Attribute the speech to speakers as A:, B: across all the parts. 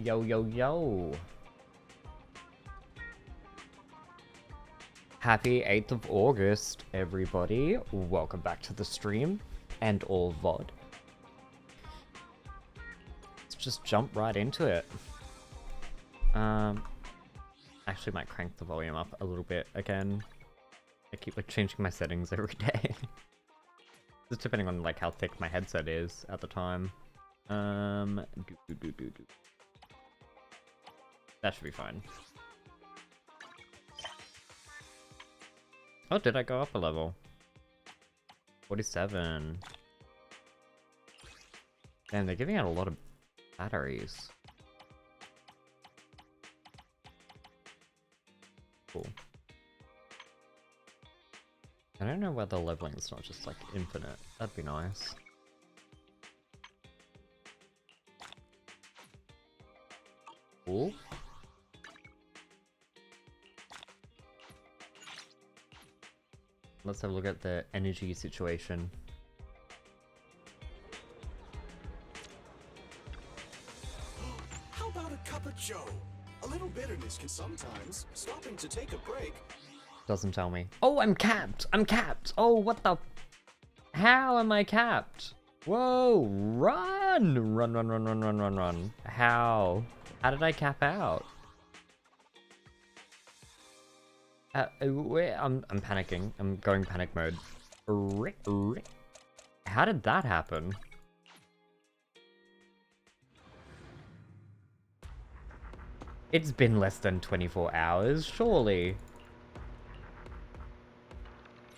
A: Yo, yo, yo. Happy 8th of August, everybody. Welcome back to the stream and all VOD. Let's just jump right into it. Actually might crank the volume up a little bit again. I keep like changing my settings every day. Just depending on like how thick my headset is at the time. That should be fine. Oh, did I go up a level? 47. Damn, they're giving out a lot of batteries. Cool. I don't know whether leveling is not just like infinite. That'd be nice. Cool. Let's have a look at the energy situation.
B: How about a cup of joe? A little bitterness can sometimes, stopping to take a break.
A: Doesn't tell me. Oh, I'm capped! I'm capped! Oh, what the... How am I capped? Whoa! Run! Run, run, run, run, run, run, run. How? How did I cap out? I'm panicking. I'm going panic mode. How did that happen? It's been less than 24 hours, surely.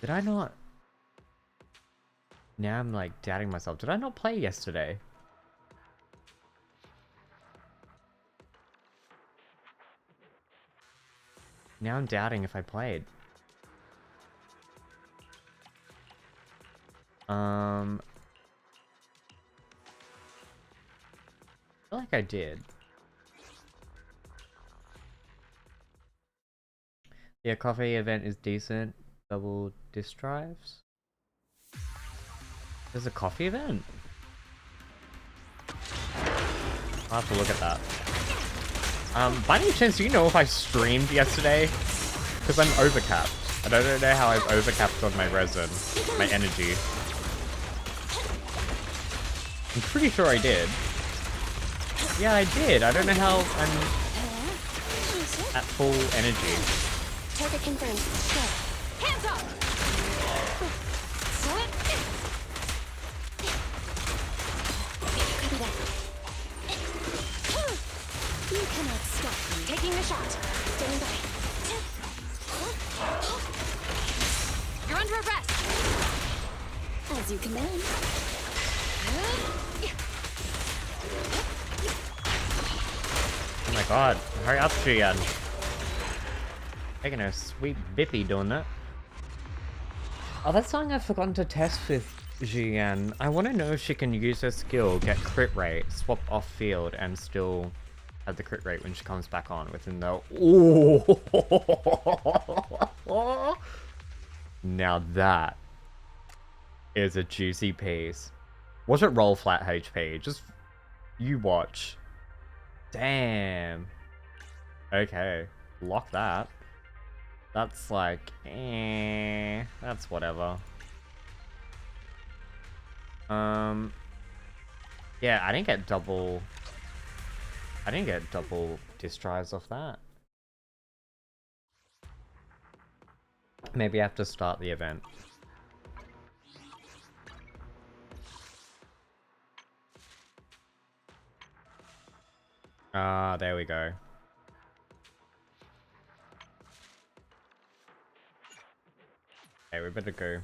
A: Did I not? Now I'm like doubting myself. Did I not play yesterday? Now I'm doubting if I played. I feel like I did. Yeah, coffee event is decent. Double disk drives. There's a coffee event? I'll have to look at that. By any chance, do you know if I streamed yesterday? Because I'm overcapped. I don't know how I've overcapped on my resin, my energy. I'm pretty sure I did. Yeah, I did. I don't know how I'm at full energy.
C: Target confirmed. Go. Hands up! Copy that. You cannot stop me. Taking the shot. Standing by. You're under arrest. As you command.
A: Oh my god, hurry up, Jian. Taking a sweet bippy doing that. Oh, that's something I've forgotten to test with Jian. I want to know if she can use her skill, get crit rate, swap off field, and still have the crit rate when she comes back on within the... Ooh. Now that is a juicy piece. Watch it roll flat HP. Just you watch. Damn. Okay. Lock that. That's like, that's whatever. Yeah, I didn't get double disk drives off that. Maybe I have to start the event. Ah, there we go. Okay, we better go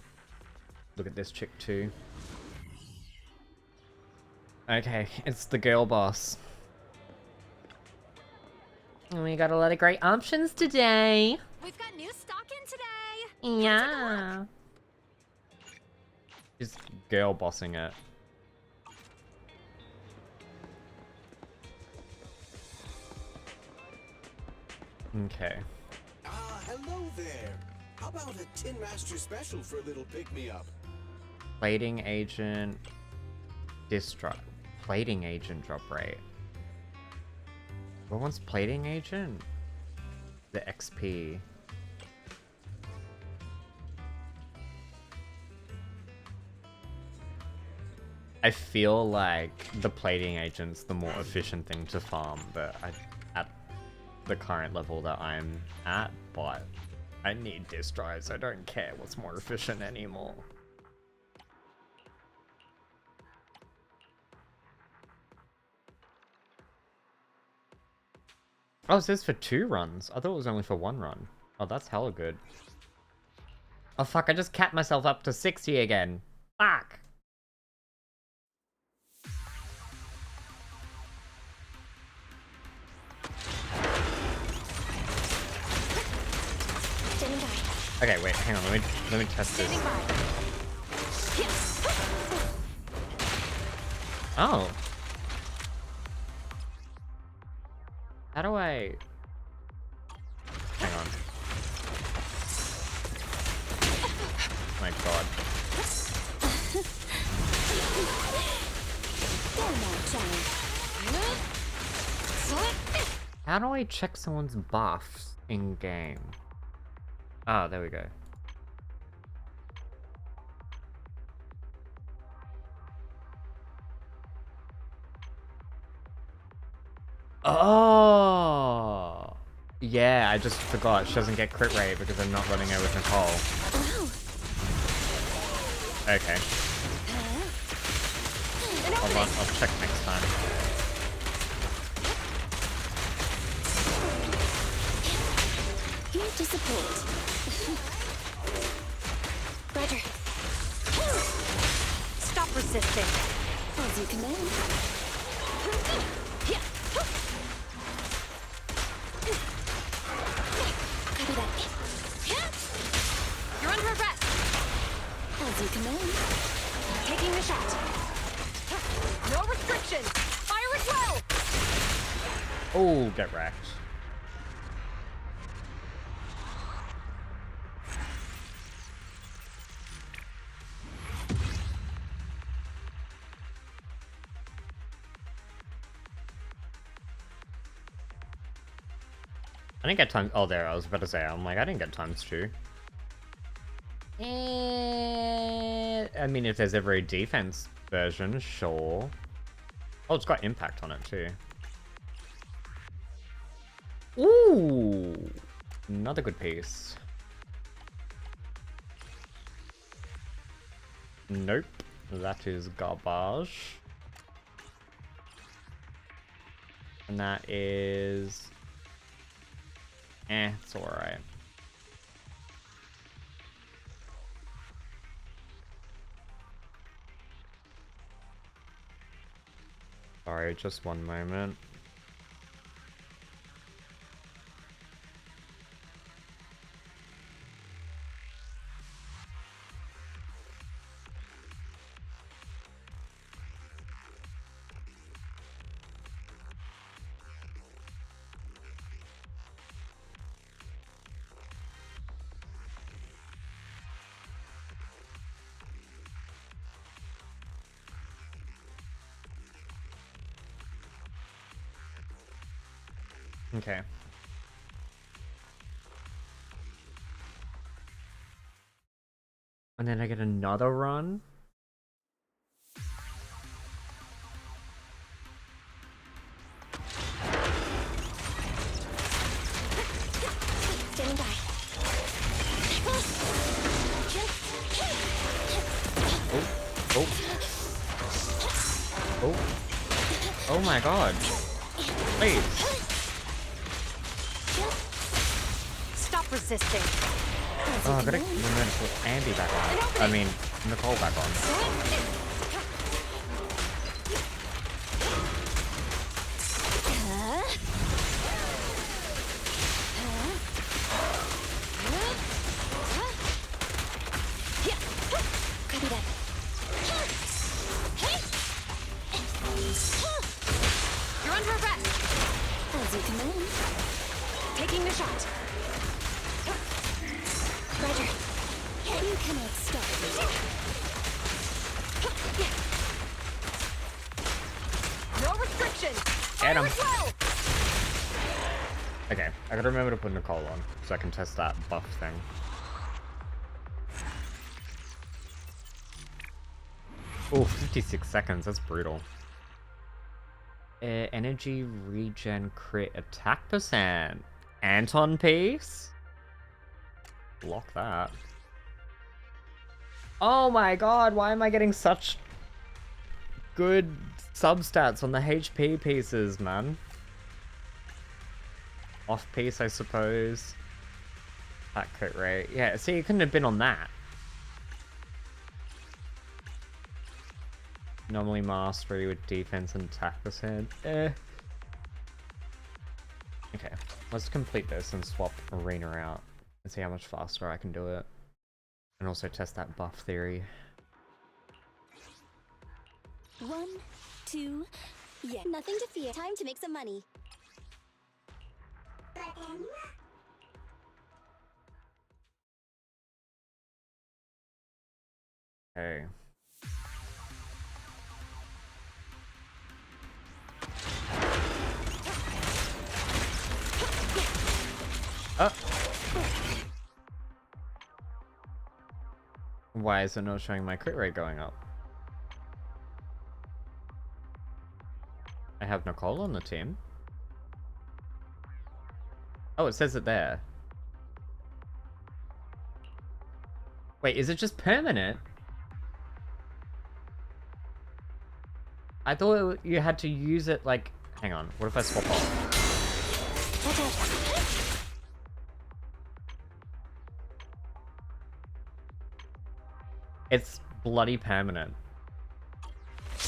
A: look at this chick too. Okay, it's the girl boss. We got a lot of great options today.
C: We've got new stock in today.
A: Yeah. She's girl bossing it. Okay.
B: Ah, hello there. How about a Tin Master special for a little pick-me-up?
A: Plating agent. Plating agent drop rate. What one's plating agent? The XP. I feel like the plating agent's the more efficient thing to farm, but at the current level that I'm at, but I need disk drives. I don't care what's more efficient anymore. Oh, it says for 2 runs. I thought it was only for 1 run. Oh, that's hella good. Oh fuck, I just capped myself up to 60 again. Fuck!
C: Standing by.
A: Okay, wait, hang on, let me test this.
C: Standing by.
A: Oh. How do I... Hang on. My god. How do I check someone's buffs in game? Ah, there we go. Oh! Yeah, I just forgot. She doesn't get crit rate because I'm not running her with Nicole. Okay. I'll check next time.
C: Here to support. Roger. Stop resisting. As you command. Copy that. You're under arrest. As you command. Taking the shot. No restriction. Fire at will.
A: Oh, get wrecked. I didn't get times. Oh, there. I was about to say. I'm like, I didn't get ×2. I mean, if there's ever a defense version, sure. Oh, it's got impact on it too. Ooh, another good piece. Nope, that is garbage. And that is... it's alright. Sorry, just one moment. Okay. And then I get another run?
C: Standing by.
A: Oh. Oh. Oh my god. Please.
C: Stop resisting.
A: Oh, I gotta remember to put Andy back on. I mean, Nicole back on.
C: Copy that. You're under arrest. As you command. Taking the shot. Roger. You cannot stop me. No restriction.
A: Get him.
C: Fire at will.
A: Okay, I gotta remember to put Nicole on so I can test that buff thing. Oh, 56 seconds, that's brutal. Energy regen crit attack percent. Anton piece? Lock that. Oh my god, why am I getting such good substats on the HP pieces, man? Off piece, I suppose. That crit rate. Yeah, see, it couldn't have been on that. Normally mastery with defense and attack percent. Okay, let's complete this and swap Arena out and see how much faster I can do it. And also test that buff theory.
C: 1, 2, yeah. Nothing to fear. Time to make some money.
A: Okay. Oh. Why is it not showing my crit rate going up? I have Nicole on the team. Oh, it says it there. Wait, is it just permanent? I thought you had to use it like... Hang on, what if I swap off? It's bloody permanent.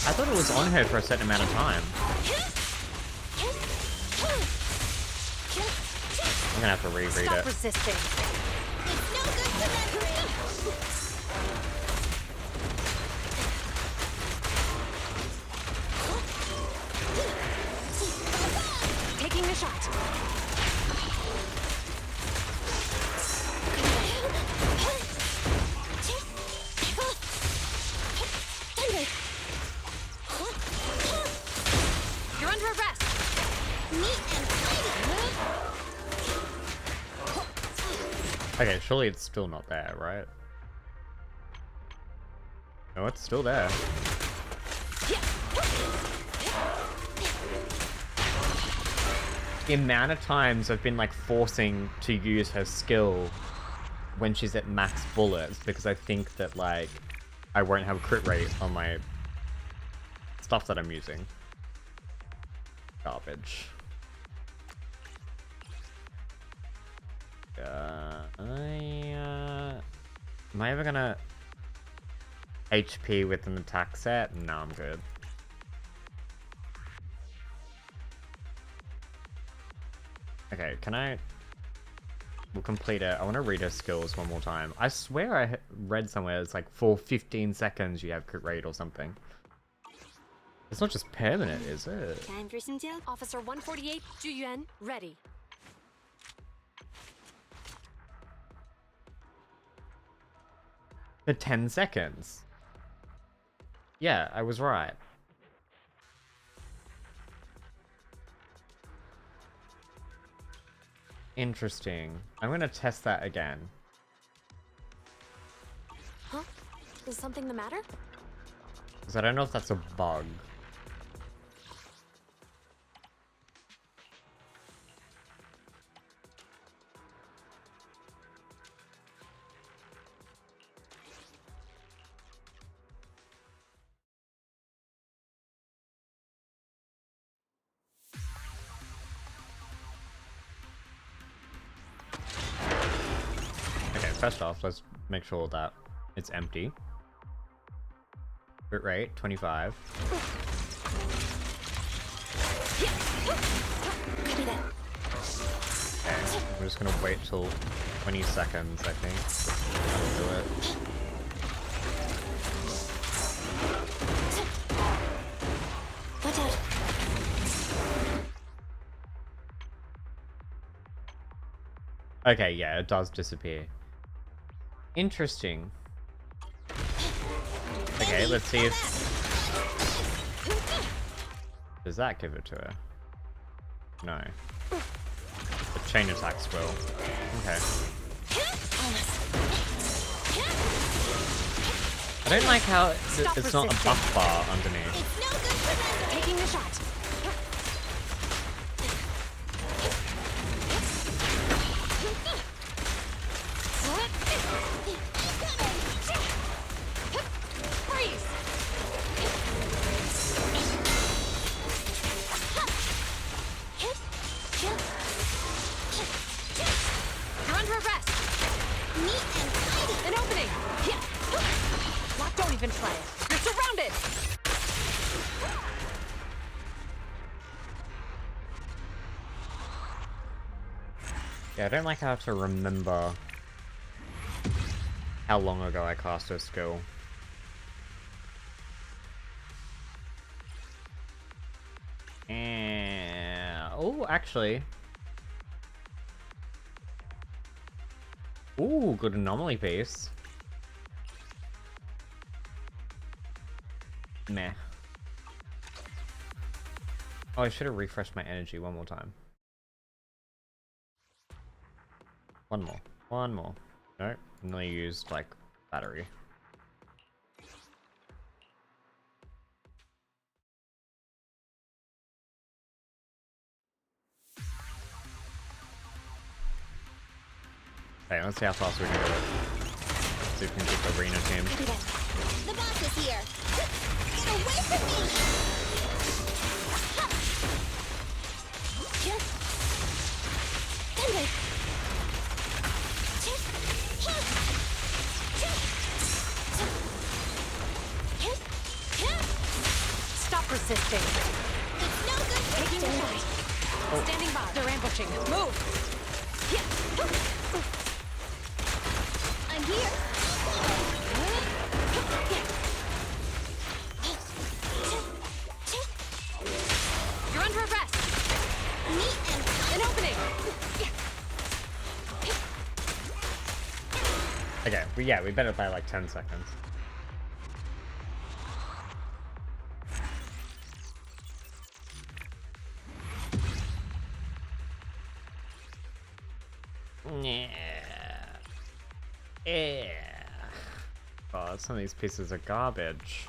A: I thought it was on her for a certain amount of time. I'm gonna have to reread
C: Stop
A: it.
C: resisting. It's no good remembering. Taking a shot. You're under arrest. Meet and fighting.
A: Okay, surely it's still not there, right? No, it's still there. The amount of times I've been like forcing to use her skill when she's at max bullets because I think that like I won't have a crit rate on my stuff that I'm using. Garbage. Am I ever gonna HP with an attack set? No, I'm good. Okay, can I... We'll complete it. I want to read her skills one more time. I swear I read somewhere it's like for 15 seconds you have crit rate or something. It's not just permanent, is it?
C: Time for some joke. Officer 148, Juyuan, ready.
A: For 10 seconds. Yeah, I was right. Interesting. I'm gonna test that again.
C: Huh? Is something the matter?
A: Because I don't know if that's a bug. First off, let's make sure that it's empty. Crit rate, 25. Okay, I'm just gonna wait till 20 seconds, I think. That'll do it.
C: Watch out.
A: Okay, yeah, it does disappear. Interesting. Okay, let's see if... Does that give it to her? No. It chain attacks will. Okay. I don't like how it's not a buff bar underneath.
C: It's no good for taking the shot. Freeze. You're under arrest. Neat and tidy. An opening. Lock, don't even try it. You're surrounded.
A: Yeah, I don't like how I have to remember how long ago I cast her skill. And oh, actually. Ooh, good anomaly piece. Meh. Oh, I should have refreshed my energy one more time. One more. One more. Nope. Only used, like, battery. Okay, let's see how fast we can do it. See if we can get the arena team.
C: The boss is here. Get away from me! Stop resisting. It's no good. Taking the shot.
A: Oh.
C: Standing by. They're ambushing. Move. I'm here. You're under arrest. Neat and an opening.
A: Okay, yeah, we better play like 10 seconds. Yeah. Yeah. Oh, some of these pieces are garbage.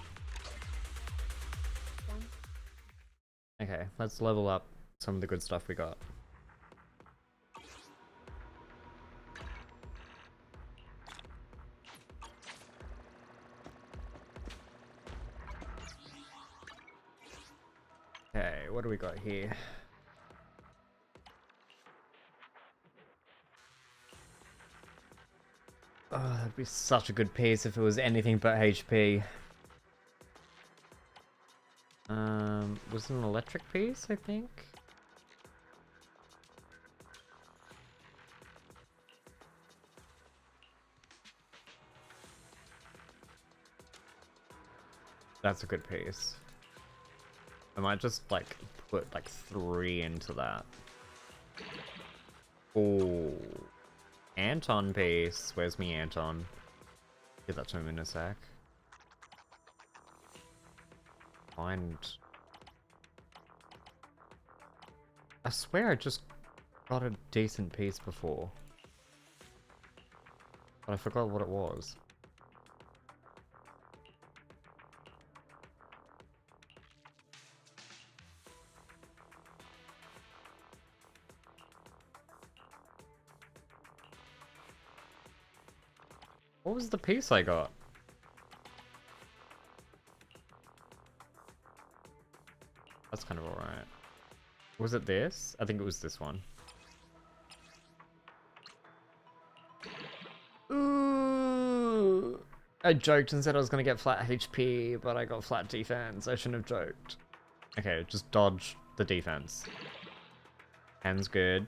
A: Okay, let's level up some of the good stuff we got. Okay, what do we got here? Oh, that'd be such a good piece if it was anything but HP. Was it an electric piece, I think? That's a good piece. I might just, like, put, like, 3 into that. Oh. Anton piece. Where's me Anton? Give that to him in a sec. Find... I swear I just got a decent piece before. But I forgot what it was. What was the piece I got? That's kind of alright. Was it this? I think it was this one. Ooh. I joked and said I was gonna get flat HP, but I got flat defense. I shouldn't have joked. Okay, just dodge the defense. Hand's good.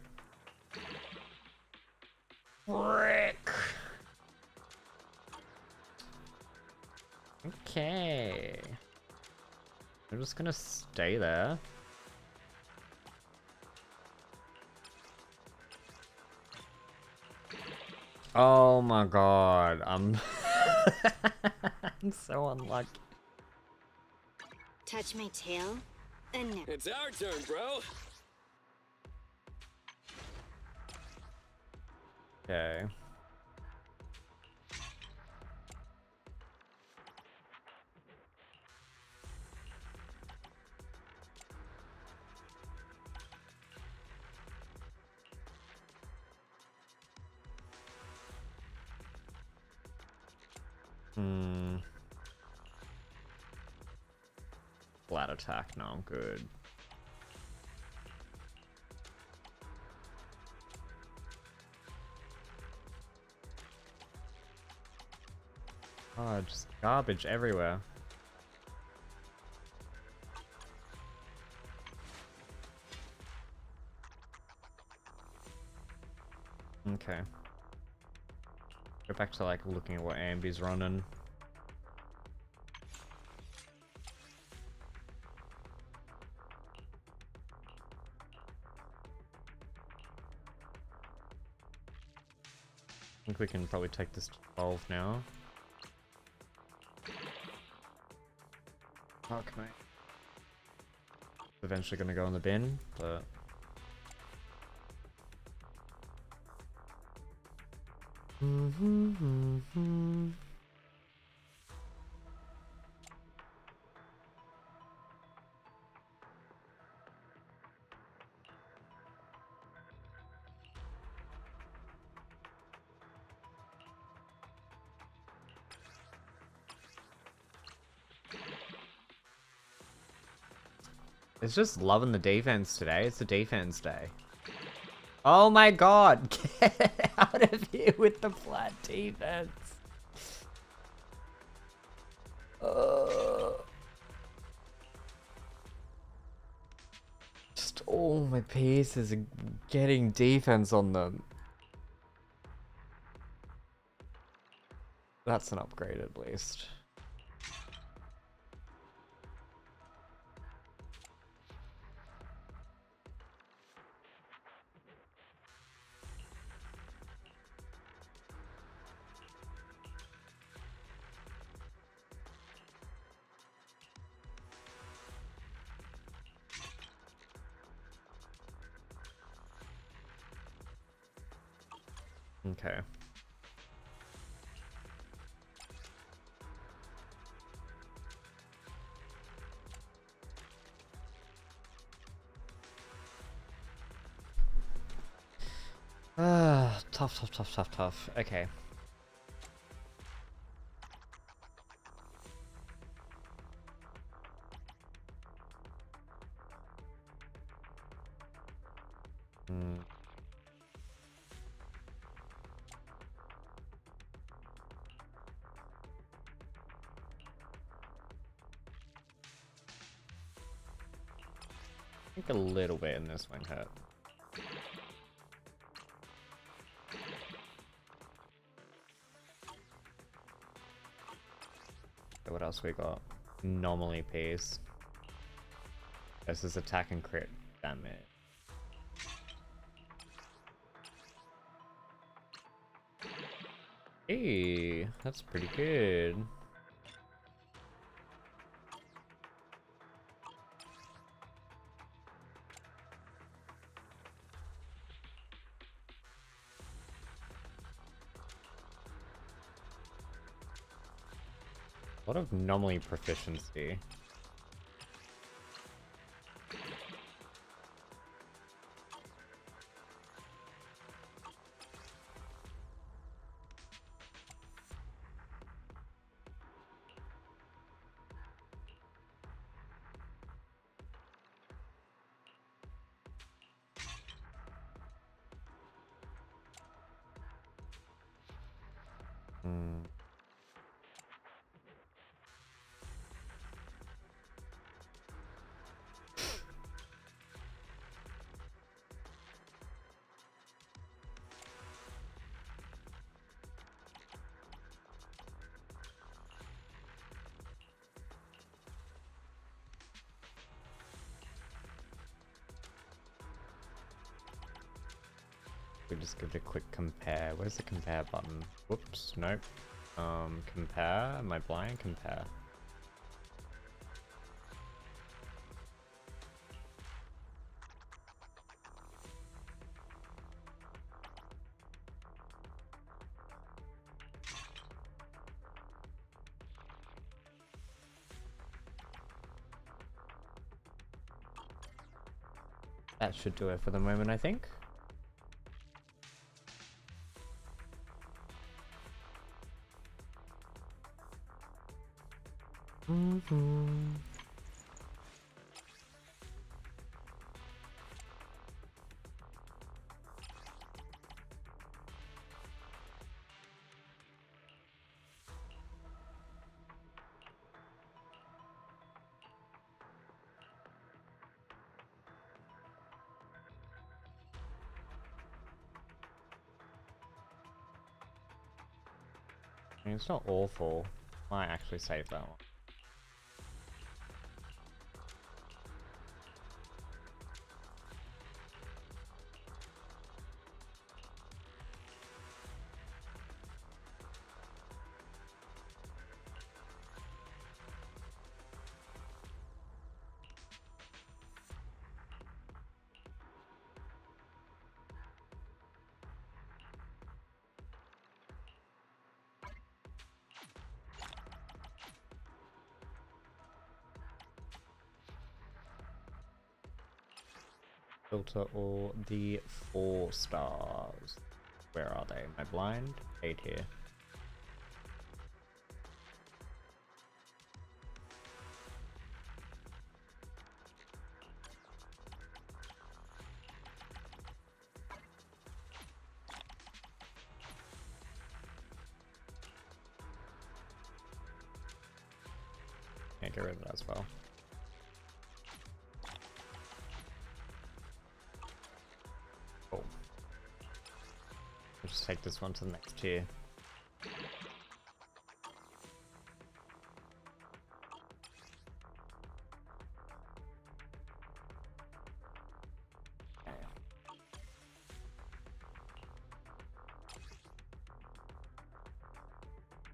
A: Frick. Okay. I'm just gonna stay there. Oh my god, I'm I'm so unlucky.
C: Touch my tail? And no.
D: It's our turn, bro.
A: Okay. Flat attack, no, I'm good. Oh, just garbage everywhere. Okay. Go back to like looking at what Ambi's running. I think we can probably take this to 12 now. Fuck, mate. Eventually gonna go in the bin, but... It's just loving the defense today. It's the defense day. Oh my god! Get out of here with the flat defense! Just all my pieces are getting defense on them. That's an upgrade at least. Okay. Tough. Okay. I think a little bit in this one hurt. Okay, what else we got? Anomaly piece. This is attack and crit damage. Hey, that's pretty good. A lot of anomaly proficiency. We just give it a quick compare. Where's the compare button? Whoops, nope. Compare? Am I blind? Compare. That should do it for the moment, I think. I mean, it's not awful. Might actually save that one. Filter all the 4 stars. Where are they? Am I blind? 8 here. Can't get rid of that as well. Cool. I'll just take this one to the next tier.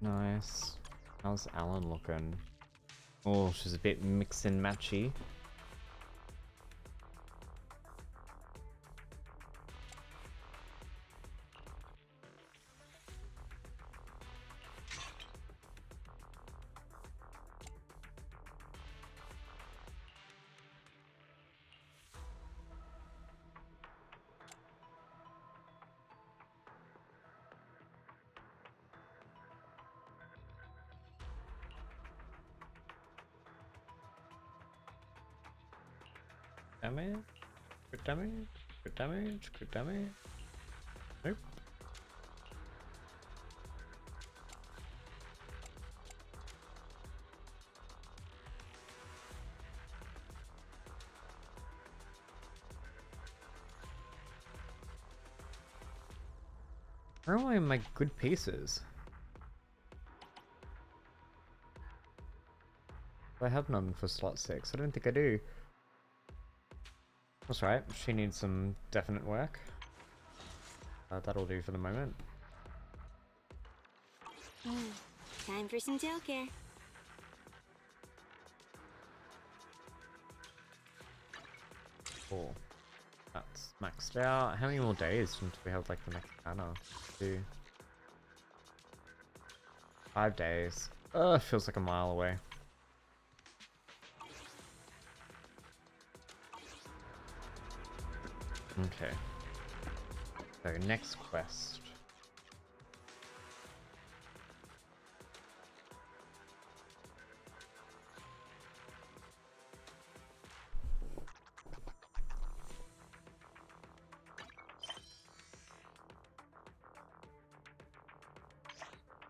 A: Nice. How's Alan looking? Oh, she's a bit mix and matchy. Damage? Good damage? Good damage? Good damage? Nope. Where are my good pieces? Do I have none for slot 6? I don't think I do. That's right, she needs some definite work. That'll do for the moment.
C: Time for some tail care.
A: Cool. That's maxed out. How many more days until we have like the next banner? 2. 5 days. Feels like a mile away. Okay. So next quest.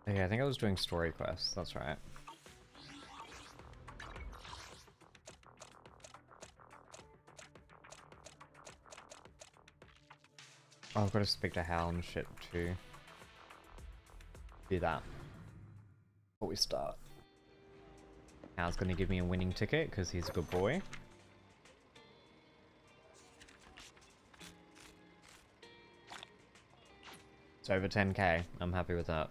A: Okay, I think I was doing story quests, that's right. Oh, I've got to speak to Hal and shit too. Do that before we start. Hal's gonna give me a winning ticket because he's a good boy. It's over 10k. I'm happy with that.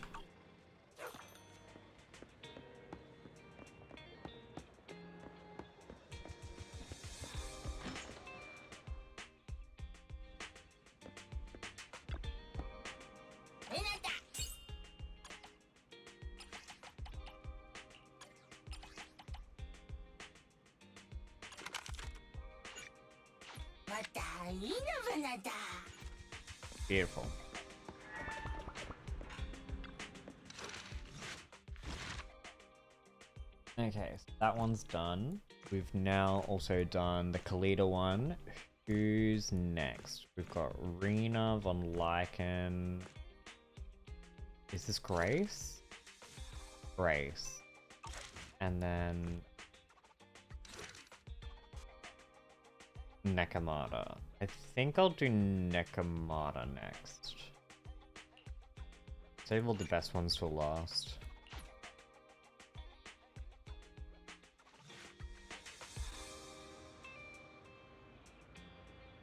A: Beautiful. Okay, so that one's done. We've now also done the Kalita one. Who's next? We've got Rena von Lycan. Is this Grace? Grace. And then Nekomata. I think I'll do Nekomata next. Save all the best ones till last.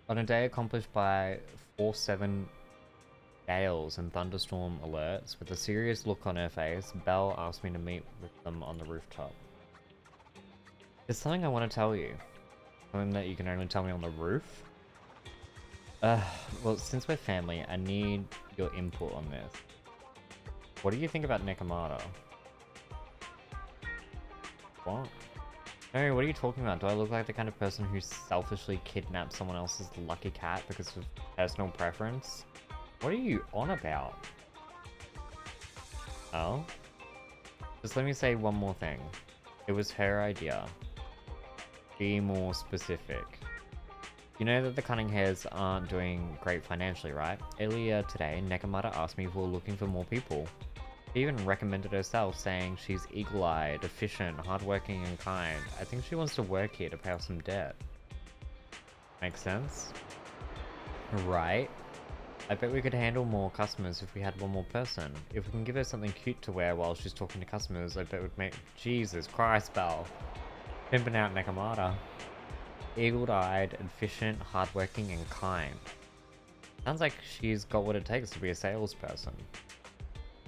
A: On a day accomplished by 4-7 gales and thunderstorm alerts, with a serious look on her face, Belle asked me to meet with them on the rooftop. There's something I want to tell you. Something that you can only tell me on the roof? Well, since we're family, I need your input on this. What do you think about Nekomata? What? No, what are you talking about? Do I look like the kind of person who selfishly kidnaps someone else's lucky cat because of personal preference? What are you on about? Oh? Just let me say one more thing. It was her idea. Be more specific. You know that the Cunning Hairs aren't doing great financially, right? Earlier today, Nekomata asked me if we were looking for more people. She even recommended herself, saying she's eagle-eyed, efficient, hardworking, and kind. I think she wants to work here to pay off some debt. Makes sense? Right? I bet we could handle more customers if we had one more person. If we can give her something cute to wear while she's talking to customers, I bet we'd make— Jesus Christ, Belle. Pimping out Nekomata. Eagle-eyed, efficient, hardworking, and kind. Sounds like she's got what it takes to be a salesperson.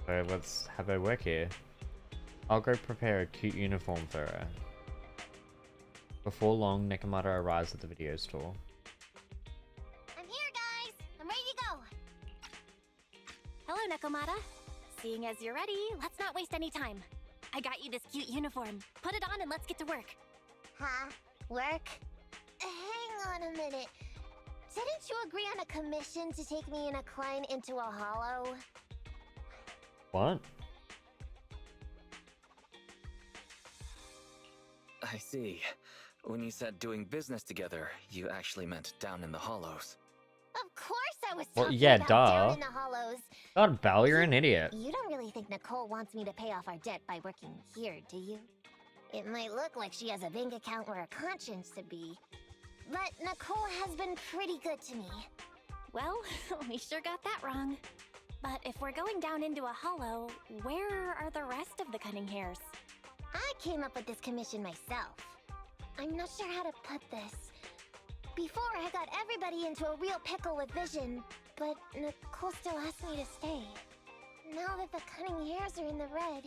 A: So let's have her work here. I'll go prepare a cute uniform for her. Before long, Nekomata arrives at the video store.
C: I'm here, guys. I'm ready to go. Hello, Nekomata. Seeing as you're ready, let's not waste any time. I got you this cute uniform. Put it on and let's get to work.
D: Huh? Work? Hang on a minute. Didn't you agree on a commission to take me and a client into a hollow?
A: What?
E: I see. When you said doing business together, you actually meant down in the hollows.
D: Of course I was
A: Well,
D: talking
A: yeah,
D: about
A: duh.
D: down in the hollows.
A: God, Belle, you're an idiot.
D: You don't really think Nicole wants me to pay off our debt by working here, do you? It might look like she has a bank account where a conscience should be. But Nicole has been pretty good to me.
C: Well, we sure got that wrong. But if we're going down into a hollow, where are the rest of the Cunning Hairs?
D: I came up with this commission myself. I'm not sure how to put this. Before, I got everybody into a real pickle with Vision, but Nicole still asked me to stay. Now that the Cunning Hairs are in the red,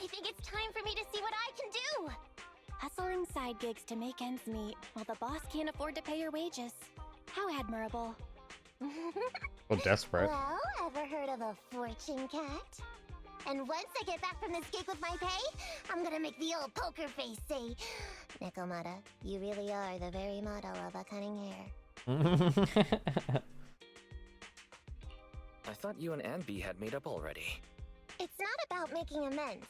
D: I think it's time for me to see what I can do!
C: Hustling side gigs to make ends meet, while the boss can't afford to pay your wages. How admirable.
A: Well, desperate.
D: Well, ever heard of a fortune cat? And once I get back from this gig with my pay, I'm gonna make the old poker face say, Nekomata, you really are the very model of a cunning hair.
E: I thought you and Anby had made up already.
D: It's not about making amends.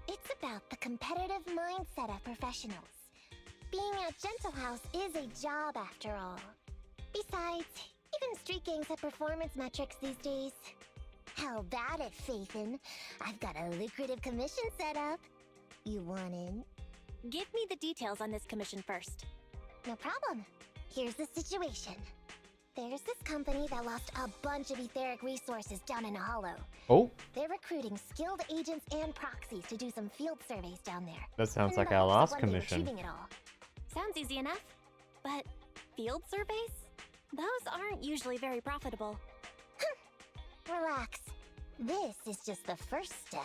D: It's about the competitive mindset of professionals. Being at Gentle House is a job after all. Besides, even street gangs have performance metrics these days. How about it, Faithin? I've got a lucrative commission set up. You want in?
C: Give me the details on this commission first.
D: No problem. Here's the situation. There's this company that lost a bunch of etheric resources down in a hollow.
A: Oh,
D: They're recruiting skilled agents and proxies to do some field surveys down there.
A: that sounds
D: In
A: like
D: the
A: our
D: hopes
A: last
D: of one day
A: commission.
D: retrieving it all.
C: Sounds easy enough. But field surveys? Those aren't usually very profitable.
D: Relax. This is just the first step.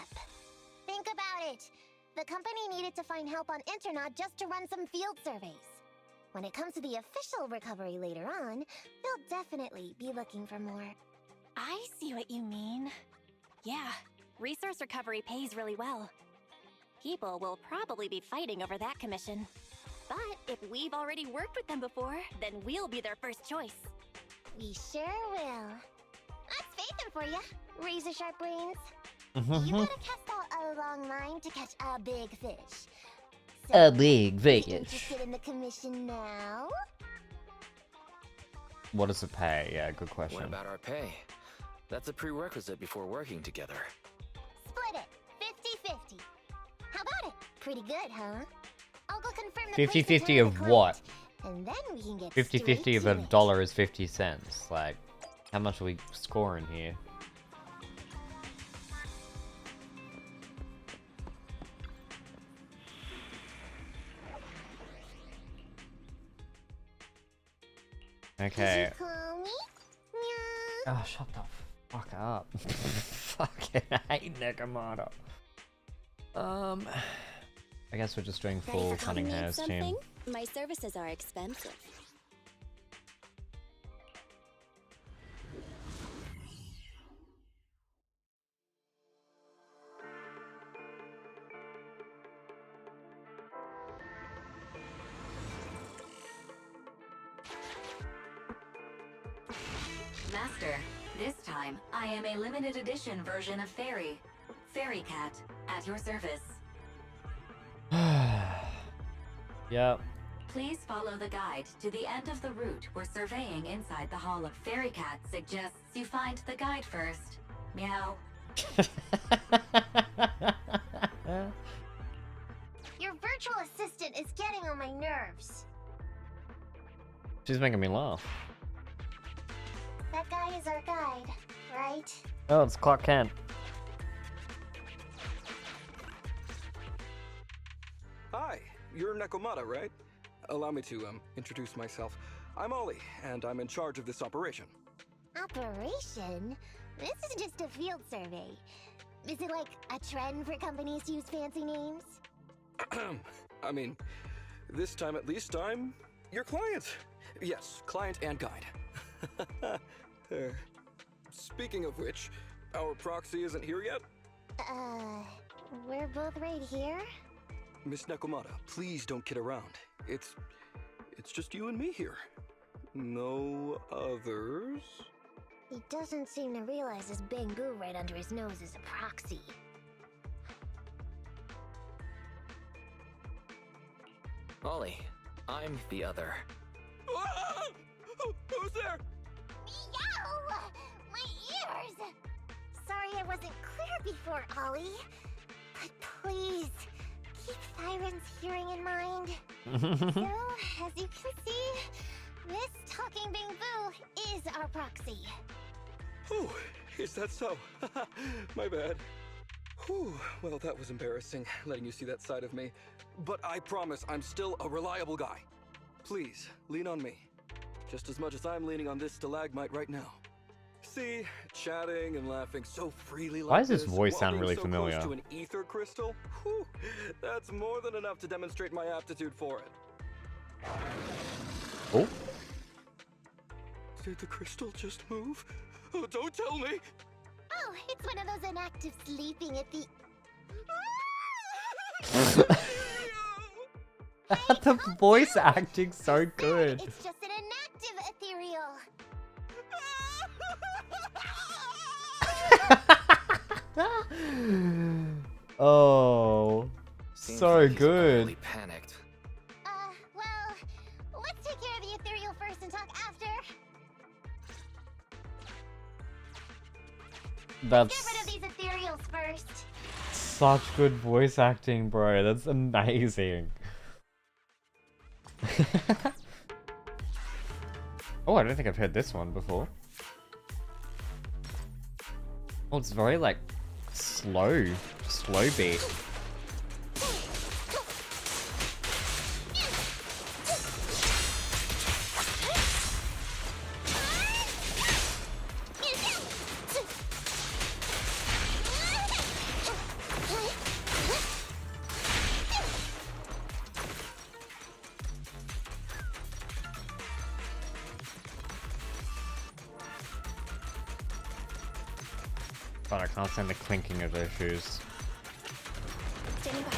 D: Think about it. The company needed to find help on Internot just to run some field surveys. When it comes to the official recovery later on, they'll definitely be looking for more.
C: I see what you mean. Yeah, resource recovery pays really well. People will probably be fighting over that commission. But if we've already worked with them before, then we'll be their first choice.
D: We sure will. That's Phaethon for ya. Razor sharp brains.
A: Mm-hmm.
D: You gotta cast out a long line to catch a big fish.
A: A big
D: you
A: fish.
D: interested in the commission now?
A: What does it pay? Yeah, good question.
E: What about our pay? That's a prerequisite before working together.
D: Split it. 50-50. How about it? Pretty good, huh? I'll go confirm the
A: 50-50 of what?
D: And then we can get
A: 50-50 of
D: straight
A: a
D: to it.
A: dollar is 50 cents. Like, how much are we scoring here? Okay.
D: Did you call me? Meow.
A: Oh, shut the fuck up. Fucking hate Nekomata. I guess we're just doing full Cunningham's team.
C: My services are expensive.
F: Master, this time I am a limited edition version of Fairy. Fairy Cat, at your service.
A: Yep.
F: Please follow the guide to the end of the route we're surveying inside the hall of Fairy Cat suggests you find the guide first. Meow.
D: Your virtual assistant is getting on my nerves.
A: She's making me laugh.
D: That guy is our guide, right?
A: Oh, it's Clark Kent.
G: Hi, you're Nekomata, right? Allow me to, introduce myself. I'm Ollie, and I'm in charge of this operation.
D: Operation? This is just a field survey. Is it like a trend for companies to use fancy names?
G: I mean, this time at least I'm your client. Yes, client and guide. Speaking of which, our proxy isn't here yet?
D: We're both right here?
G: Miss Nekomata, please don't kid around. It's just you and me here. No others?
D: He doesn't seem to realize this Bangu right under his nose is a proxy.
E: Ollie, I'm the other.
G: Ah! Who's there?
D: Yow! My ears! Sorry I wasn't clear before, Ollie. But please, keep Siren's hearing in mind. So, as you can see, this talking Bangu is our proxy.
G: Oh, is that so? My bad. Whew, well, that was embarrassing, letting you see that side of me. But I promise I'm still a reliable guy. Please, lean on me. Just as much as I'm leaning on this stalagmite right now. See, chatting and laughing so freely like
A: Why does this
G: this,
A: voice
G: while
A: sound
G: being
A: really
G: so
A: familiar?
G: close to an ether crystal? Whew, that's more than enough to demonstrate my aptitude for it.
A: Oh.
G: Did the crystal just move? Oh, don't tell me!
D: Oh, it's one of those inactive sleeping at the...
A: The voice acting so good.
D: It's just an inactive ethereal.
A: Oh,
E: Seems
A: so
E: like he's
A: good.
E: utterly panicked.
D: Well, let's take care of the ethereal first and talk after.
A: That's
D: Get rid of these ethereals first.
A: such good voice acting, bro. That's amazing. Oh, I don't think I've heard this one before. Oh, it's very like slow beat. But I can't stand the clinking of their shoes.
C: Standing by.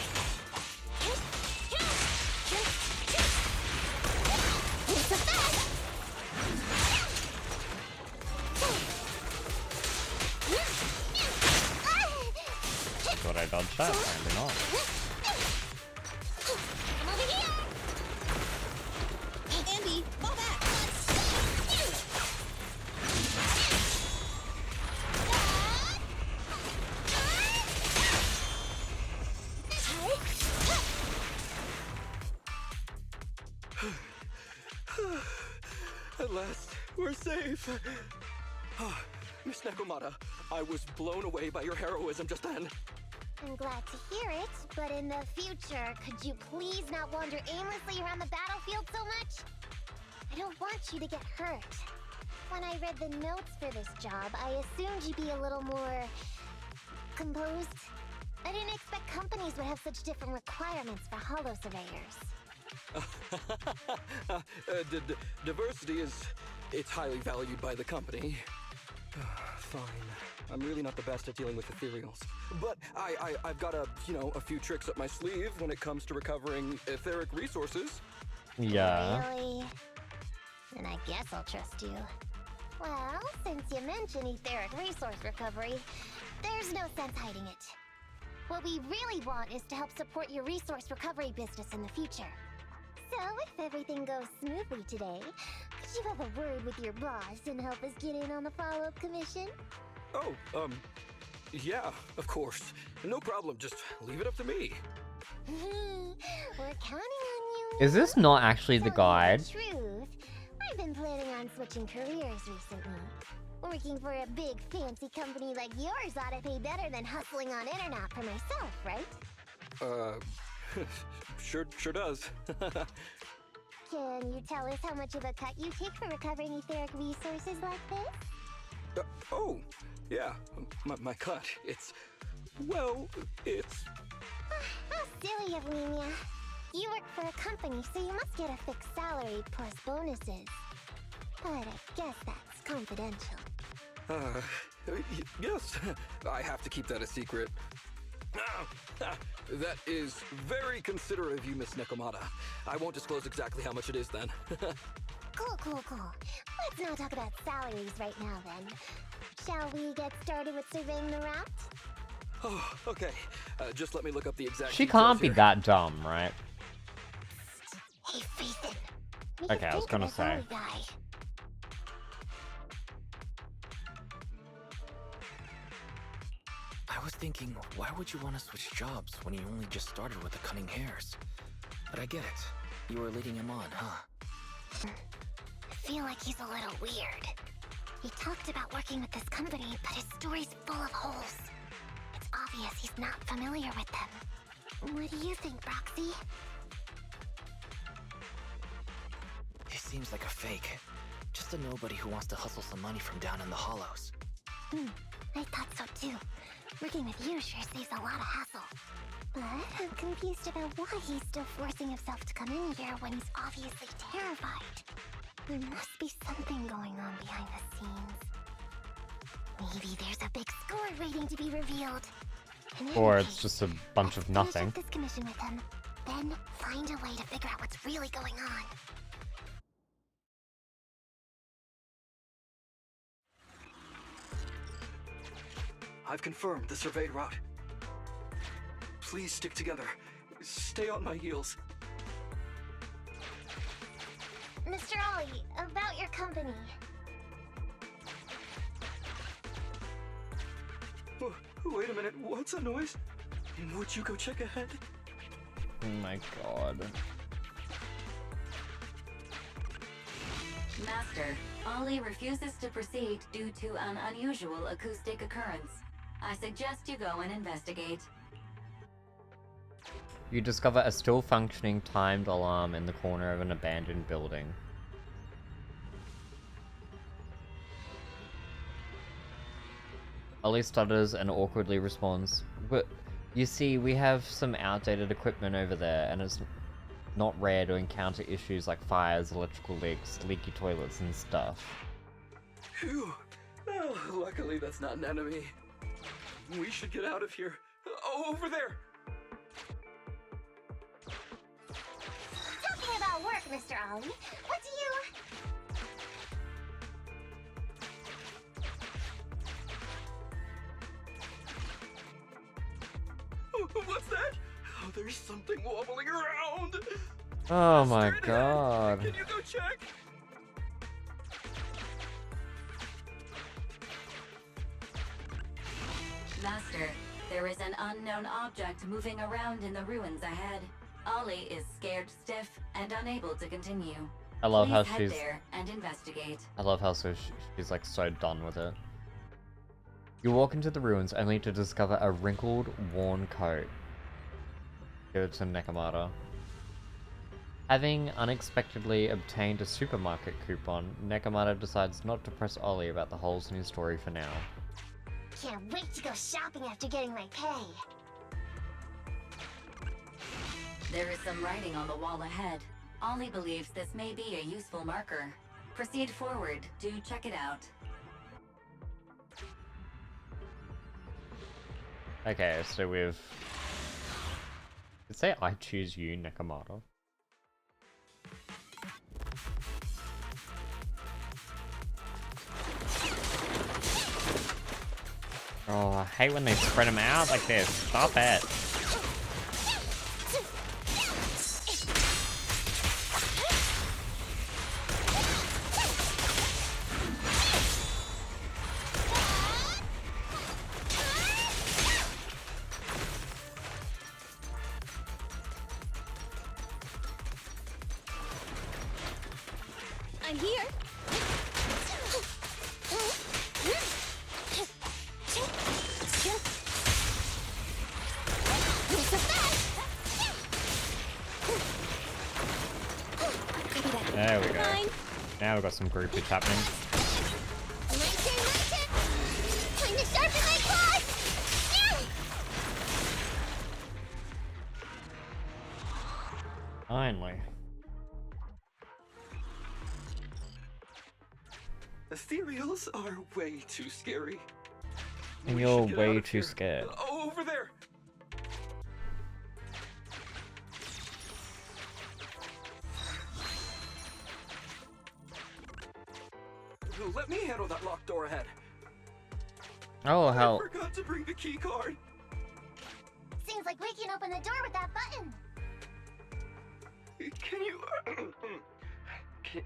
A: dodge that? Apparently not.
C: I'm over here!
H: Andy, fall back!
G: At last, we're safe. Miss Nekomata, I was blown away by your heroism just then.
D: I'm glad to hear it, but in the future, could you please not wander aimlessly around the battlefield so much? I don't want you to get hurt. When I read the notes for this job, I assumed you'd be a little more composed. I didn't expect companies would have such different requirements for holo surveyors.
G: Diversity it's highly valued by the company. Fine. I'm really not the best at dealing with ethereals. But I've got a few tricks up my sleeve when it comes to recovering etheric resources.
A: Yeah.
D: Really? Then I guess I'll trust you. Well, since you mentioned etheric resource recovery, there's no sense hiding it. What we really want is to help support your resource recovery business in the future. So, if everything goes smoothly today, could you have a word with your boss and help us get in on the follow-up commission?
G: Oh, yeah, of course. No problem, just leave it up to me.
D: We're counting on you.
A: Is this not actually the
D: Telling you
A: guide?
D: the truth, I've been planning on switching careers recently. Working for a big fancy company like yours ought to pay better than hustling on internet for myself, right?
G: Sure does.
D: Can you tell us how much of a cut you take for recovering etheric resources like this?
G: Oh, yeah, my cut. It's
D: How silly of me, Mia. You work for a company, so you must get a fixed salary plus bonuses. But I guess that's confidential.
G: Yes, I have to keep that a secret. That is very considerate of you, Miss Nekomata. I won't disclose exactly how much it is then.
D: Cool. Let's not talk about salaries right now then. Shall we get started with surveying the route?
G: Oh, okay. Just let me look up the exact
A: She
G: details
A: can't be
G: here.
A: that dumb, right?
D: Hey, Ethan.
A: Okay, I was gonna say.
D: Guy.
E: I was thinking, why would you want to switch jobs when you only just started with the cutting hairs? But I get it. You were leading him on, huh?
D: I feel like he's a little weird. He talked about working with this company, but his story's full of holes. It's obvious he's not familiar with them. What do you think, Roxy?
E: He seems like a fake. Just a nobody who wants to hustle some money from down in the hollows.
D: I thought so too. Working with you sure saves a lot of hassle. But I'm confused about why he's still forcing himself to come in here when he's obviously terrified. There must be something going on behind the scenes. Maybe there's a big score waiting to be revealed. In any
A: Or it's
D: case,
A: just a bunch of
D: let's finish
A: nothing.
D: up this commission with him, then find a way to figure out what's really going on.
G: I've confirmed the surveyed route. Please stick together. Stay on my heels.
D: Mr. Ollie, about your company.
G: Wait a minute, what's that noise? Would you go check ahead?
A: Oh my god.
F: Master, Ollie refuses to proceed due to an unusual acoustic occurrence. I suggest you go and investigate.
A: You discover a still functioning timed alarm in the corner of an abandoned building. Ollie stutters and awkwardly responds, "But you see, we have some outdated equipment over there, and it's not rare to encounter issues like fires, electrical leaks, leaky toilets, and stuff."
G: Phew. Well, luckily that's not an enemy. We should get out of here. Oh, over there!
D: Talking about work, Mr. Ollie, what do you...
G: There's something wobbling around.
A: Oh my
G: Straight ahead.
A: god.
G: Can you go check?
F: Master, there is an unknown object moving around in the ruins ahead. Ollie is scared stiff and unable to continue.
A: I love
F: Please
A: how
F: head
A: she's.
F: there and investigate.
A: I love how she's like so done with it. You walk into the ruins only to discover a wrinkled, worn coat. Give it to Nekomata. Having unexpectedly obtained a supermarket coupon, Nekomata decides not to press Ollie about the holes in his story for now.
D: Can't wait to go shopping after getting my pay.
F: There is some writing on the wall ahead. Ollie believes this may be a useful marker. Proceed forward to check it out.
A: Okay, so we've... Did it say I choose you, Nekomata? Oh, I hate when they spread them out like this. Stop it.
C: I'm here.
A: There we go. Now we've got some groupage happening.
C: My turn. Time to sharpen my claws.
A: Finally.
G: Ethereals are way too scary.
A: And
G: We
A: you're
G: should get
A: way
G: out of
A: too
G: here.
A: scared.
G: Over there. Let me handle that locked door ahead.
A: Oh, hell.
G: I forgot to bring the key card.
D: Seems like we can open the door with that button.
G: Can you? Can...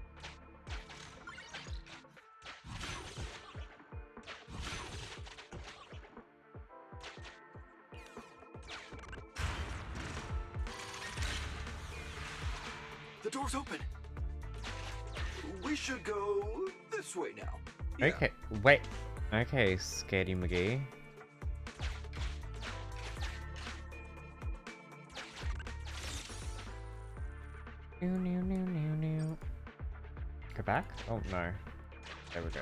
G: The door's open. We should go this way now. Yeah.
A: Okay, wait. Okay, Scaredy McGee. Go back? Oh no. There we go.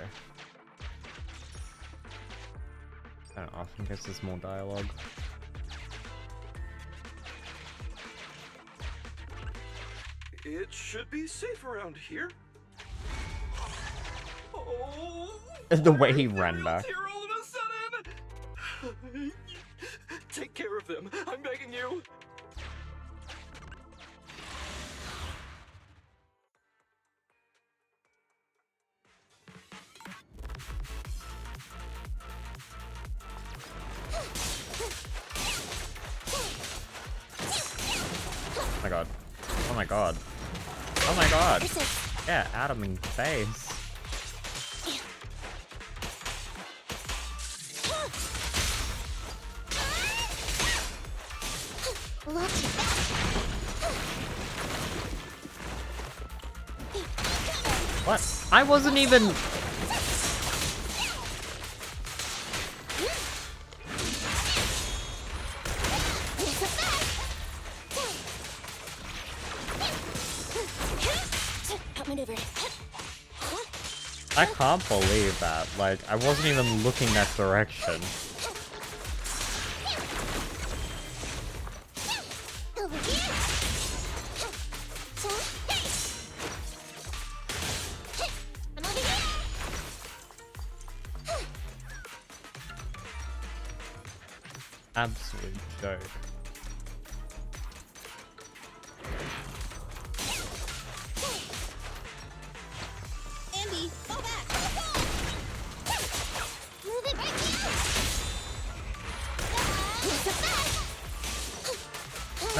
A: I don't often guess there's more dialogue.
G: It should be safe around here. Oh,
A: The way he
G: why are
A: ran
G: Ethereals
A: back.
G: here all of a sudden? Take care of them. I'm begging you.
A: Oh my god. Oh my god. Oh my god. Yeah, out of my face. What? I wasn't even...
C: Outmaneuver.
A: I can't believe that. Like, I wasn't even looking that direction.
C: Over here. I'm over here.
A: Absolute joke.
C: Andy, go back. Move it right here.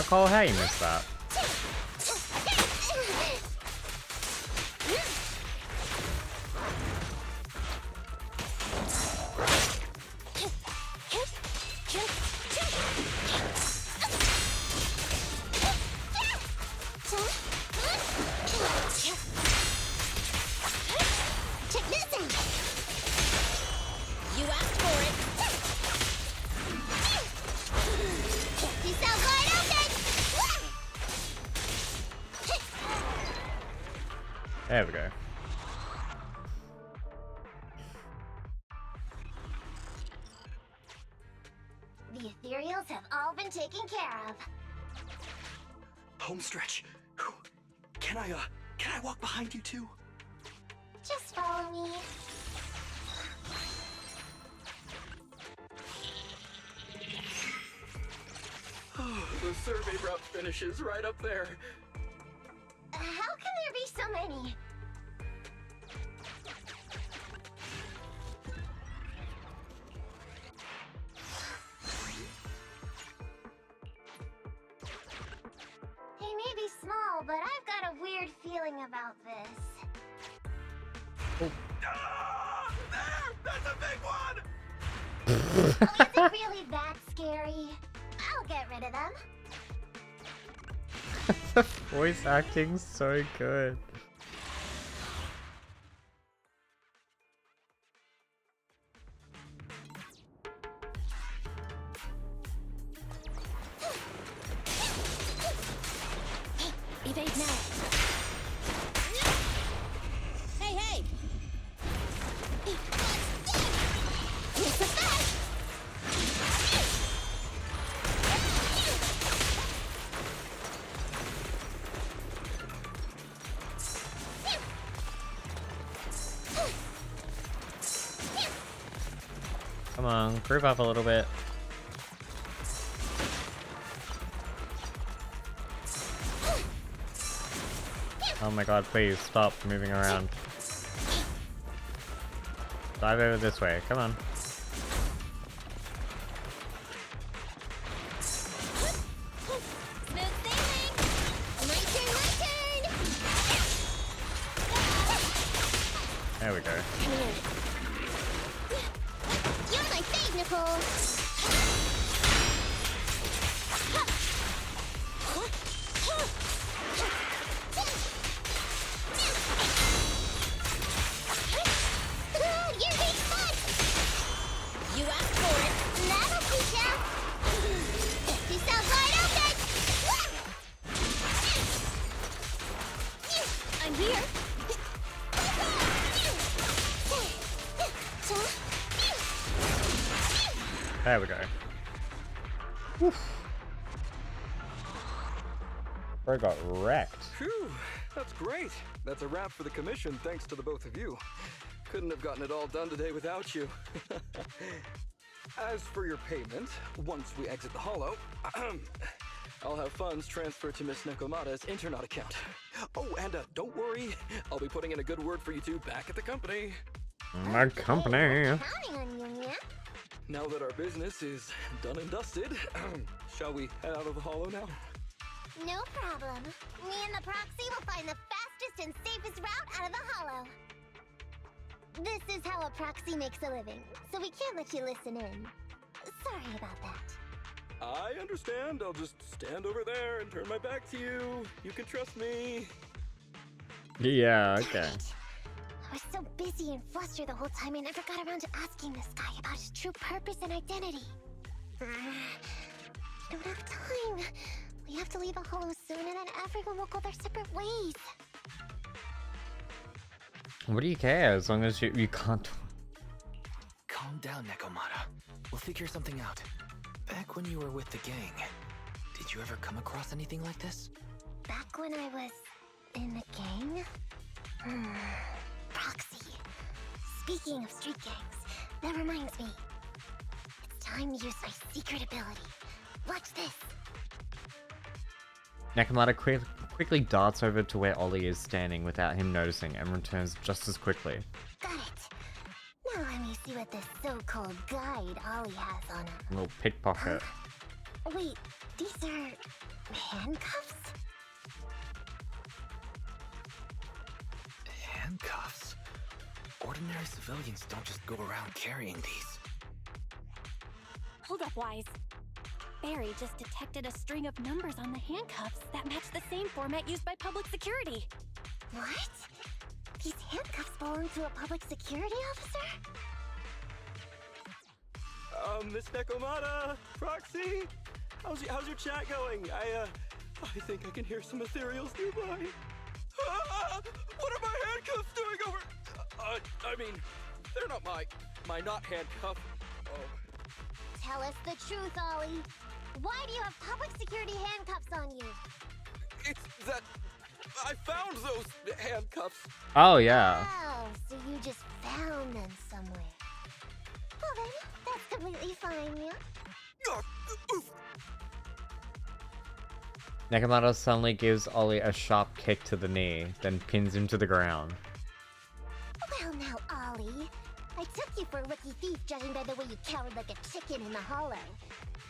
A: Nicole, how you missed that?
D: Check this out. You asked for it. You sound wide open.
A: There we go.
D: The ethereals have all been taken care of.
B: Home stretch. Whew. Can I walk behind you too?
D: Just follow me.
G: Oh, the survey route finishes right up there.
D: How can there be so many? They may be small, but I've got a weird feeling about this.
G: Ah, there! That's a big one!
D: Oh, is it really that scary? I'll get rid of them.
A: The voice acting's so good.
C: Evade now. Hey, hey!
D: It's a fact.
A: Come on, group up a little bit. Oh my god, please stop moving around. Dive over this way, come on.
D: Smooth sailing. My turn, my turn.
A: There we go.
C: Come here.
D: You're my fave, Nicole. You're big fun. You asked for it. That'll teach ya. You sound wide open.
C: I'm here.
A: There we go. Whew. Bro got wrecked.
G: Phew, that's great. That's a wrap for the commission, thanks to the both of you. Couldn't have gotten it all done today without you. As for your payment, once we exit the hollow, I'll have funds transferred to Miss Nekomata's Internet account. Oh, and don't worry, I'll be putting in a good word for you two back at the company.
A: My company.
D: Counting on you, yeah?
G: Now that our business is done and dusted, shall we head out of the hollow now?
D: No problem. Me and the proxy will find the fastest and safest route out of the hollow. This is how a proxy makes a living, so we can't let you listen in. Sorry about that.
G: I understand. I'll just stand over there and turn my back to you. You can trust me.
A: Yeah, okay.
D: Damn it. I was so busy and flustered the whole time I never got around to asking this guy about his true purpose and identity. I don't have time. We have to leave the hollow soon and then everyone will go their separate ways.
A: What do you care as long as you can't.
E: Calm down, Nekomata. We'll figure something out. Back when you were with the gang, did you ever come across anything like this?
D: Back when I was in the gang? Proxy. Speaking of street gangs, that reminds me. It's time to use my secret ability. Watch this.
A: Nekomata quickly darts over to where Ollie is standing without him noticing and returns just as quickly.
D: Got it. Now let me see what this so-called guide Ollie has on him.
A: A little pickpocket.
D: Wait, these are handcuffs?
E: Handcuffs? Ordinary civilians don't just go around carrying these.
C: Hold up, Wise. Barry just detected a string of numbers on the handcuffs that match the same format used by public security.
D: What? These handcuffs belong to a public security officer?
G: Miss Nekomata, Proxy, how's your chat going? I think I can hear some ethereals nearby. Ah, what are my handcuffs doing over? I mean, they're not my not handcuff. Oh.
D: Tell us the truth, Ollie. Why do you have public security handcuffs on you?
G: It's that I found those handcuffs.
A: Oh, yeah.
D: Oh, so you just found them somewhere. Well then, that's completely fine, yeah?
G: Oof.
A: Nekomata suddenly gives Ollie a sharp kick to the knee, then pins him to the ground.
D: Well now, Ollie. I took you for a rookie thief judging by the way you cowered like a chicken in the hollow.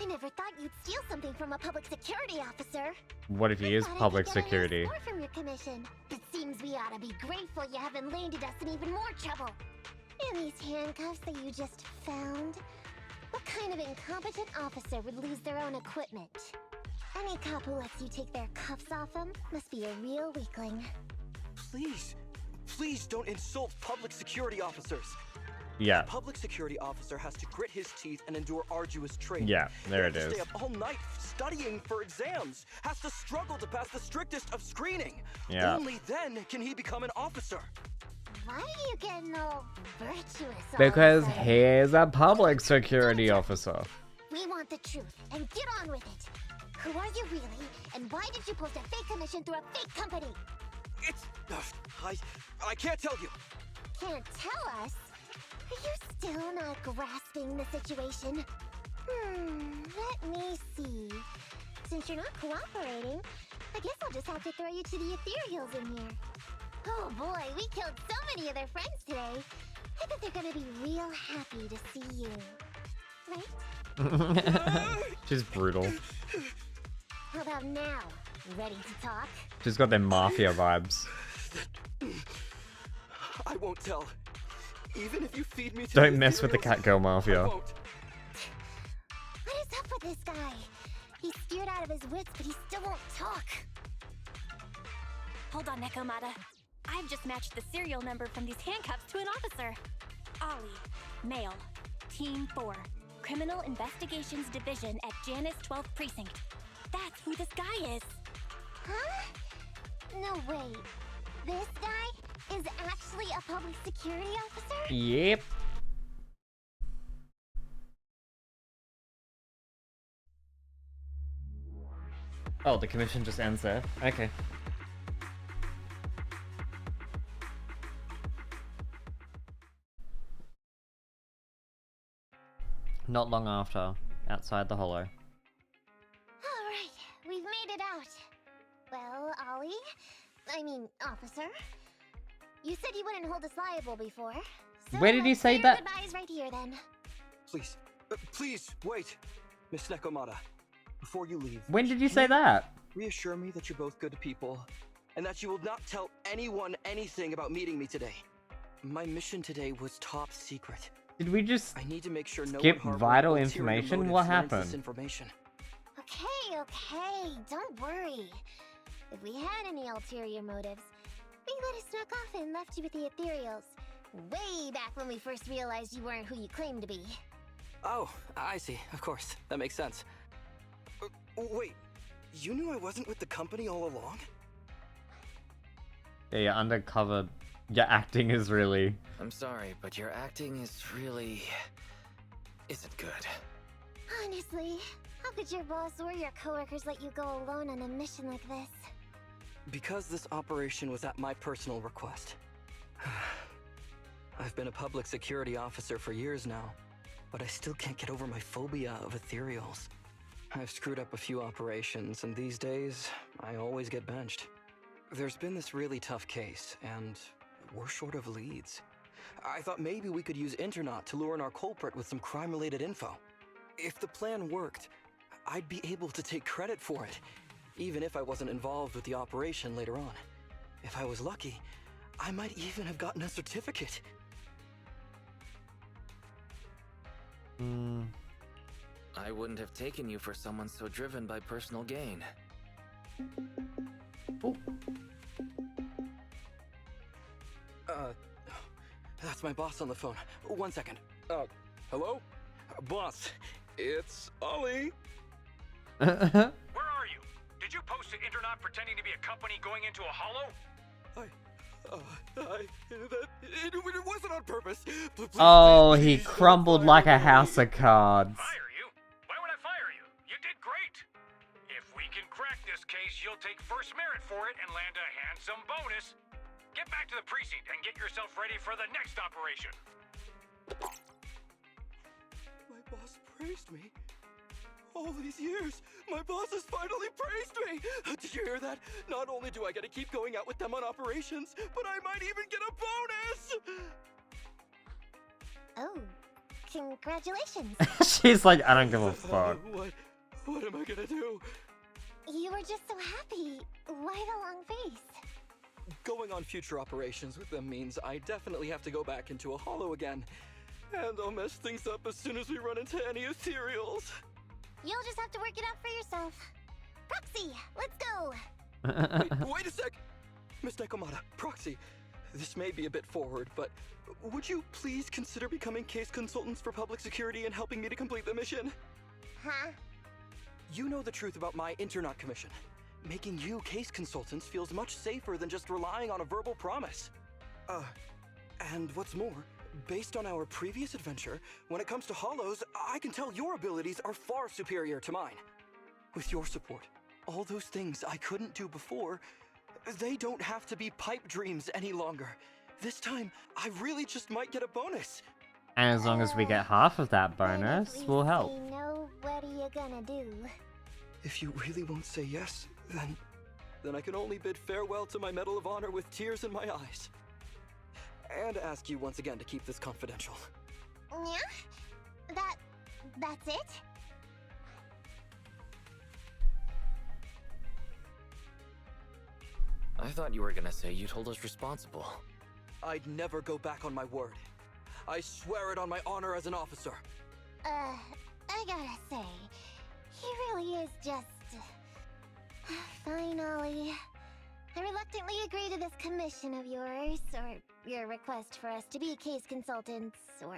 D: I never thought you'd steal something from a public security officer.
A: What if he is
D: Thought I
A: public
D: could get a
A: security?
D: little more from your commission. It seems we ought to be grateful you haven't landed us in even more trouble. And these handcuffs that you just found? What kind of incompetent officer would lose their own equipment? Any cop who lets you take their cuffs off them must be a real weakling.
G: Please don't insult public security officers.
A: Yeah.
G: A public security officer has to grit his teeth and endure arduous training.
A: Yeah, there it
G: He has to
A: is.
G: stay up all night studying for exams. Has to struggle to pass the strictest of screening.
A: Yeah.
G: Only then can he become an officer.
D: Why are you getting all virtuous all
A: Because
D: of a sudden?
A: he's a public security officer.
D: We want the truth, and get on with it. Who are you really, and why did you post a fake commission through a fake company?
G: It's... I can't tell you.
D: Can't tell us? Are you still not grasping the situation? Let me see. Since you're not cooperating, I guess I'll just have to throw you to the ethereals in here. Oh boy, we killed so many of their friends today. I bet they're gonna be real happy to see you. Right?
A: She's brutal.
D: How about now? Ready to talk?
A: She's got them mafia vibes.
G: I won't tell. Even if you feed me to
A: Don't mess with the cat girl
G: I
A: mafia.
G: won't.
D: What is up with this guy? He's scared out of his wits, but he still won't talk.
C: Hold on, Nekomata. I've just matched the serial number from these handcuffs to an officer. Ollie, male, Team 4, Criminal Investigations Division at Janus 12th Precinct. That's who this guy is.
D: Huh? No, wait. This guy is actually a public security officer?
A: Yep. Oh, the commission just ends there. Okay. Not long after, outside the hollow.
D: Alright, we've made it out. Well, Ollie? Officer? You said you wouldn't hold us liable before. So
A: Where did he
D: let's
A: say
D: say
A: that?
D: Goodbyes right here then.
G: Please, wait. Miss Nekomata, before you leave,
A: When did you say that?
G: reassure me that you're both good people, and that you will not tell anyone anything about meeting me today. My mission today was top secret.
A: Did we just...
G: I need to make sure no
A: Skip
G: one harboring
A: vital
G: ulterior
A: information?
G: motives
A: What
G: learns this
A: happened?
G: information.
D: Okay, don't worry. If we had any ulterior motives, we would have snuck off and left you with the ethereals. Way back when we first realized you weren't who you claimed to be.
G: Oh, I see. Of course. That makes sense. Wait, you knew I wasn't with the company all along?
A: Yeah, your undercover... Your acting is really...
E: I'm sorry, but your acting is really... isn't good.
D: Honestly, how could your boss or your coworkers let you go alone on a mission like this?
G: Because this operation was at my personal request. I've been a public security officer for years now, but I still can't get over my phobia of ethereals. I've screwed up a few operations, and these days, I always get benched. There's been this really tough case, and we're short of leads. I thought maybe we could use Internaut to lure in our culprit with some crime-related info. If the plan worked, I'd be able to take credit for it, even if I wasn't involved with the operation later on. If I was lucky, I might even have gotten a certificate.
E: I wouldn't have taken you for someone so driven by personal gain.
A: Oh.
G: That's my boss on the phone. 1 second. Hello? Boss, it's Ollie.
H: Where are you? Did you post to Internet pretending to be a company going into a hollow?
G: It wasn't on purpose.
A: Oh, he crumbled like a house of cards.
H: Fire you? Why would I fire you? You did great. If we can crack this case, you'll take first merit for it and land a handsome bonus. Get back to the precinct and get yourself ready for the next operation.
G: My boss praised me. All these years, my boss has finally praised me! Did you hear that? Not only do I get to keep going out with them on operations, but I might even get a bonus!
D: Oh, congratulations.
A: She's like, I don't give a fuck.
G: What am I gonna do?
D: You were just so happy. Why the long face?
G: Going on future operations with them means I definitely have to go back into a hollow again. And I'll mess things up as soon as we run into any ethereals.
D: You'll just have to work it out for yourself. Proxy, let's go!
G: Wait a sec! Miss Nekomata, Proxy, this may be a bit forward, but would you please consider becoming case consultants for public security and helping me to complete the mission?
D: Huh?
G: You know the truth about my Internet commission. Making you case consultants feels much safer than just relying on a verbal promise. And what's more, based on our previous adventure, when it comes to hollows, I can tell your abilities are far superior to mine. With your support, all those things I couldn't do before, they don't have to be pipe dreams any longer. This time, I really just might get a bonus.
A: And as long as we get half of that bonus, we'll help.
D: Say no, what are you gonna do?
G: If you really won't say yes, then I can only bid farewell to my Medal of Honor with tears in my eyes. And ask you once again to keep this confidential.
D: Yeah? That's it?
E: I thought you were gonna say you'd hold us responsible.
G: I'd never go back on my word. I swear it on my honor as an officer.
D: I gotta say, he really is just... Fine, Ollie. I reluctantly agree to this commission of yours, or your request for us to be case consultants, or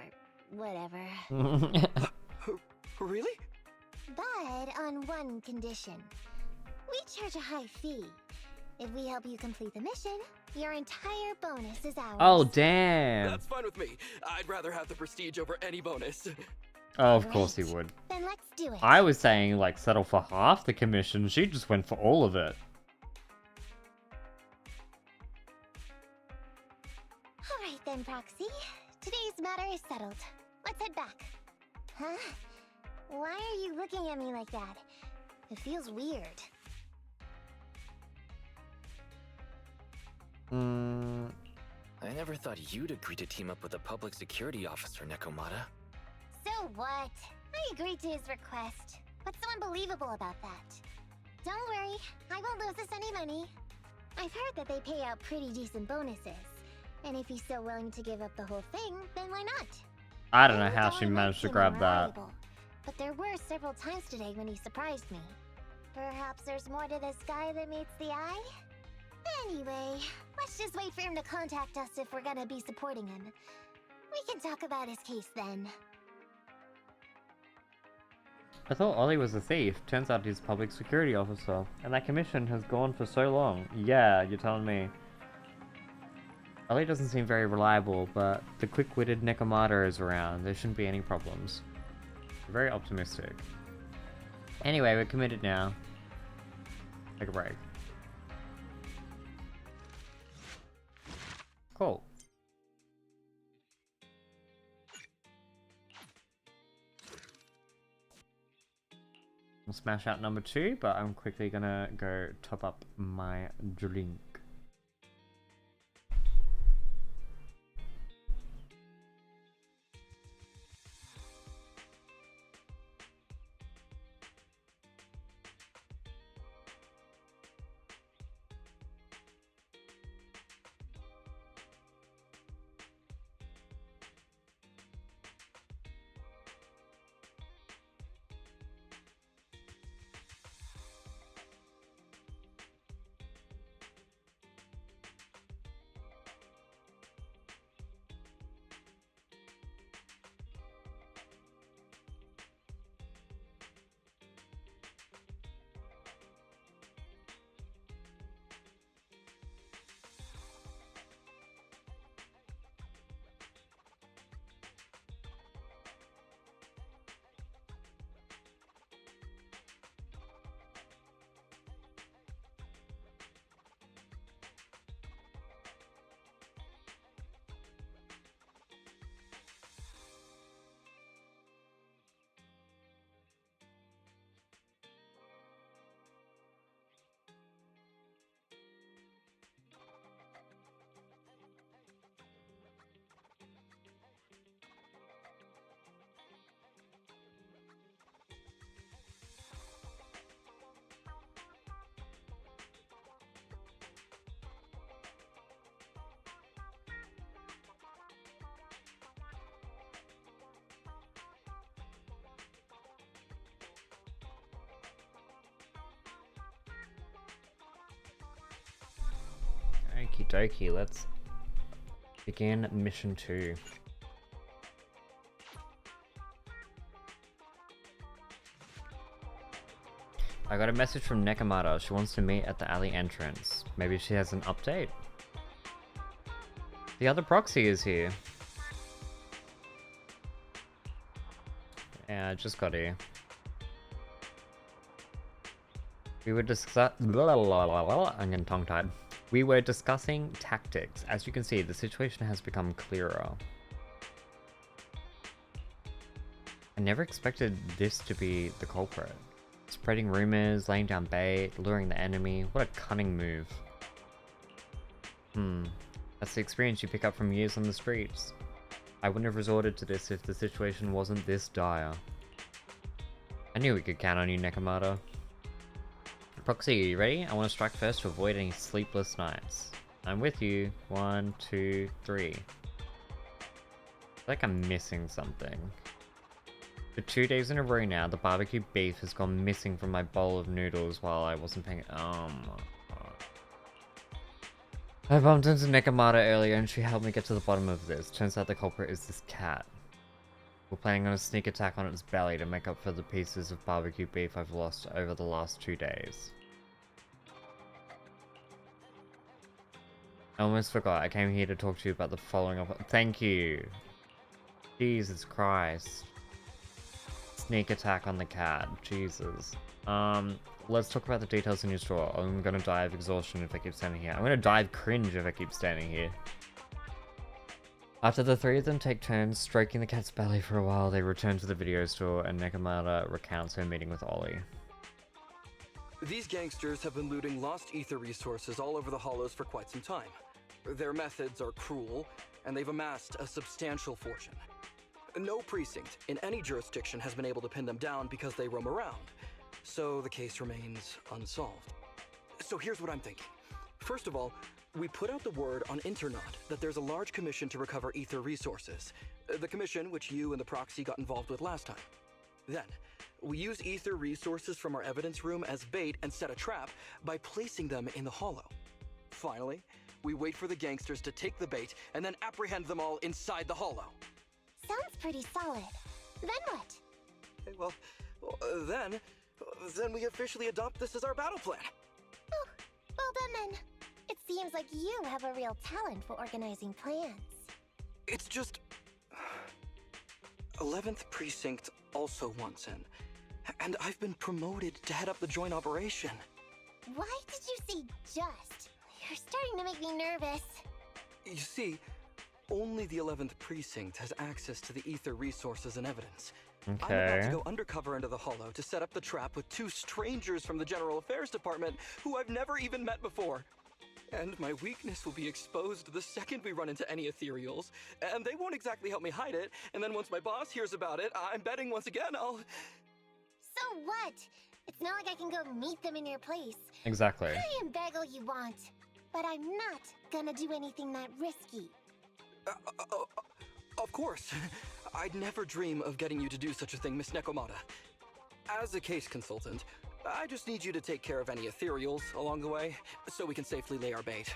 D: whatever.
G: Really?
D: But on one condition. We charge a high fee. If we help you complete the mission, your entire bonus is ours.
A: Oh, damn.
G: That's fine with me. I'd rather have the prestige over any bonus.
A: Oh, of course he would.
D: Then let's do it.
A: I was saying, like, settle for half the commission. She just went for all of it.
D: Alright then, Proxy. Today's matter is settled. Let's head back. Huh? Why are you looking at me like that? It feels weird.
E: I never thought you'd agree to team up with a public security officer, Nekomata.
D: So what? I agreed to his request. What's so unbelievable about that? Don't worry, I won't lose us any money. I've heard that they pay out pretty decent bonuses. And if he's so willing to give up the whole thing, then why not?
A: I don't know
D: was
A: how
D: all
A: she
D: I
A: managed to
D: liked
A: grab
D: and
A: that.
D: reliable. But there were several times today when he surprised me. Perhaps there's more to this guy than meets the eye? Anyway, let's just wait for him to contact us if we're gonna be supporting him. We can talk about his case then.
A: I thought Ollie was a thief. Turns out he's a public security officer. And that commission has gone for so long. Yeah, you're telling me. Ollie doesn't seem very reliable, but the quick-witted Nekomata is around. There shouldn't be any problems. Very optimistic. Anyway, we're committed now. Take a break. Cool. We'll smash out number 2, but I'm quickly gonna go top up my drink. dokie, let's begin mission 2. I got a message from Nekomata. She wants to meet at the alley entrance. Maybe she has an update? The other proxy is here. Yeah, I just got here. We were I'm getting tongue-tied. We were discussing tactics. As you can see, the situation has become clearer. I never expected this to be the culprit. Spreading rumors, laying down bait, luring the enemy. What a cunning move. That's the experience you pick up from years on the streets. I wouldn't have resorted to this if the situation wasn't this dire. I knew we could count on you, Nekomata. Proxy, you ready? I want to strike first to avoid any sleepless nights. I'm with you. 1, 2, 3. I feel like I'm missing something. For 2 days in a row now, the barbecue beef has gone missing from my bowl of noodles while I wasn't paying. Oh my god. I bumped into Nekomata earlier and she helped me get to the bottom of this. Turns out the culprit is this cat. We're planning on a sneak attack on its belly to make up for the pieces of barbecue beef I've lost over the last 2 days. I almost forgot. I came here to talk to you about the following up. Thank you. Jesus Christ. Sneak attack on the cat. Jesus. Let's talk about the details in your store. I'm gonna die of exhaustion if I keep standing here. I'm gonna die of cringe if I keep standing here. After the 3 of them take turns stroking the cat's belly for a while, they return to the video store and Nekomata recounts her meeting with Ollie.
G: These gangsters have been looting lost ether resources all over the hollows for quite some time. Their methods are cruel, and they've amassed a substantial fortune. No precinct in any jurisdiction has been able to pin them down because they roam around, so the case remains unsolved. So here's what I'm thinking. First of all, we put out the word on Internaut that there's a large commission to recover ether resources. The commission which you and the proxy got involved with last time. Then, we use ether resources from our evidence room as bait and set a trap by placing them in the hollow. Finally, we wait for the gangsters to take the bait and then apprehend them all inside the hollow.
D: Sounds pretty solid. Then what?
G: Okay, well, then we officially adopt this as our battle plan.
D: Oh, well done then. It seems like you have a real talent for organizing plans.
G: It's just... 11th Precinct also wants in, and I've been promoted to head up the joint operation.
D: Why did you say just? You're starting to make me nervous.
G: You see, only the 11th Precinct has access to the ether resources and evidence.
A: Okay.
G: I'm about to go undercover into the hollow to set up the trap with 2 strangers from the General Affairs Department who I've never even met before. And my weakness will be exposed the second we run into any ethereals, and they won't exactly help me hide it, and then once my boss hears about it, I'm betting once again I'll...
D: So what? It's not like I can go meet them in your place.
A: Exactly.
D: I am beg all you want, but I'm not gonna do anything that risky.
G: Of course. I'd never dream of getting you to do such a thing, Miss Nekomata. As a case consultant, I just need you to take care of any ethereals along the way, so we can safely lay our bait.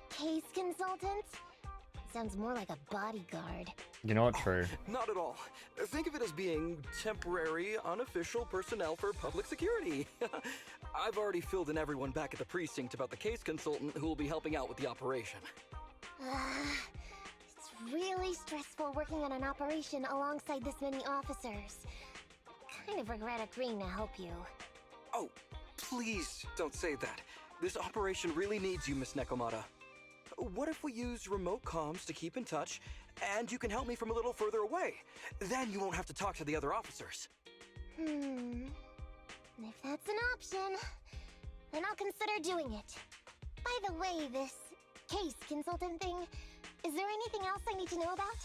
D: Case consultant? Sounds more like a bodyguard.
A: You know what? True.
G: Not at all. Think of it as being temporary, unofficial personnel for public security. I've already filled in everyone back at the precinct about the case consultant who will be helping out with the operation.
D: It's really stressful working on an operation alongside this many officers. Kind of regret agreeing to help you.
G: Oh, please don't say that. This operation really needs you, Miss Nekomata. What if we use remote comms to keep in touch, and you can help me from a little further away? Then you won't have to talk to the other officers.
D: If that's an option, then I'll consider doing it. By the way, this case consultant thing, is there anything else I need to know about?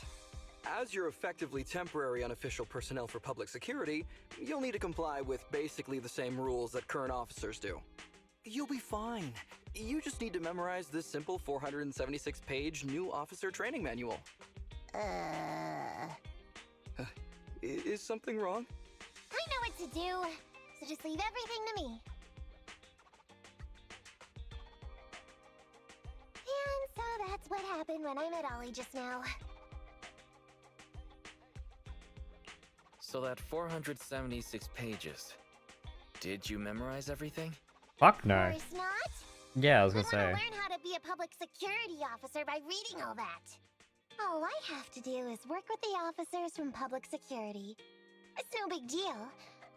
G: As you're effectively temporary unofficial personnel for public security, you'll need to comply with basically the same rules that current officers do. You'll be fine. You just need to memorize this simple 476-page new officer training manual. Is something wrong?
D: I know what to do, so just leave everything to me. And That's what happened when I met Ollie just now.
E: So that 476 pages. Did you memorize everything?
A: Fuck no.
D: Of course not.
A: Yeah, I was
D: I
A: gonna
D: want to
A: say.
D: learn how to be a public security officer by reading all that. All I have to do is work with the officers from public security. It's no big deal.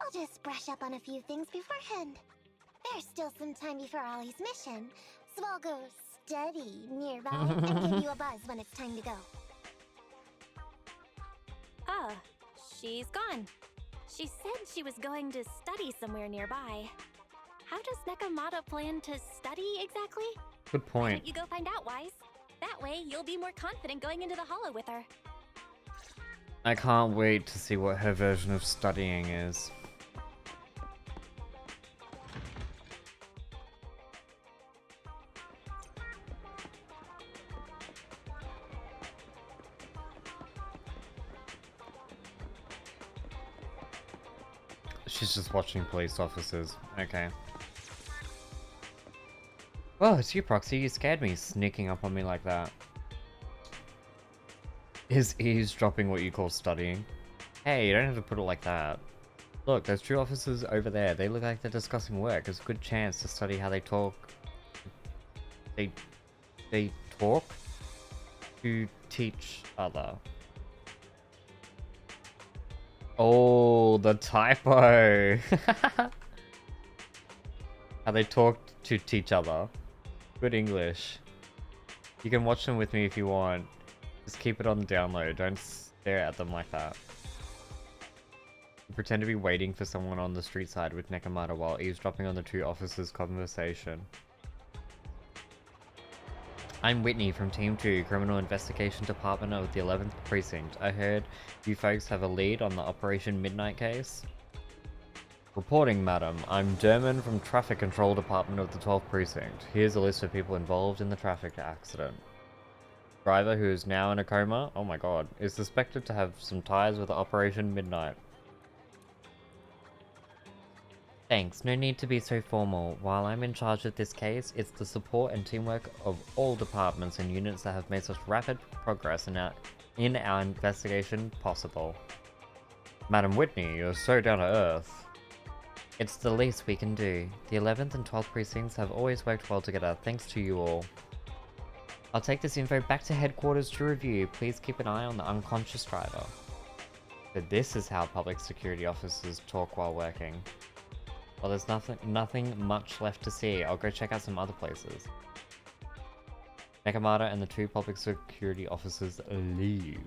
D: I'll just brush up on a few things beforehand. There's still some time before Ollie's mission, so I'll go study nearby and give you a buzz when it's time to go.
C: Ah, she's gone. She said she was going to study somewhere nearby. How does Nekomata plan to study exactly?
A: Good
C: Why
A: point.
C: don't you go find out, Wise? That way, you'll be more confident going into the Hollow with her.
A: I can't wait to see what her version of studying is. She's just watching police officers. Okay. Oh, it's you, Proxy. You scared me, sneaking up on me like that. Is eavesdropping what you call studying? Hey, you don't have to put it like that. Look, there's two officers over there. They look like they're discussing work. It's a good chance to study how they talk. They talk to teach other. Oh, the typo. How they talk to each other. Good English. You can watch them with me if you want. Just keep it on the download. Don't stare at them like that. Pretend to be waiting for someone on the street side with Nekomata while eavesdropping on the two officers' conversation. I'm Whitney from Team 2, Criminal Investigation Department of the 11th Precinct. I heard you folks have a lead on the Operation Midnight case? Reporting, madam. I'm Derman from Traffic Control Department of the 12th Precinct. Here's a list of people involved in the traffic accident. Driver, who is now in a coma, oh my god, is suspected to have some ties with Operation Midnight. Thanks, no need to be so formal. While I'm in charge of this case, it's the support and teamwork of all departments and units that have made such rapid progress in our investigation possible. Madam Whitney, you're so down to earth. It's the least we can do. The 11th and 12th precincts have always worked well together, thanks to you all. I'll take this info back to headquarters to review. Please keep an eye on the unconscious driver. But this is how public security officers talk while working. Well, there's nothing much left to see. I'll go check out some other places. Nekomata and the two public security officers leave.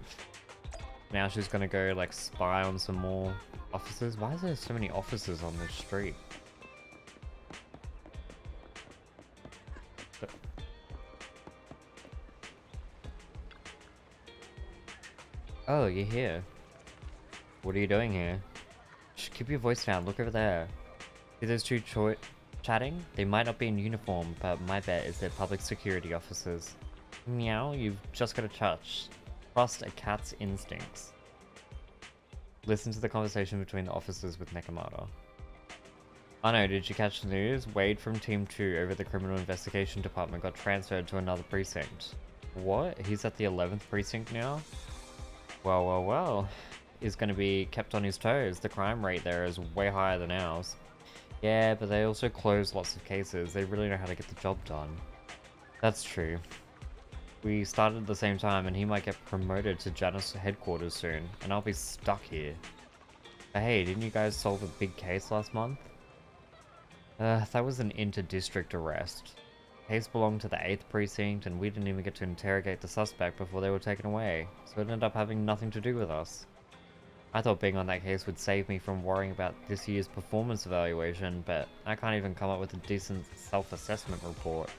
A: Now she's gonna go, like, spy on some more officers. Why is there so many officers on this street? Oh, you're here. What are you doing here? Shh, keep your voice down. Look over there. See those two chatting? They might not be in uniform, but my bet is they're public security officers. Meow, you've just got to trust a cat's instincts. Listen to the conversation between the officers with Nekomata. Oh no, did you catch the news? Wade from Team 2 over the Criminal Investigation Department got transferred to another precinct. What? He's at the 11th precinct now? Well. He's going to be kept on his toes. The crime rate there is way higher than ours. Yeah, but they also close lots of cases. They really know how to get the job done. That's true. We started at the same time and he might get promoted to Janus headquarters soon, and I'll be stuck here. But hey, didn't you guys solve a big case last month? That was an inter-district arrest. The case belonged to the 8th precinct and we didn't even get to interrogate the suspect before they were taken away, so it ended up having nothing to do with us. I thought being on that case would save me from worrying about this year's performance evaluation, but I can't even come up with a decent self-assessment report.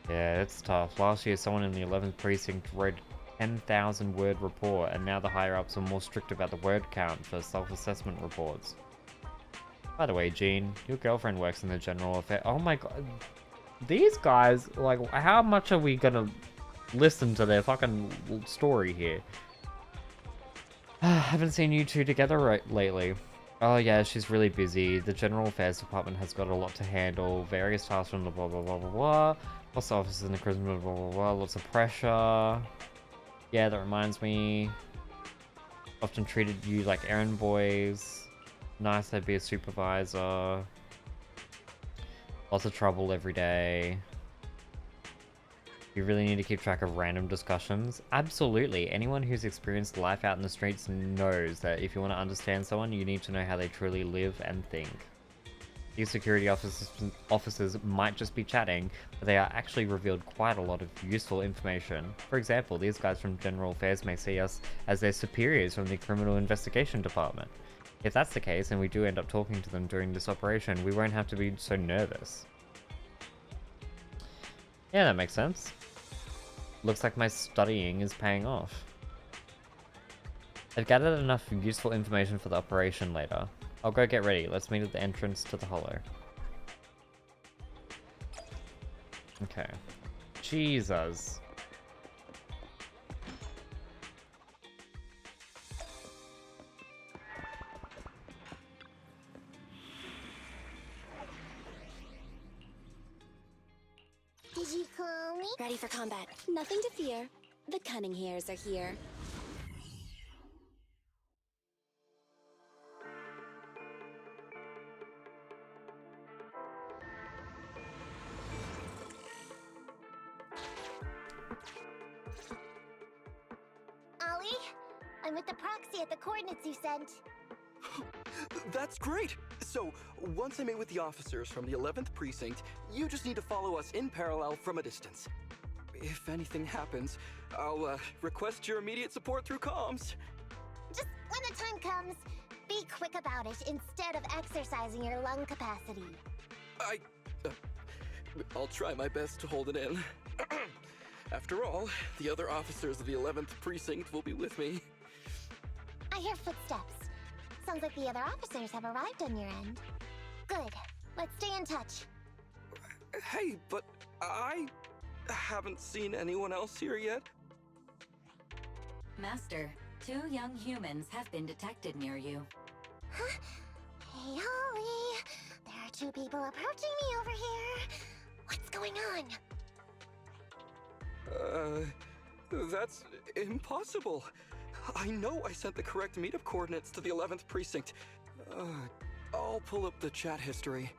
A: Yeah, it's tough. Last year someone in the 11th precinct wrote a 10,000 word report, and now the higher-ups are more strict about the word count for self-assessment reports. By the way, Jean, your girlfriend works in the general affair. Oh my god. These guys, like, how much are we gonna listen to their fucking story here? Haven't seen you two together lately. Oh yeah, she's really busy. The General Affairs Department has got a lot to handle. Various tasks from the blah blah blah blah blah. Lots of officers in the criminal, blah, blah, blah, lots of pressure. Yeah, that reminds me. Often treated you like errand boys. Nice to be a supervisor. Lots of trouble every day. You really need to keep track of random discussions. Absolutely. Anyone who's experienced life out in the streets knows that if you want to understand someone, you need to know how they truly live and think. These security officers might just be chatting, but they are actually revealed quite a lot of useful information. For example, these guys from General Affairs may see us as their superiors from the Criminal Investigation Department. If that's the case, and we do end up talking to them during this operation, we won't have to be so nervous. Yeah, that makes sense. Looks like my studying is paying off. I've gathered enough useful information for the operation later. I'll go get ready. Let's meet at the entrance to the hollow. Okay. Jesus.
D: Did you call me?
C: Ready for combat. Nothing to fear. The cunning hairs are here.
D: Ollie, I'm with the proxy at the coordinates you sent.
G: That's great! So, once I'm in with the officers from the 11th Precinct, you just need to follow us in parallel from a distance. If anything happens, I'll request your immediate support through comms.
D: Just when the time comes, be quick about it instead of exercising your lung capacity.
G: I'll try my best to hold it in. After all, the other officers of the 11th Precinct will be with me.
D: I hear footsteps. Sounds like the other officers have arrived on your end. Good. Let's stay in touch.
G: Hey, but I haven't seen anyone else here yet.
F: Master, 2 young humans have been detected near you.
D: Huh? Hey, Ollie. There are 2 people approaching me over here. What's going on?
G: That's impossible. I know I sent the correct meetup coordinates to the 11th Precinct. I'll pull up the chat history.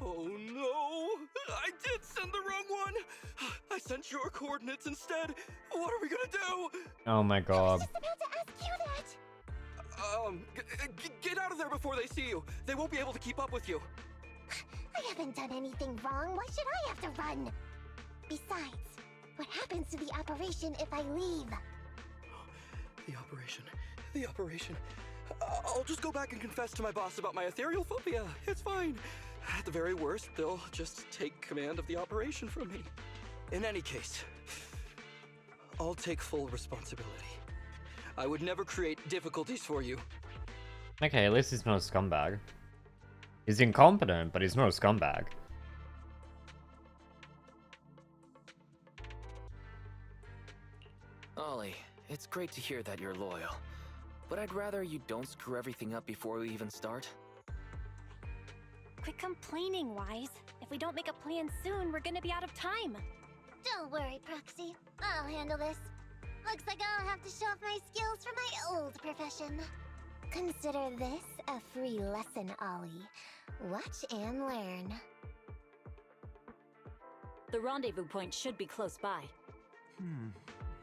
G: Oh no! I did send the wrong one! I sent your coordinates instead! What are we gonna do?
A: Oh my
D: I was
A: god.
D: just about to ask you that.
G: Get out of there before they see you! They won't be able to keep up with you!
D: I haven't done anything wrong. Why should I have to run? Besides, what happens to the operation if I leave?
G: The operation. I'll just go back and confess to my boss about my ethereal phobia. It's fine. At the very worst, they'll just take command of the operation from me. In any case, I'll take full responsibility. I would never create difficulties for you.
A: Okay, at least he's not a scumbag. He's incompetent, but he's not a scumbag.
E: Ollie, it's great to hear that you're loyal. But I'd rather you don't screw everything up before we even start.
C: Quit complaining, Wise. If we don't make a plan soon, we're gonna be out of time.
D: Don't worry, Proxy. I'll handle this. Looks like I'll have to show off my skills from my old profession. Consider this a free lesson, Ollie. Watch and learn.
I: The rendezvous point should be close by.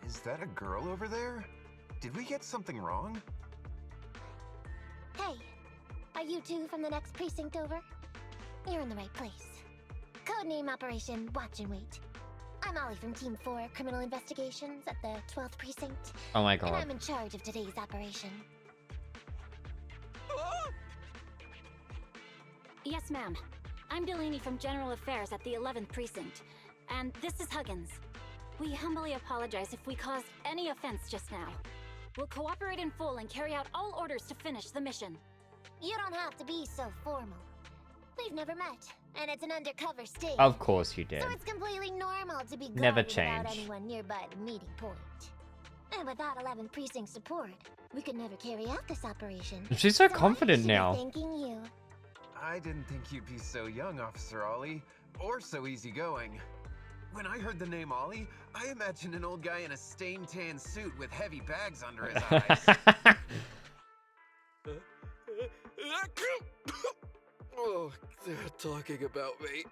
J: Is that a girl over there? Did we get something wrong?
D: Hey, are you 2 from the next precinct over? You're in the right place. Codename Operation Watch and Wait. I'm Ollie from Team 4 Criminal Investigations at the 12th Precinct.
A: Oh my
D: And
A: god.
D: I'm in charge of today's operation.
I: Yes, ma'am. I'm Delaney from General Affairs at the 11th Precinct. And this is Huggins. We humbly apologize if we caused any offense just now. We'll cooperate in full and carry out all orders to finish the mission.
D: You don't have to be so formal. We've never met, and it's an undercover sting.
A: Of course you did.
D: So it's completely normal to be
A: Never
D: guarded without
A: change.
D: anyone nearby the meeting point. And without 11th Precinct support, we could never carry out this operation.
A: She's so
D: I
A: confident
D: should be
A: now.
D: thanking you.
J: I didn't think you'd be so young, Officer Ollie, or so easygoing. When I heard the name Ollie, I imagined an old guy in a stained tan suit with heavy bags under his eyes.
G: Oh, they're talking about me.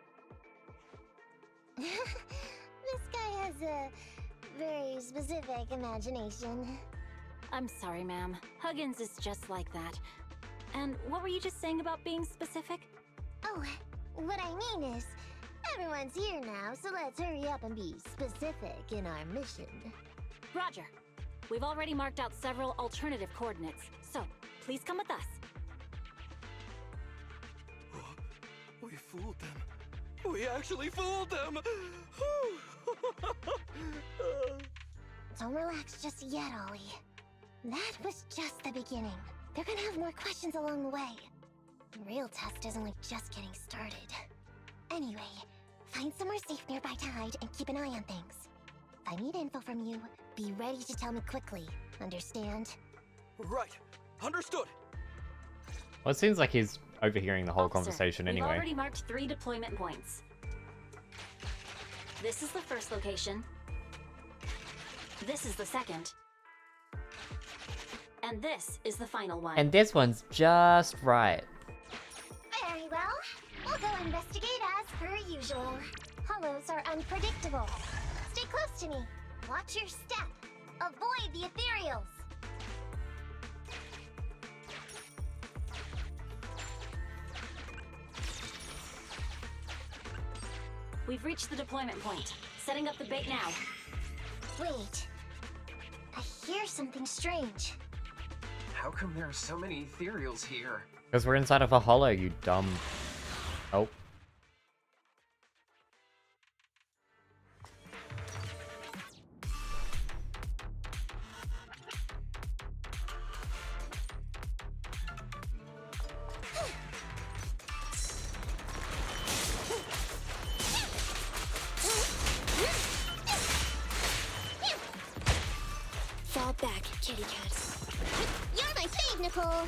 D: This guy has a very specific imagination.
I: I'm sorry, ma'am. Huggins is just like that. And what were you just saying about being specific?
D: Oh, what I mean is, everyone's here now, so let's hurry up and be specific in our mission.
I: Roger. We've already marked out several alternative coordinates, so please come with us.
G: We fooled them. We actually fooled them!
D: Don't relax just yet, Ollie. That was just the beginning. They're gonna have more questions along the way. The real test is only just getting started. Anyway, find somewhere safe nearby to hide and keep an eye on things. If I need info from you, be ready to tell me quickly. Understand?
G: Right. Understood.
A: Well, it seems like he's overhearing the whole
I: Officer,
A: conversation anyway.
I: We've already marked 3 deployment points. This is the first location. This is the second. And this is the final one.
A: And this one's just right.
D: Very well. We'll go investigate as per usual. Hollows are unpredictable. Stay close to me. Watch your step. Avoid the ethereals.
I: We've reached the deployment point. Setting up the bait now.
D: Wait. I hear something strange.
J: How come there are so many ethereals here?
A: Because we're inside of a hollow, you dumb... Oh.
D: Fall back, kitty cat. You're my fave, Nicole.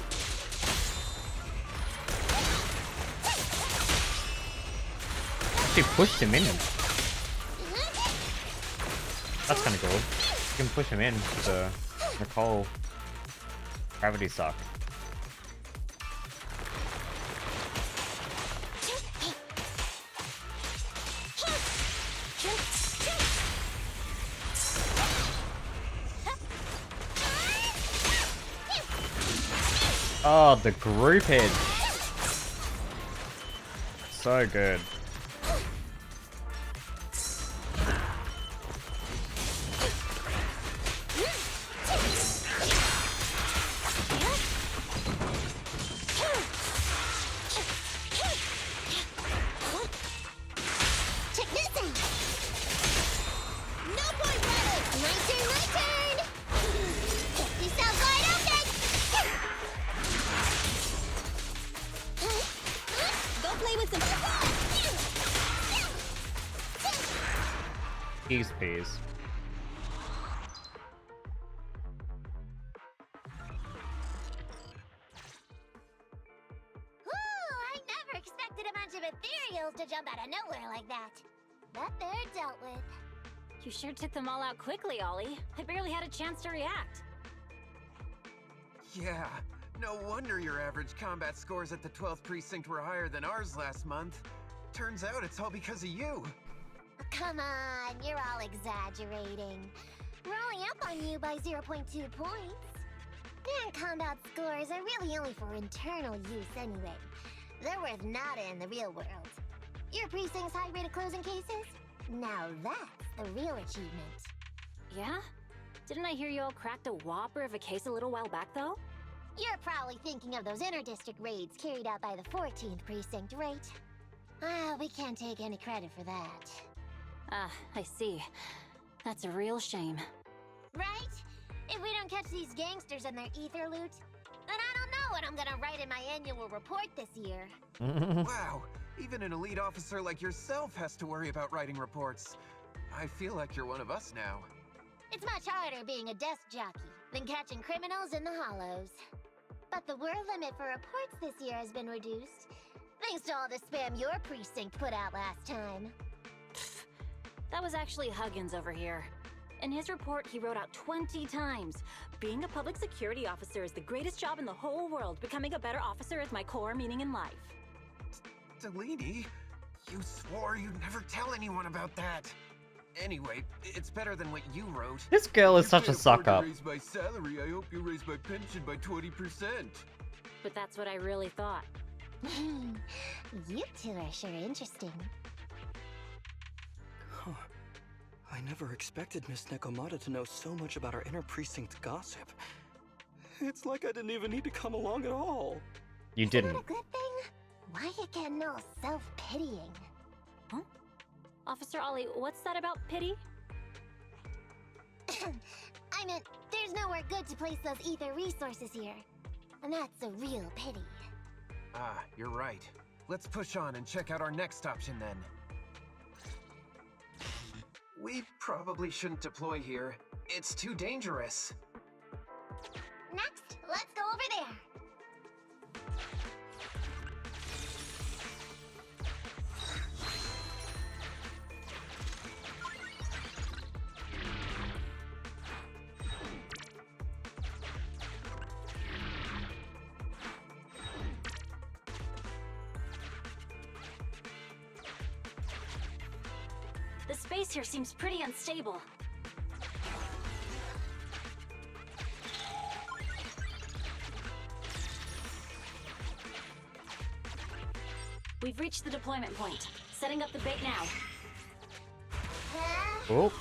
A: She pushed him in. That's kind of cool. You can push him in to the Nicole gravity suck. Oh, the group head. So good.
D: Check this out. No point running. My turn, my turn. Get yourself wide open. Go play with some
A: Peace, peace.
D: I never expected a bunch of ethereals to jump out of nowhere like that. But they're dealt with.
I: You sure took them all out quickly, Ollie. I barely had a chance to react.
J: Yeah, no wonder your average combat scores at the 12th precinct were higher than ours last month. Turns out it's all because of you.
D: Come on, you're all exaggerating. We're only up on you by 0.2 points. And combat scores are really only for internal use anyway. They're worth nada in the real world. Your precinct's high rate of closing cases? Now that's the real achievement.
I: Yeah? Didn't I hear you all cracked a whopper of a case a little while back, though?
D: You're probably thinking of those inter-district raids carried out by the 14th precinct, right? Ah, we can't take any credit for that.
I: Ah, I see. That's a real shame.
D: Right? If we don't catch these gangsters and their ether loot, then I don't know what I'm gonna write in my annual report this year.
J: Wow, even an elite officer like yourself has to worry about writing reports. I feel like you're one of us now.
D: It's much harder being a desk jockey than catching criminals in the hollows. But the word limit for reports this year has been reduced, thanks to all the spam your precinct put out last time.
I: That was actually Huggins over here. In his report, he wrote out 20 times. Being a public security officer is the greatest job in the whole world. Becoming a better officer is my core meaning in life.
J: Delaney, you swore you'd never tell anyone about that. Anyway, it's better than what you wrote.
A: This girl is
J: If
A: such
J: you
A: a
J: can't afford to
A: suck-up.
J: raise my salary, I hope you raise my pension by 20%.
I: But that's what I really thought.
D: You two are sure interesting.
G: Huh. I never expected Miss Nekomata to know so much about our inner precinct gossip. It's like I didn't even need to come along at all.
A: You
D: Isn't that
A: didn't.
D: a good thing? Why you getting all self-pitying?
I: Huh? Officer Ollie, what's that about pity?
D: I meant, there's nowhere good to place those ether resources here. And that's a real pity.
J: Ah, you're right. Let's push on and check out our next option then. We probably shouldn't deploy here. It's too dangerous.
D: Next, let's go over there.
I: The space here seems pretty unstable. We've reached the deployment point. Setting up the bait now.
A: Oh.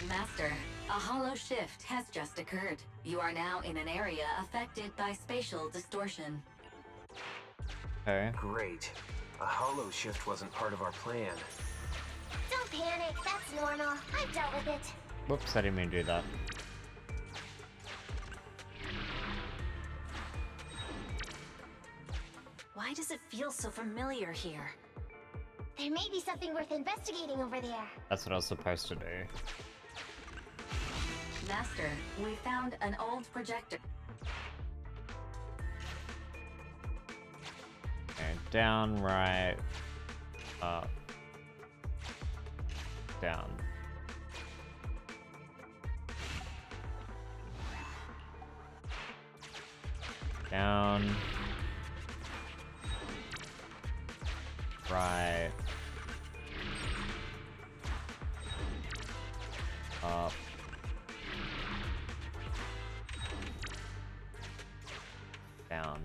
F: Master, a hollow shift has just occurred. You are now in an area affected by spatial distortion.
A: Okay.
J: Great. A hollow shift wasn't part of our plan.
D: Don't panic, that's normal. I've dealt with it.
A: Whoops, I didn't mean to do that.
I: Why does it feel so familiar here?
D: There may be something worth investigating over there.
A: That's what I was supposed to do.
F: Master, we found an old projector.
A: Okay, down, right, up, down. Down. Right. Up. Down.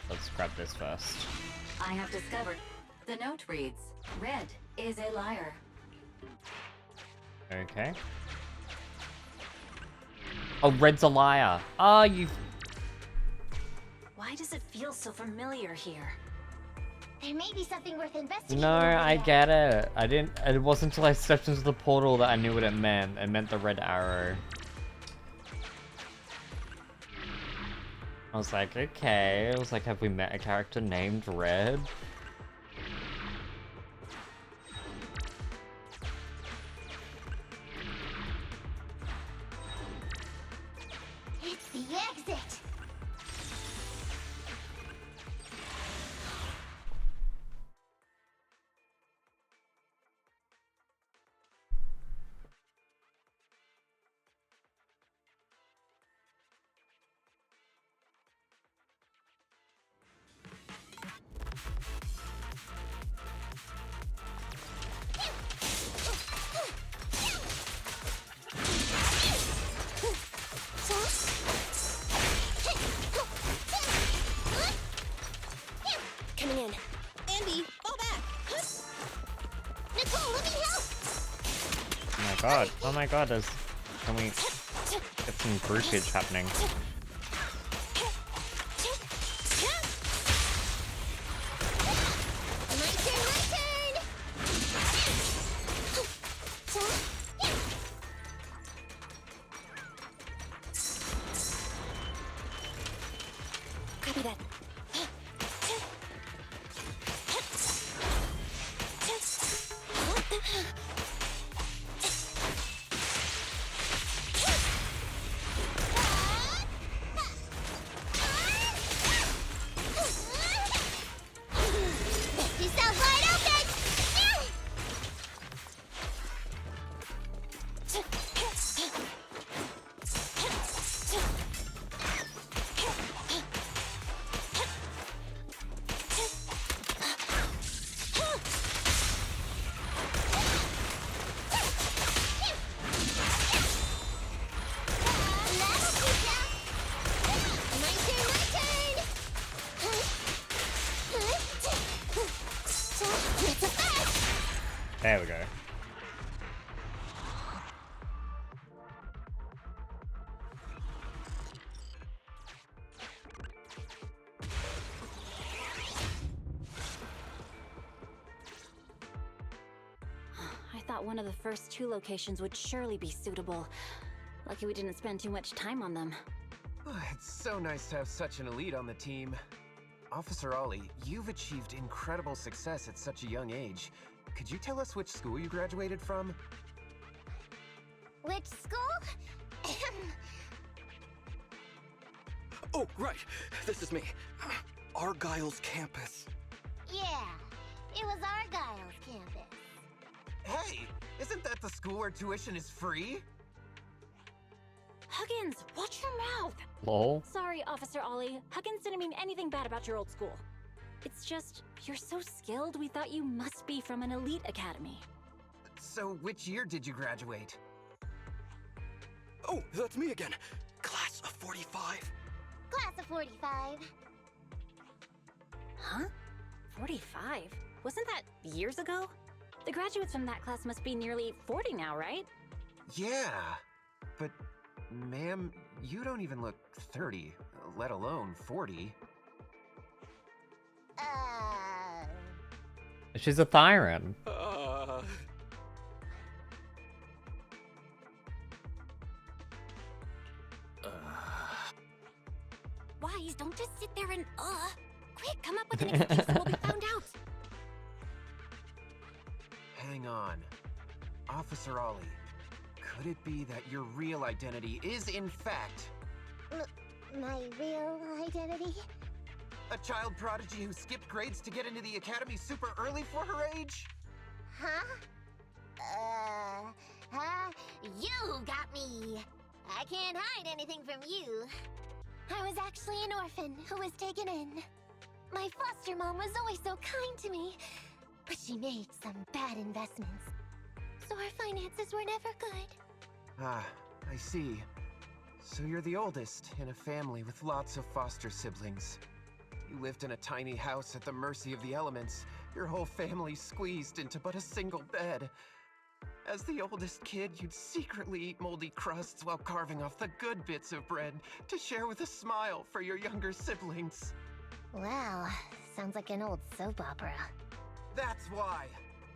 A: Let's grab this first.
F: I have discovered. The note reads, Red is a liar.
A: Okay. Oh, Red's a liar. Ah, you...
I: Why does it feel so familiar here?
D: There may be something worth investigating
A: No,
D: over
A: I
D: there.
A: get it. I didn't... It wasn't until I stepped into the portal that I knew what it meant. It meant the red arrow. I was like, okay. I was like, have we met a character named Red?
D: It's the exit. Coming in. Andy, fall back. Nicole, let me help.
A: Oh my god. Oh my god, there's... Can we get some groupage happening?
D: My turn, my turn. Copy that. This is
A: There we go.
I: I thought one of the first 2 locations would surely be suitable. Lucky we didn't spend too much time on them.
J: It's so nice to have such an elite on the team. Officer Ollie, you've achieved incredible success at such a young age. Could you tell us which school you graduated from?
D: Which school?
G: Oh, right. This is me. Argyle's campus.
D: Yeah, it was Argyle's campus.
J: Hey, isn't that the school where tuition is free?
I: Huggins, watch your mouth!
A: Lol.
I: Sorry, Officer Ollie. Huggins didn't mean anything bad about your old school. It's just, you're so skilled, we thought you must be from an elite academy.
J: So which year did you graduate?
G: Oh, that's me again. Class of 45.
D: Class of 45.
I: Huh? 45? Wasn't that years ago? The graduates from that class must be nearly 40 now, right?
J: Yeah, but ma'am, you don't even look 30, let alone 40.
A: She's a Thyran.
C: Wise, don't just sit there and quick, come up with an excuse and we'll be found out.
J: Hang on. Officer Ollie, could it be that your real identity is in fact
D: My real identity?
J: a child prodigy who skipped grades to get into the academy super early for her age?
D: Huh? You got me. I can't hide anything from you. I was actually an orphan who was taken in. My foster mom was always so kind to me, but she made some bad investments. So our finances were never good.
J: Ah, I see. So you're the oldest in a family with lots of foster siblings. You lived in a tiny house at the mercy of the elements, your whole family squeezed into but a single bed. As the oldest kid, you'd secretly eat moldy crusts while carving off the good bits of bread to share with a smile for your younger siblings.
D: Wow, sounds like an old soap opera.
J: That's why!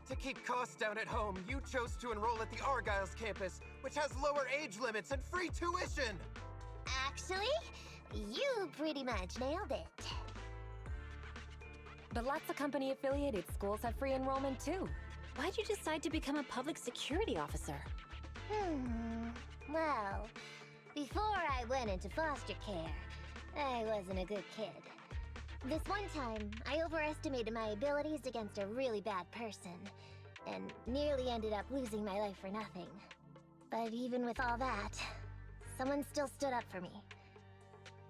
J: To keep costs down at home, you chose to enroll at the Argyle's campus, which has lower age limits and free tuition!
D: Actually, you pretty much nailed it.
K: But lots of company-affiliated schools have free enrollment too.
I: Why'd you decide to become a public security officer?
D: Well, before I went into foster care, I wasn't a good kid. This one time, I overestimated my abilities against a really bad person, and nearly ended up losing my life for nothing. But even with all that, someone still stood up for me,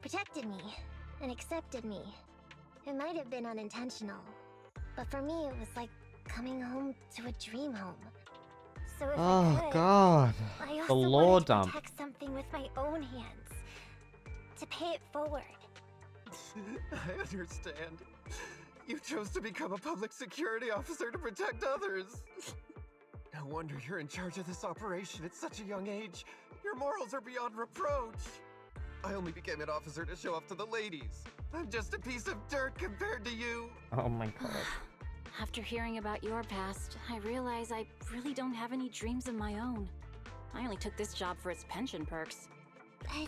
D: protected me, and accepted me. It might have been unintentional, but for me it was like coming home to a dream home. So if I could,
A: God.
D: I
A: The
D: also
A: lore
D: wanted to
A: dump.
D: protect something with my own hands, to pay it forward.
J: I understand. You chose to become a public security officer to protect others. No wonder you're in charge of this operation at such a young age. Your morals are beyond reproach. I only became an officer to show off to the ladies. I'm just a piece of dirt compared to you.
A: Oh my god.
I: After hearing about your past, I realize I really don't have any dreams of my own. I only took this job for its pension perks.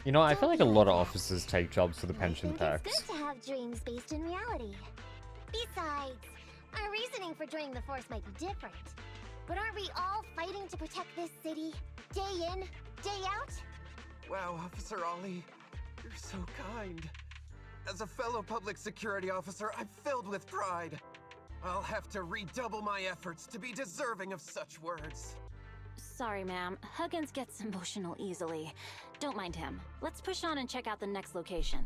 A: You know, I feel like a
D: Don't
A: lot of
D: be like
A: officers take jobs for the
D: that.
A: pension
D: I think
A: perks.
D: it's good to have dreams based in reality. Besides, our reasoning for joining the force might be different. But aren't we all fighting to protect this city, day in, day out?
J: Wow, Officer Ollie, you're so kind. As a fellow public security officer, I'm filled with pride. I'll have to redouble my efforts to be deserving of such words.
I: Sorry, ma'am. Huggins gets emotional easily. Don't mind him. Let's push on and check out the next location.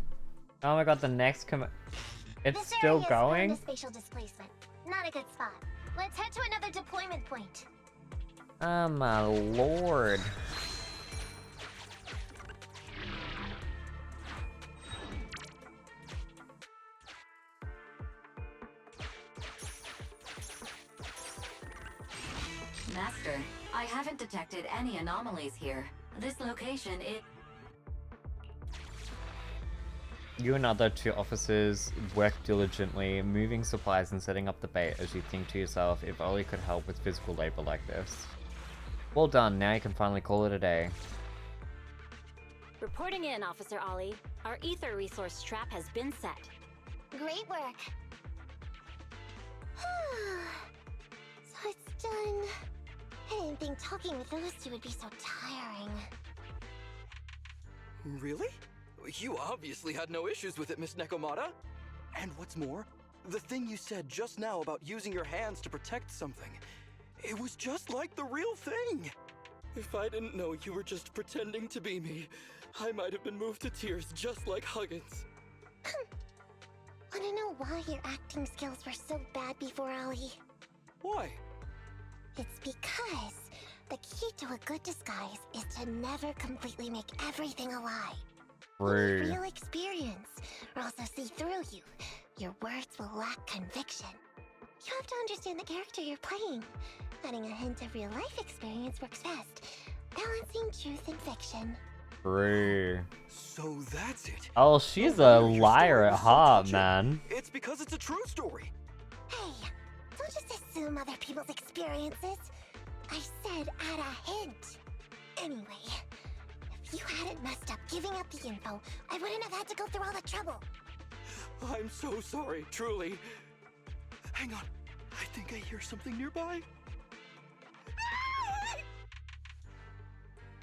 A: Oh my god, the next It's
D: This
A: still
D: area's
A: going?
D: prone to spatial displacement. Not a good spot. Let's head to another deployment point.
A: Oh my lord.
F: Master, I haven't detected any anomalies here. This location,
A: You and other 2 officers work diligently, moving supplies and setting up the bait as you think to yourself, if Ollie could help with physical labor like this. Well done, now you can finally call it a day.
I: Reporting in, Officer Ollie. Our ether resource trap has been set.
D: Great work. So it's done. I didn't think talking with those two would be so tiring.
G: Really? You obviously had no issues with it, Miss Nekomata. And what's more, the thing you said just now about using your hands to protect something, it was just like the real thing. If I didn't know you were just pretending to be me, I might have been moved to tears just like Huggins.
D: Wanna know why your acting skills were so bad before, Ollie?
G: Why?
D: It's because the key to a good disguise is to never completely make everything a lie.
A: Rude.
D: Real experience, or else they'll see through you. Your words will lack conviction. You have to understand the character you're playing. Adding a hint of real life experience works best, balancing truth and fiction.
A: Rude.
G: So that's it.
A: Oh, she's a liar at heart, man.
G: It's because it's a true story.
D: Hey, don't just assume other people's experiences. I said add a hint. Anyway, if you hadn't messed up giving up the info, I wouldn't have had to go through all the trouble.
G: I'm so sorry, truly. Hang on, I think I hear something nearby.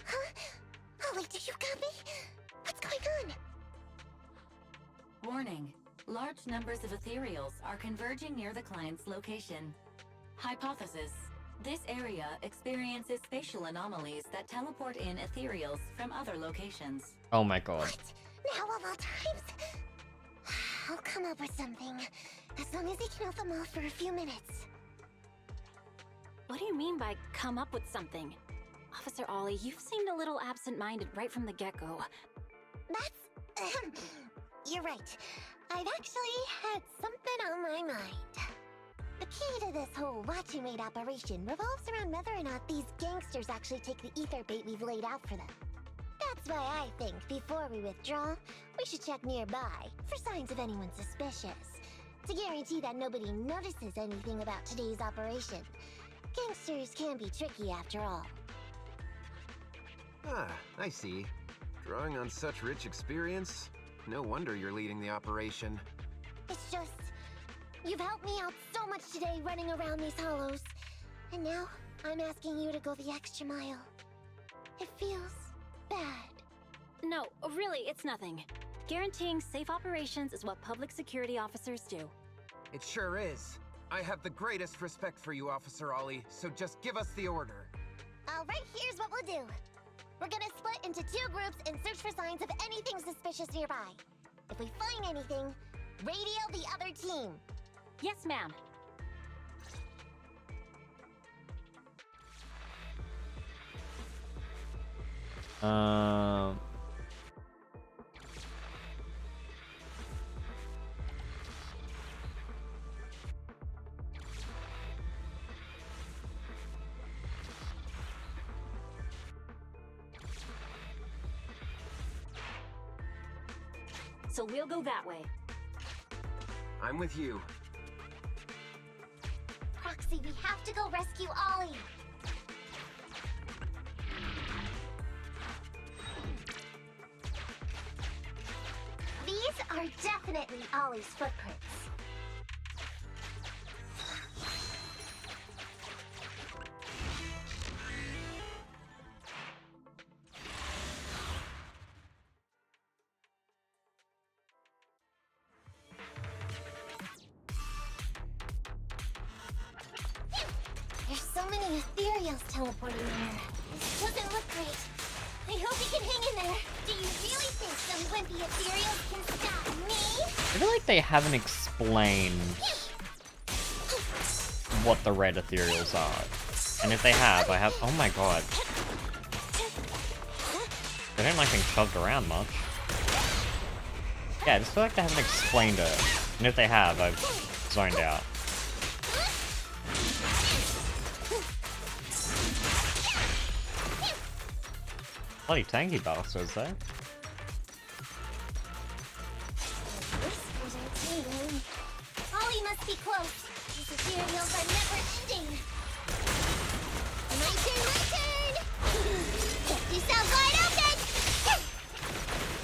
D: Huh? Ollie, do you got me? What's going on?
F: Warning. Large numbers of ethereals are converging near the client's location. Hypothesis. This area experiences spatial anomalies that teleport in ethereals from other locations.
A: Oh my god.
D: What? Now of all times? I'll come up with something. As long as he can help them all for a few minutes.
I: What do you mean by come up with something? Officer Ollie, you've seemed a little absent-minded right from the get-go.
D: That's... You're right. I've actually had something on my mind. The key to this whole watch and wait operation revolves around whether or not these gangsters actually take the ether bait we've laid out for them. That's why I think before we withdraw, we should check nearby for signs of anyone suspicious. To guarantee that nobody notices anything about today's operation. Gangsters can be tricky after all.
J: Ah, I see. Drawing on such rich experience, no wonder you're leading the operation.
D: It's just... You've helped me out so much today running around these hollows. And now, I'm asking you to go the extra mile. It feels bad.
I: No, really, it's nothing. Guaranteeing safe operations is what public security officers do.
J: It sure is. I have the greatest respect for you, Officer Ollie, so just give us the order.
D: Alright, here's what we'll do. We're gonna split into 2 groups and search for signs of anything suspicious nearby. If we find anything, radio the other team.
I: Yes, ma'am. So we'll go that way.
J: I'm with you.
D: Proxy, we have to go rescue Ollie. These are definitely Ollie's footprints. There's so many ethereals teleporting here. This doesn't look great. I hope you can hang in there. Do you really think some wimpy ethereals can stop me?
A: I feel like they haven't explained what the red ethereals are. And if they have, oh my god. They don't like being shoved around much. Yeah, I just feel like they haven't explained it. And if they have, I've zoned out. Bloody tanky bastards, though.
D: Whispers are tingling. Ollie must be close. These ethereals are never ending. My turn, my turn! Get yourself wide open!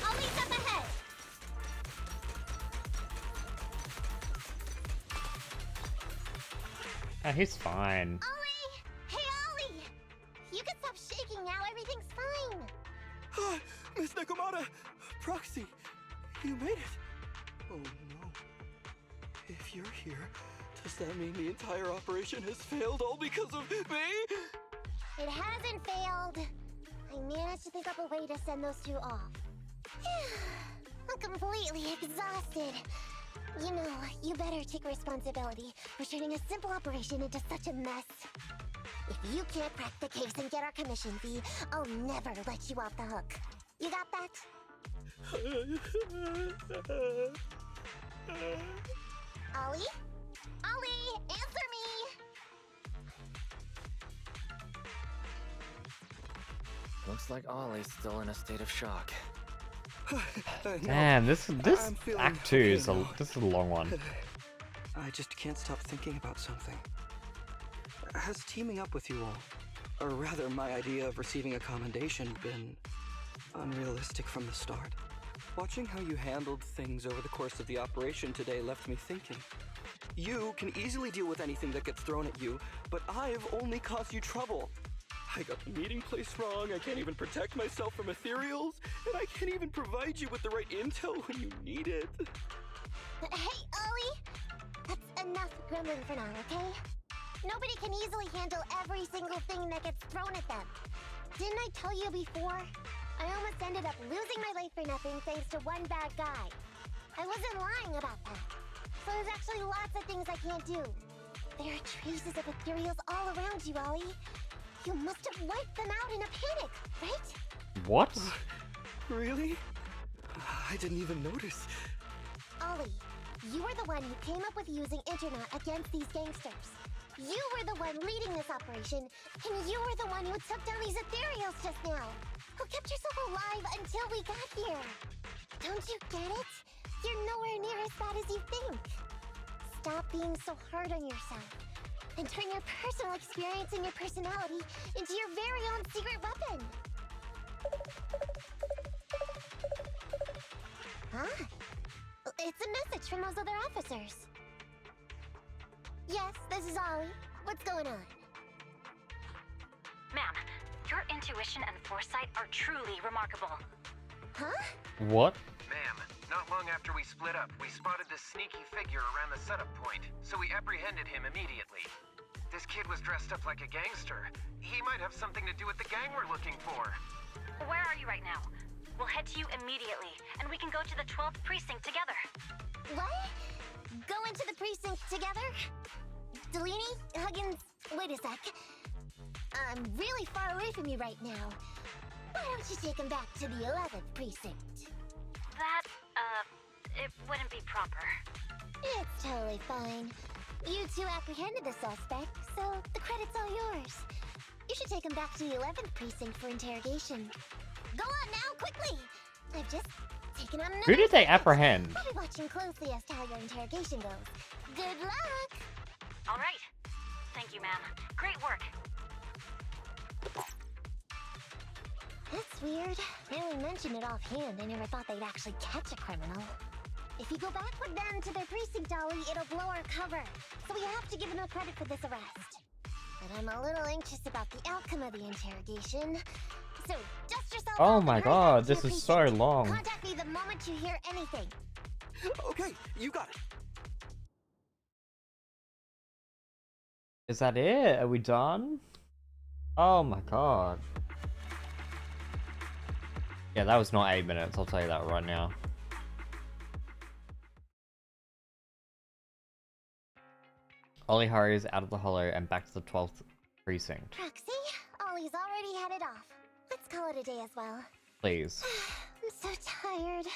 D: Ollie's up ahead.
A: Oh, he's fine.
D: Ollie! Hey, Ollie! You can stop shaking now. Everything's fine.
G: Miss Nekomata! Proxy! You made it! Oh no. If you're here, does that mean the entire operation has failed all because of me?
D: It hasn't failed. I managed to think up a way to send those two off. I'm completely exhausted. You know, you better take responsibility for turning a simple operation into such a mess. If you can't crack the case and get our commission fee, I'll never let you off the hook. You got that? Ollie? Ollie, answer me!
E: Looks like Ollie's still in a state of shock.
A: Damn, this Act 2 is a long one.
G: I just can't stop thinking about something. Has teaming up with you all, or rather my idea of receiving a commendation, been unrealistic from the start? Watching how you handled things over the course of the operation today left me thinking. You can easily deal with anything that gets thrown at you, but I've only caused you trouble. I got the meeting place wrong, I can't even protect myself from ethereals, and I can't even provide you with the right intel when you need it.
D: Hey, Ollie! That's enough gremlin for now, okay? Nobody can easily handle every single thing that gets thrown at them. Didn't I tell you before? I almost ended up losing my life for nothing thanks to one bad guy. I wasn't lying about that. So there's actually lots of things I can't do. There are traces of ethereals all around you, Ollie. You must have wiped them out in a panic, right?
A: What?
G: Really? I didn't even notice.
D: Ollie, you were the one who came up with using Internet against these gangsters. You were the one leading this operation, and you were the one who took down these ethereals just now. Who kept yourself alive until we got here. Don't you get it? You're nowhere near as bad as you think. Stop being so hard on yourself, and turn your personal experience and your personality into your very own secret weapon. Huh? It's a message from those other officers. Yes, this is Ollie. What's going on?
I: Ma'am, your intuition and foresight are truly remarkable.
D: Huh?
A: What?
J: Ma'am, not long after we split up, we spotted this sneaky figure around the setup point, so we apprehended him immediately. This kid was dressed up like a gangster. He might have something to do with the gang we're looking for.
I: Where are you right now? We'll head to you immediately, and we can go to the 12th precinct together.
D: What? Go into the precinct together? Delaney? Huggins? Wait a sec. I'm really far away from you right now. Why don't you take him back to the 11th precinct?
I: That, it wouldn't be proper.
D: It's totally fine. You two apprehended the suspect, so the credit's all yours. You should take him back to the 11th precinct for interrogation. Go on now, quickly! I've just taken on another
A: Who did they
D: suspect.
A: apprehend?
D: I'll be watching closely as to how your interrogation goes. Good luck!
I: All right. Thank you, ma'am. Great work.
D: That's weird. They only mentioned it offhand. I never thought they'd actually catch a criminal. If you go back with them to their precinct, Ollie, it'll blow our cover. So we have to give them credit for this arrest. But I'm a little anxious about the outcome of the interrogation. So, dust yourself
A: Oh
D: off
A: my
D: and hurry back
A: god,
D: to
A: this
D: your
A: is so
D: precinct.
A: long.
D: Contact me the moment you hear anything.
G: Okay, you got it.
A: Is that it? Are we done? Oh my god. Yeah, that was not 8 minutes, I'll tell you that right now. Ollie hurries out of the hollow and back to the 12th precinct.
D: Proxy, Ollie's already headed off. Let's call it a day as well.
A: Please.
D: I'm so tired.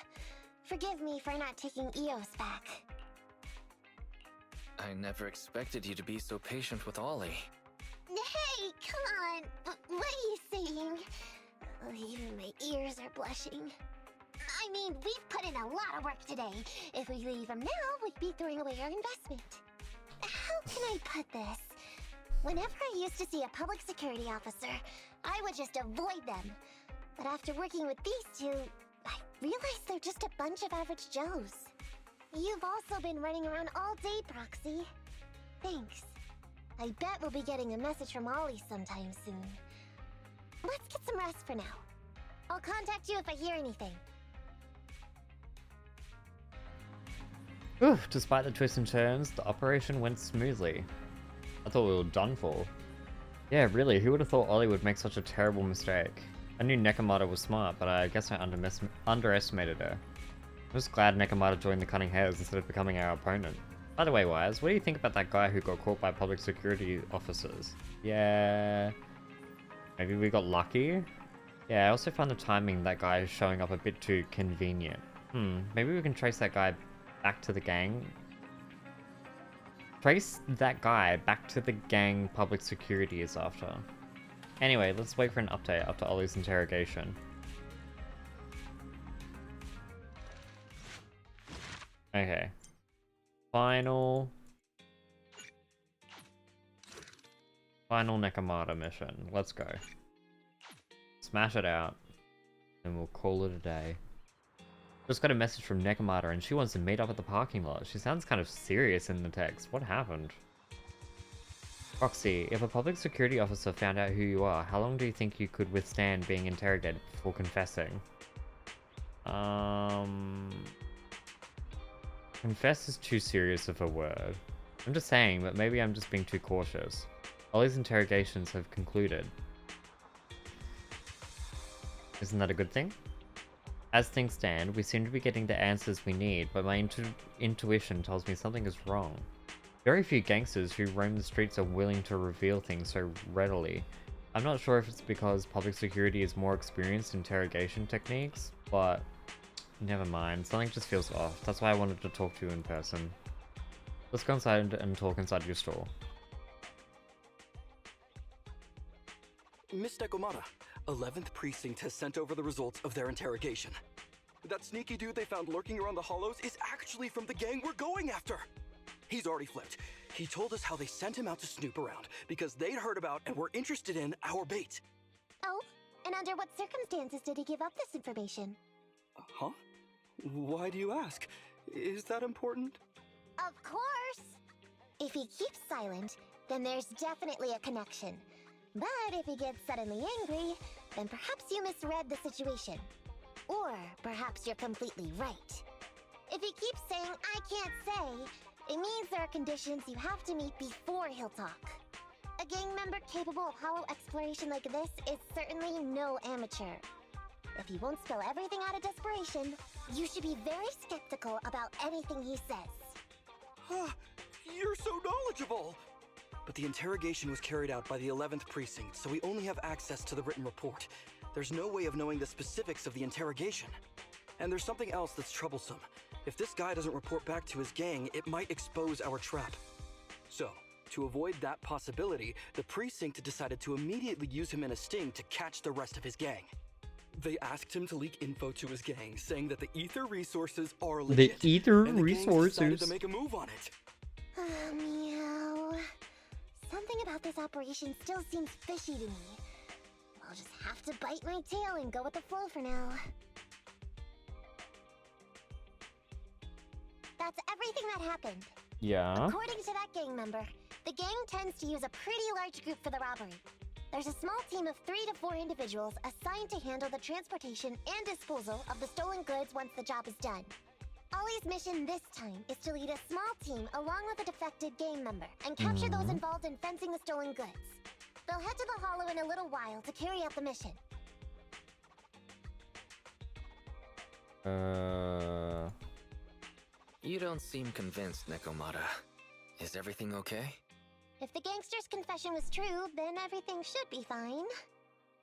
D: Forgive me for not taking Eos back.
E: I never expected you to be so patient with Ollie.
D: Hey, come on. What are you saying? Even my ears are blushing. I mean, we've put in a lot of work today. If we leave them now, we'd be throwing away our investment. How can I put this? Whenever I used to see a public security officer, I would just avoid them. But after working with these two, I realized they're just a bunch of average Joes. You've also been running around all day, Proxy. Thanks. I bet we'll be getting a message from Ollie sometime soon. Let's get some rest for now. I'll contact you if I hear anything.
A: Oof, despite the twists and turns, the operation went smoothly. I thought we were done for. Yeah, really, who would have thought Ollie would make such a terrible mistake? I knew Nekomata was smart, but I guess I underestimated her. I'm just glad Nekomata joined the Cunning Hares instead of becoming our opponent. By the way, Wise, what do you think about that guy who got caught by public security officers? Yeah... maybe we got lucky? Yeah, I also found the timing of that guy showing up a bit too convenient. Maybe we can trace that guy back to the gang. Trace that guy back to the gang public security is after. Anyway, let's wait for an update after Ollie's interrogation. Okay. Final Nekomata mission. Let's go. Smash it out. And we'll call it a day. Just got a message from Nekomata and she wants to meet up at the parking lot. She sounds kind of serious in the text. What happened? Roxy, if a public security officer found out who you are, how long do you think you could withstand being interrogated before confessing? Confess is too serious of a word. I'm just saying, but maybe I'm just being too cautious. Ollie's interrogations have concluded. Isn't that a good thing? As things stand, we seem to be getting the answers we need, but my intuition tells me something is wrong. Very few gangsters who roam the streets are willing to reveal things so readily. I'm not sure if it's because public security is more experienced in interrogation techniques, but never mind. Something just feels off. That's why I wanted to talk to you in person. Let's go inside and talk inside your store.
G: Miss Nekomata, 11th Precinct has sent over the results of their interrogation. That sneaky dude they found lurking around the hollows is actually from the gang we're going after. He's already flipped. He told us how they sent him out to snoop around because they'd heard about and were interested in our bait.
D: Oh, and under what circumstances did he give up this information?
G: Huh? Why do you ask? Is that important?
D: Of course! If he keeps silent, then there's definitely a connection. But if he gets suddenly angry, then perhaps you misread the situation. Or perhaps you're completely right. If he keeps saying, I can't say, it means there are conditions you have to meet before he'll talk. A gang member capable of hollow exploration like this is certainly no amateur. If he won't spill everything out of desperation, you should be very skeptical about anything he says.
G: You're so knowledgeable! But the interrogation was carried out by the 11th Precinct, so we only have access to the written report. There's no way of knowing the specifics of the interrogation. And there's something else that's troublesome. If this guy doesn't report back to his gang, it might expose our trap. So, to avoid that possibility, the Precinct decided to immediately use him in a sting to catch the rest of his gang. They asked him to leak info to his gang, saying that the ether resources are legit.
A: The ether
G: and the
A: resources.
G: gang decided to make a move on it.
D: Meow. Something about this operation still seems fishy to me. I'll just have to bite my tail and go with the flow for now. That's everything that happened.
A: Yeah.
D: According to that gang member, the gang tends to use a pretty large group for the robbery. There's a small team of 3 to 4 individuals assigned to handle the transportation and disposal of the stolen goods once the job is done. Ollie's mission this time is to lead a small team along with a defected gang member and capture those involved in fencing the stolen goods. They'll head to the hollow in a little while to carry out the mission.
E: You don't seem convinced, Nekomata. Is everything okay?
D: If the gangster's confession was true, then everything should be fine.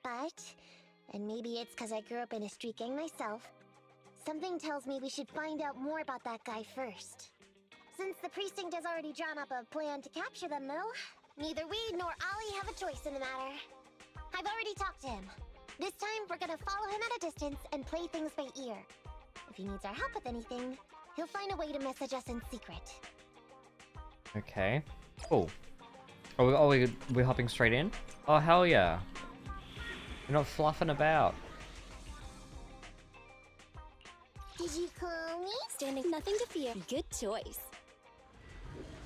D: But, and maybe it's because I grew up in a street gang myself, something tells me we should find out more about that guy first. Since the precinct has already drawn up a plan to capture them, though, neither we nor Ollie have a choice in the matter. I've already talked to him. This time, we're gonna follow him at a distance and play things by ear. If he needs our help with anything, he'll find a way to message us in secret.
A: Okay. Cool. We're hopping straight in? Oh, hell yeah. You're not fluffing about.
D: Did you call me?
C: Standing nothing to fear. Good choice.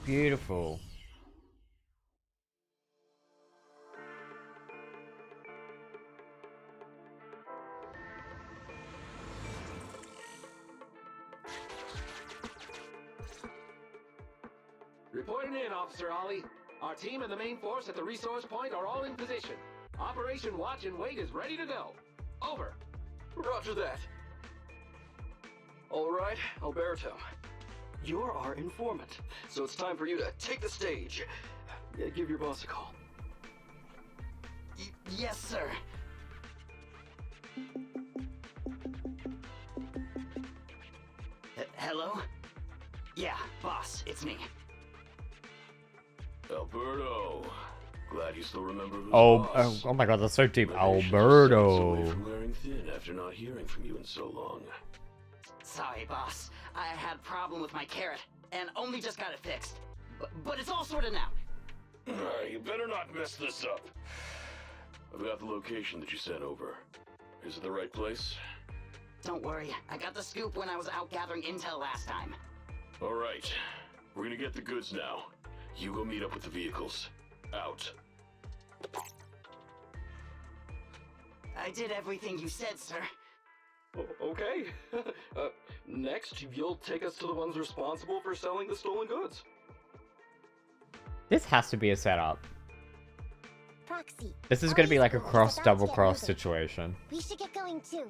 A: Beautiful.
L: Reporting in, Officer Ollie. Our team and the main force at the resource point are all in position. Operation Watch and Wait is ready to go. Over.
G: Roger that. All right, Alberto. You're our informant, so it's time for you to take the stage. Give your boss a call.
M: Yes, sir. Hello? Yeah, boss, it's me.
N: Alberto. Glad you still remember who's
A: Oh,
N: boss.
A: oh my god, that's so deep.
N: My patience starts away
A: Alberto.
N: from wearing thin after not hearing from you in so long.
M: Sorry, boss. I had a problem with my carrot, and only just got it fixed. But it's all sorted now.
N: You better not mess this up. I've got the location that you sent over. Is it the right place?
M: Don't worry, I got the scoop when I was out gathering intel last time.
N: All right. We're gonna get the goods now. You go meet up with the vehicles. Out.
M: I did everything you said, sir.
G: Okay. Next, you'll take us to the ones responsible for selling the stolen goods.
A: This has to be a setup.
D: Proxy.
A: This is gonna be like a cross,
D: about to
A: double
D: get
A: cross
D: moving.
A: situation.
D: We should get going too.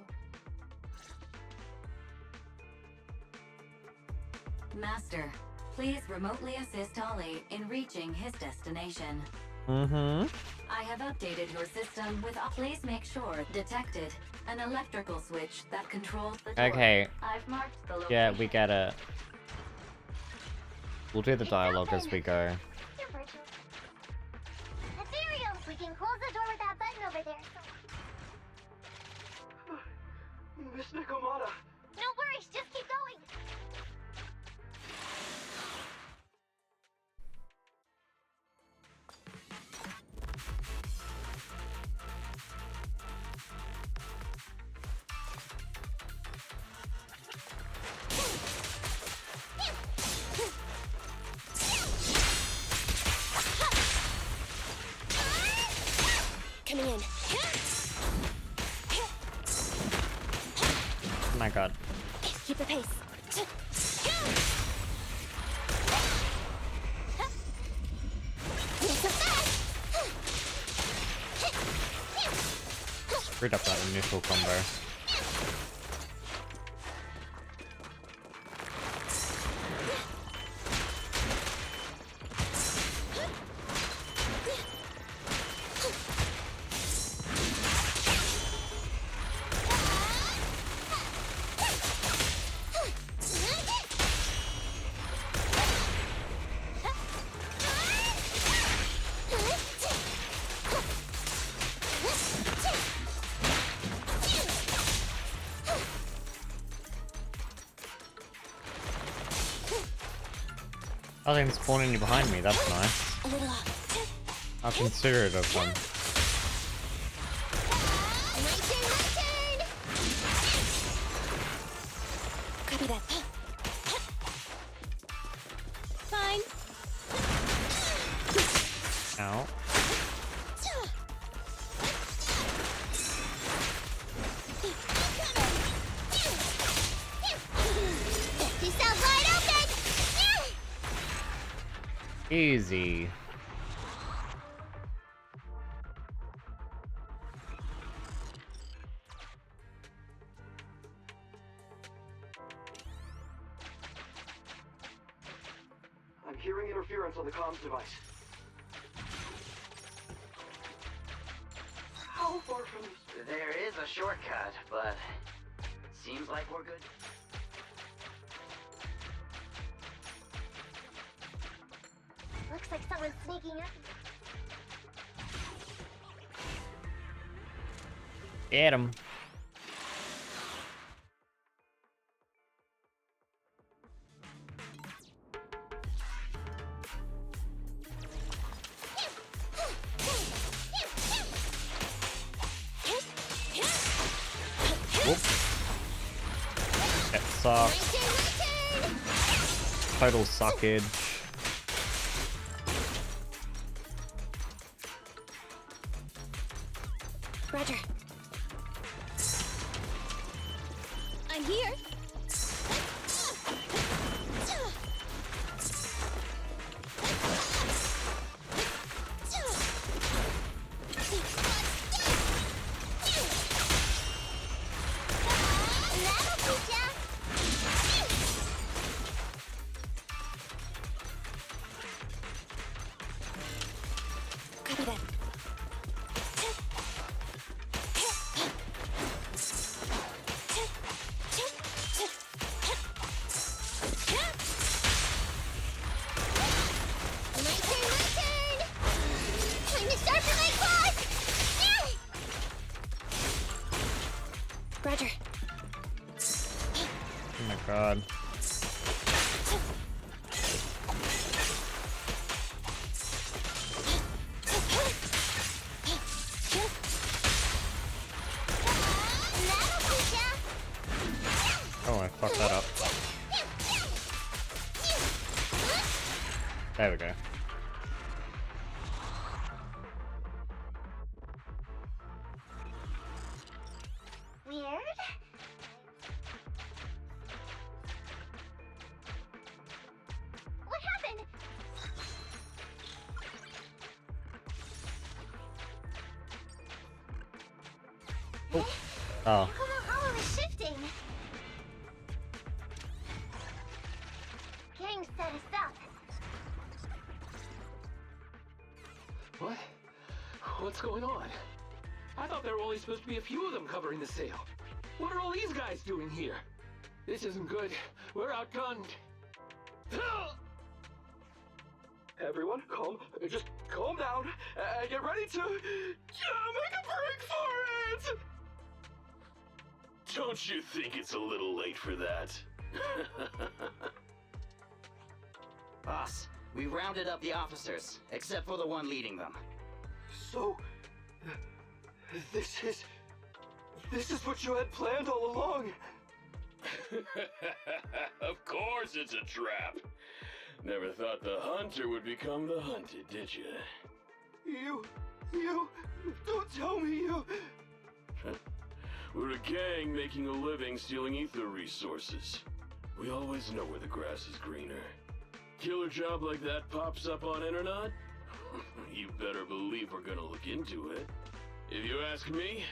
F: Master, please remotely assist Ollie in reaching his destination.
A: Mm-hmm.
F: I have updated your system with. Please make sure detected an electrical switch that controls the door.
A: Okay.
F: I've marked the location.
A: Yeah, we get it. We'll do the dialogue as we go.
D: You're virtual. Ethereal! We can close the door with that button over there.
G: Miss Nikomata.
D: No worries, just keep going.
C: Coming in.
A: Oh my god.
C: Keep the pace.
A: Screwed up that initial combo. Oh, they're spawning you behind me, that's nice.
C: A little off.
A: How considerate of them.
C: Copy that. Fine.
A: Ow.
D: This sounds wide open!
A: Easy.
G: I'm hearing interference on the comms device. How far from this?
M: There is a shortcut, but seems like we're good.
D: Looks like someone's sneaking up.
A: Get him. Whoop. That sucks. Total suckage.
C: Roger. I'm here. Copy that. Roger.
A: Oh my god. Oh, I fucked that up. There we go.
D: Weird? What happened?
A: Oh.
D: Hollow is shifting. Gang set us up.
L: What? What's going on? I thought there were only supposed to be a few of them covering the sale. What are all these guys doing here? This isn't good. We're outgunned.
G: Everyone, just calm down and get ready to make a break for it!
N: Don't you think it's a little late for that?
M: Boss, we rounded up the officers, except for the one leading them.
G: So, this is what you had planned all along?
N: Of course it's a trap. Never thought the hunter would become the hunted, did you?
G: You, don't tell me you...
N: We're a gang making a living stealing ether resources. We always know where the grass is greener. Killer job like that pops up on internet? You better believe we're gonna look into it. If you ask me,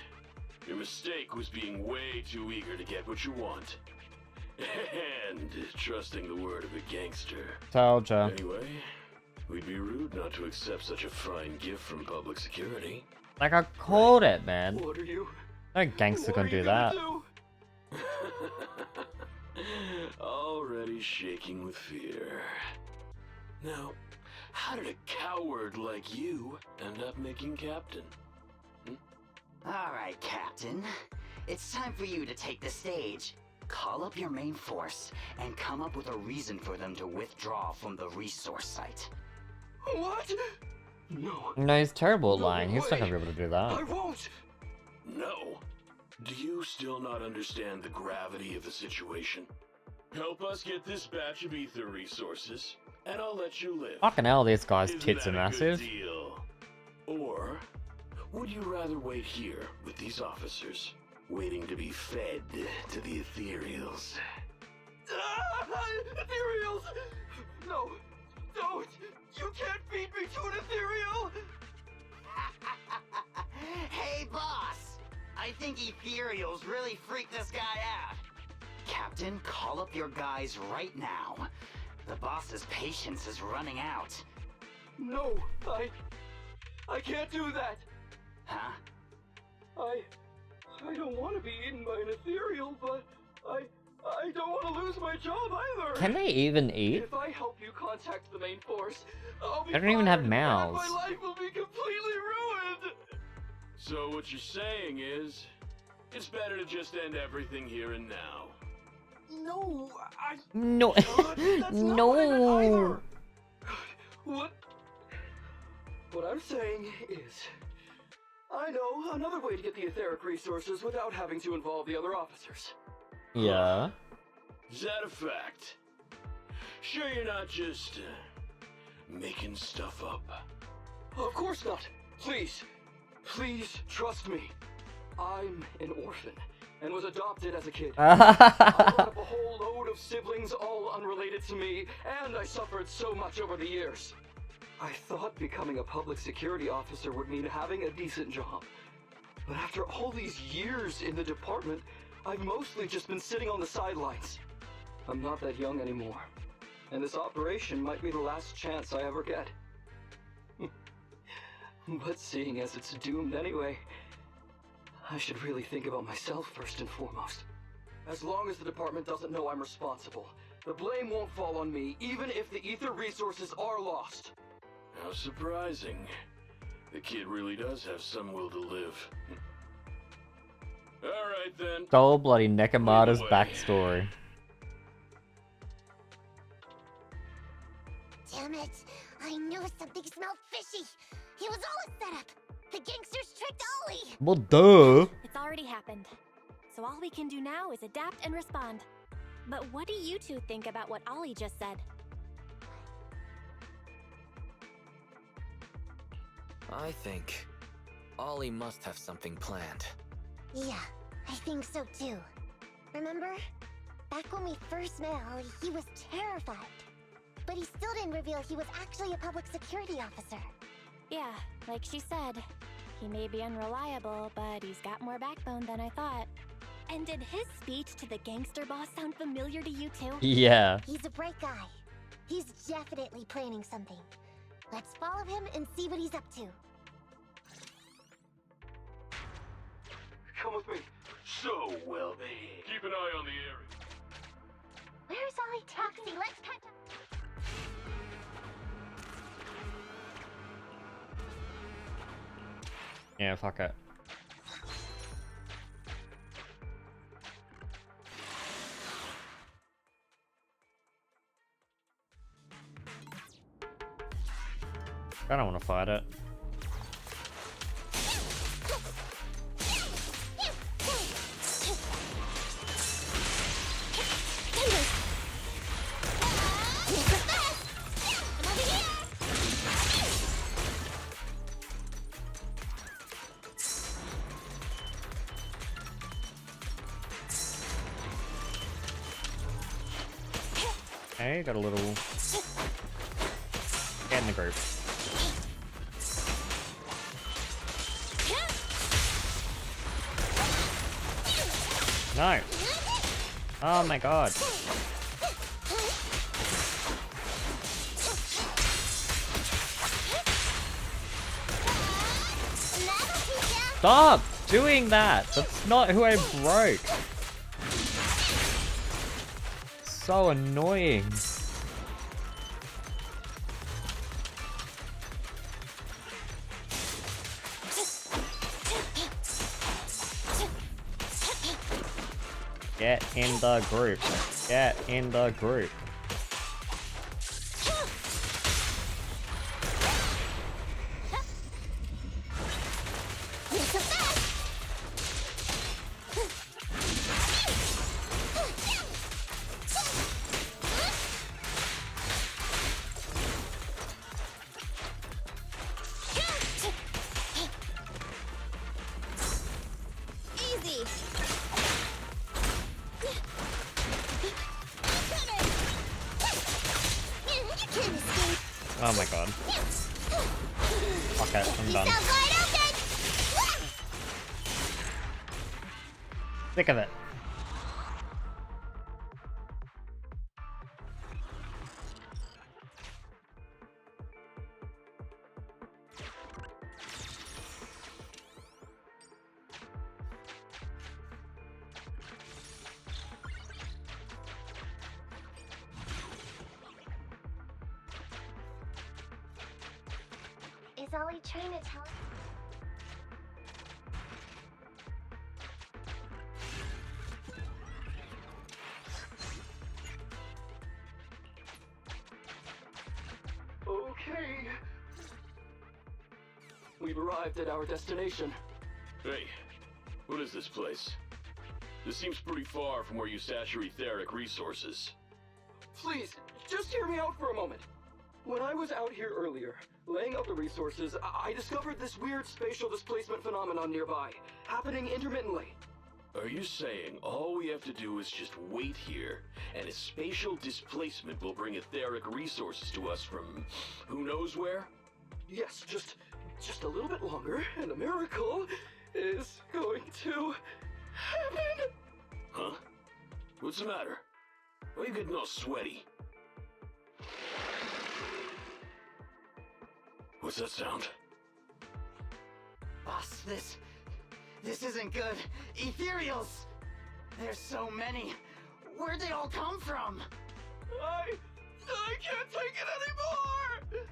N: your mistake was being way too eager to get what you want. And trusting the word of a gangster.
A: Told ya.
N: Anyway, we'd be rude not to accept such a fine gift from public security.
A: Like I called it, man.
G: What are you...
A: No gangster can do that.
N: Already shaking with fear. Now, how did a coward like you end up making captain?
M: Alright, Captain. It's time for you to take the stage. Call up your main force and come up with a reason for them to withdraw from the resource site.
G: What? No.
A: No, he's terrible at
G: No
A: lying. He's not gonna be
G: way.
A: able to do that.
G: I won't!
N: No. Do you still not understand the gravity of the situation? Help us get this batch of ether resources, and I'll let you live.
A: Fucking hell, these guys'
N: Isn't
A: tits are
N: that a
A: massive.
N: good deal? Or would you rather wait here with these officers, waiting to be fed to the ethereals?
G: Ethereals! No, don't! You can't feed me to an ethereal!
M: Hey, boss! I think ethereals really freaked this guy out. Captain, call up your guys right now. The boss's patience is running out.
G: No, I can't do that.
M: Huh?
G: I don't want to be eaten by an ethereal, but I don't want to lose my job either.
A: Can they even eat?
G: If I help you contact the main force, I'll be
A: They don't even have
G: fired,
A: mouths.
G: and my life will be completely ruined.
N: So what you're saying is, It's better to just end everything here and now.
G: No,
A: No.
G: that's not what I meant either. What I'm saying is, I know another way to get the etheric resources without having to involve the other officers.
A: Yeah.
N: Is that a fact? Sure you're not just, making stuff up?
G: Of course not. Please trust me. I'm an orphan and was adopted as a kid. I brought up a whole load of siblings, all unrelated to me, and I suffered so much over the years. I thought becoming a public security officer would mean having a decent job. But after all these years in the department, I've mostly just been sitting on the sidelines. I'm not that young anymore, and this operation might be the last chance I ever get. But seeing as it's doomed anyway, I should really think about myself first and foremost. As long as the department doesn't know I'm responsible, the blame won't fall on me, even if the ether resources are lost.
N: How surprising. The kid really does have some will to live. Alright then.
A: Soul bloody Nekomata's backstory.
D: Damn it! I knew something smelled fishy! It was all a setup! The gangsters tricked Ollie!
A: Well, duh.
C: It's already happened. So all we can do now is adapt and respond. But what do you two think about what Ollie just said?
E: I think Ollie must have something planned.
D: Yeah, I think so too. Remember? Back when we first met Ollie, he was terrified. But he still didn't reveal he was actually a public security officer.
C: Yeah, like she said, he may be unreliable, but he's got more backbone than I thought. And did his speech to the gangster boss sound familiar to you too?
A: Yeah.
D: He's a bright guy. He's definitely planning something. Let's follow him and see what he's up to.
G: Come with me.
N: So well behaved. Keep an eye on the area.
D: Where's Ollie Taxi? Let's catch up.
A: Yeah, fuck it. I don't want to fight it. Okay, got a little... Get in the group. No! Oh my god. Stop doing that! That's not who I broke! So annoying. Get in the group. Get in the group.
C: Easy.
A: Oh my god. Okay, I'm done. Sick of it.
D: Is Ollie trying to tell us?
L: we've arrived at our destination.
N: Hey, what is this place? This seems pretty far from where you stash your etheric resources.
L: Please, just hear me out for a moment. When I was out here earlier, laying out the resources, I discovered this weird spatial displacement phenomenon nearby, happening intermittently.
N: Are you saying all we have to do is just wait here, and a spatial displacement will bring etheric resources to us from who knows where?
L: Yes, just a little bit longer, and a miracle is going to happen.
N: Huh? What's the matter? Why are you getting all sweaty? What's that sound?
M: Boss, this isn't good. Ethereals! There's so many. Where'd they all come from?
L: I can't take it anymore!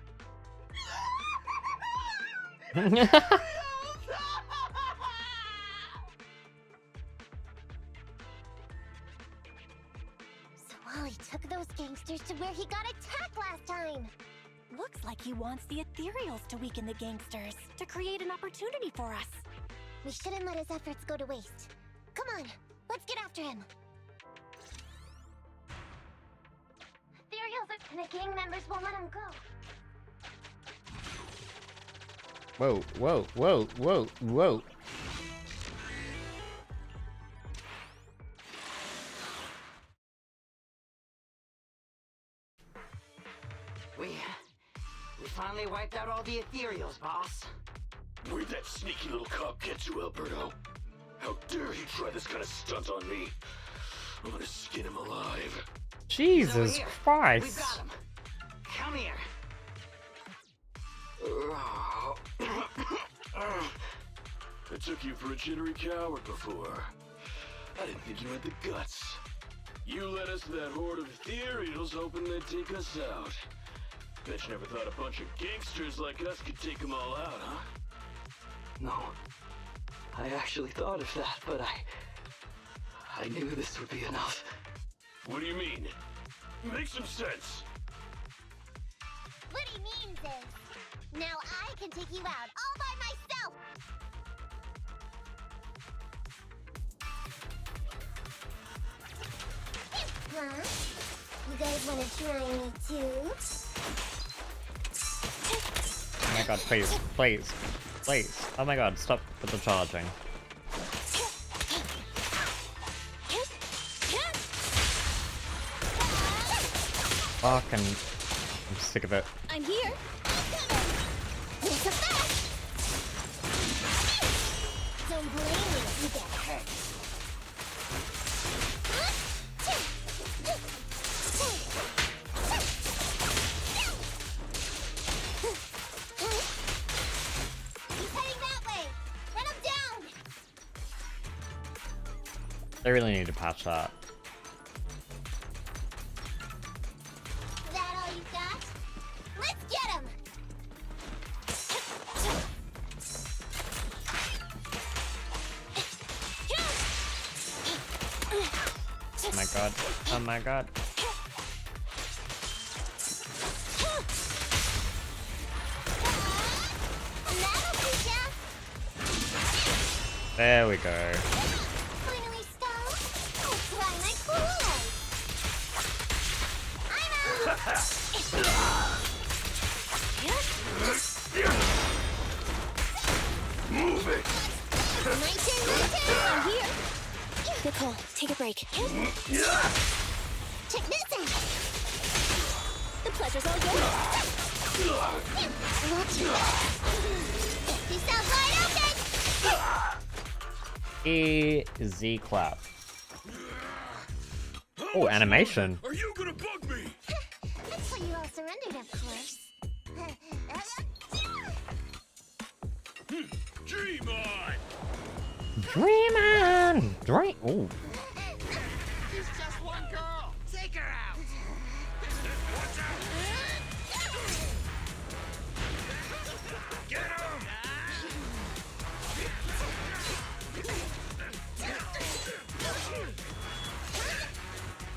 D: So Wally took those gangsters to where he got attacked last time.
C: Looks like he wants the Ethereals to weaken the gangsters, to create an opportunity for us.
D: We shouldn't let his efforts go to waste. Come on, let's get after him. Ethereals and the gang members won't let him go.
A: Whoa, whoa, whoa, whoa, whoa.
M: We finally wiped out all the Ethereals, boss.
N: Where'd that sneaky little cop get to, Alberto? How dare he try this kind of stunt on me? I'm gonna skin him alive.
A: Jesus Christ.
M: We've got him. Come here.
N: I took you for a jittery coward before. I didn't think you had the guts. You led us to that horde of ethereals hoping they'd take us out. Bet you never thought a bunch of gangsters like us could take them all out, huh?
L: No. I actually thought of that, but I knew this would be enough.
N: What do you mean? Make some sense.
D: What he means is, now I can take you out all by myself. Huh? You guys want to try me too?
A: Oh my god, please, please, please. Oh my god, stop with the charging. Fucking, I'm sick of it.
C: I'm here.
D: It's a fact. Don't blame me if you get hurt. He's heading that way. Run him down.
A: They really need to patch that.
D: That all you got? Let's get him.
A: Oh my god, oh my god. There we go.
D: Finally stopped. I'll try my Kool-Aid. I'm out.
N: Move it!
D: My turn.
C: I'm here. Nicole, take a break.
D: Check this out.
C: The pleasure's all yours.
D: Watch it. Peace out wide open.
A: Easy clap. Oh, animation.
N: Are you gonna bug me?
D: That's why you all surrendered, of course.
N: Dream on!
A: Dream on! Dream. Oh.
B: She's just one girl. Take her out. Watch out. Get him.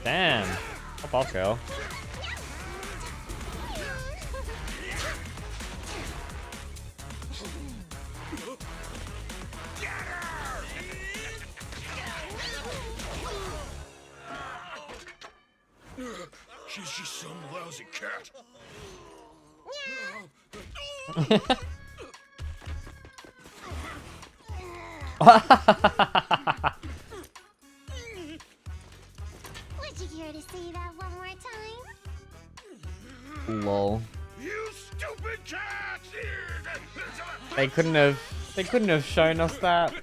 A: Damn. Hop off, girl.
H: She's just some lousy cat.
D: Would you care to say that one more time?
A: Lol.
H: You stupid cat!
A: They couldn't have shown us that.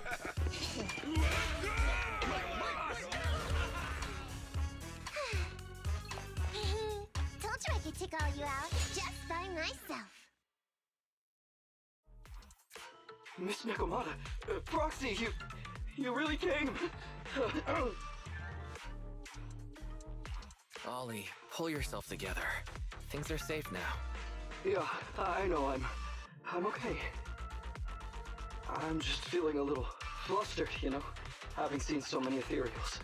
D: Told you I could take all you out just by myself.
G: Miss Nekomata, Proxy, you really came.
E: Ollie, pull yourself together. Things are safe now.
G: Yeah, I know I'm okay. I'm just feeling a little flustered, you know, having seen so many ethereals.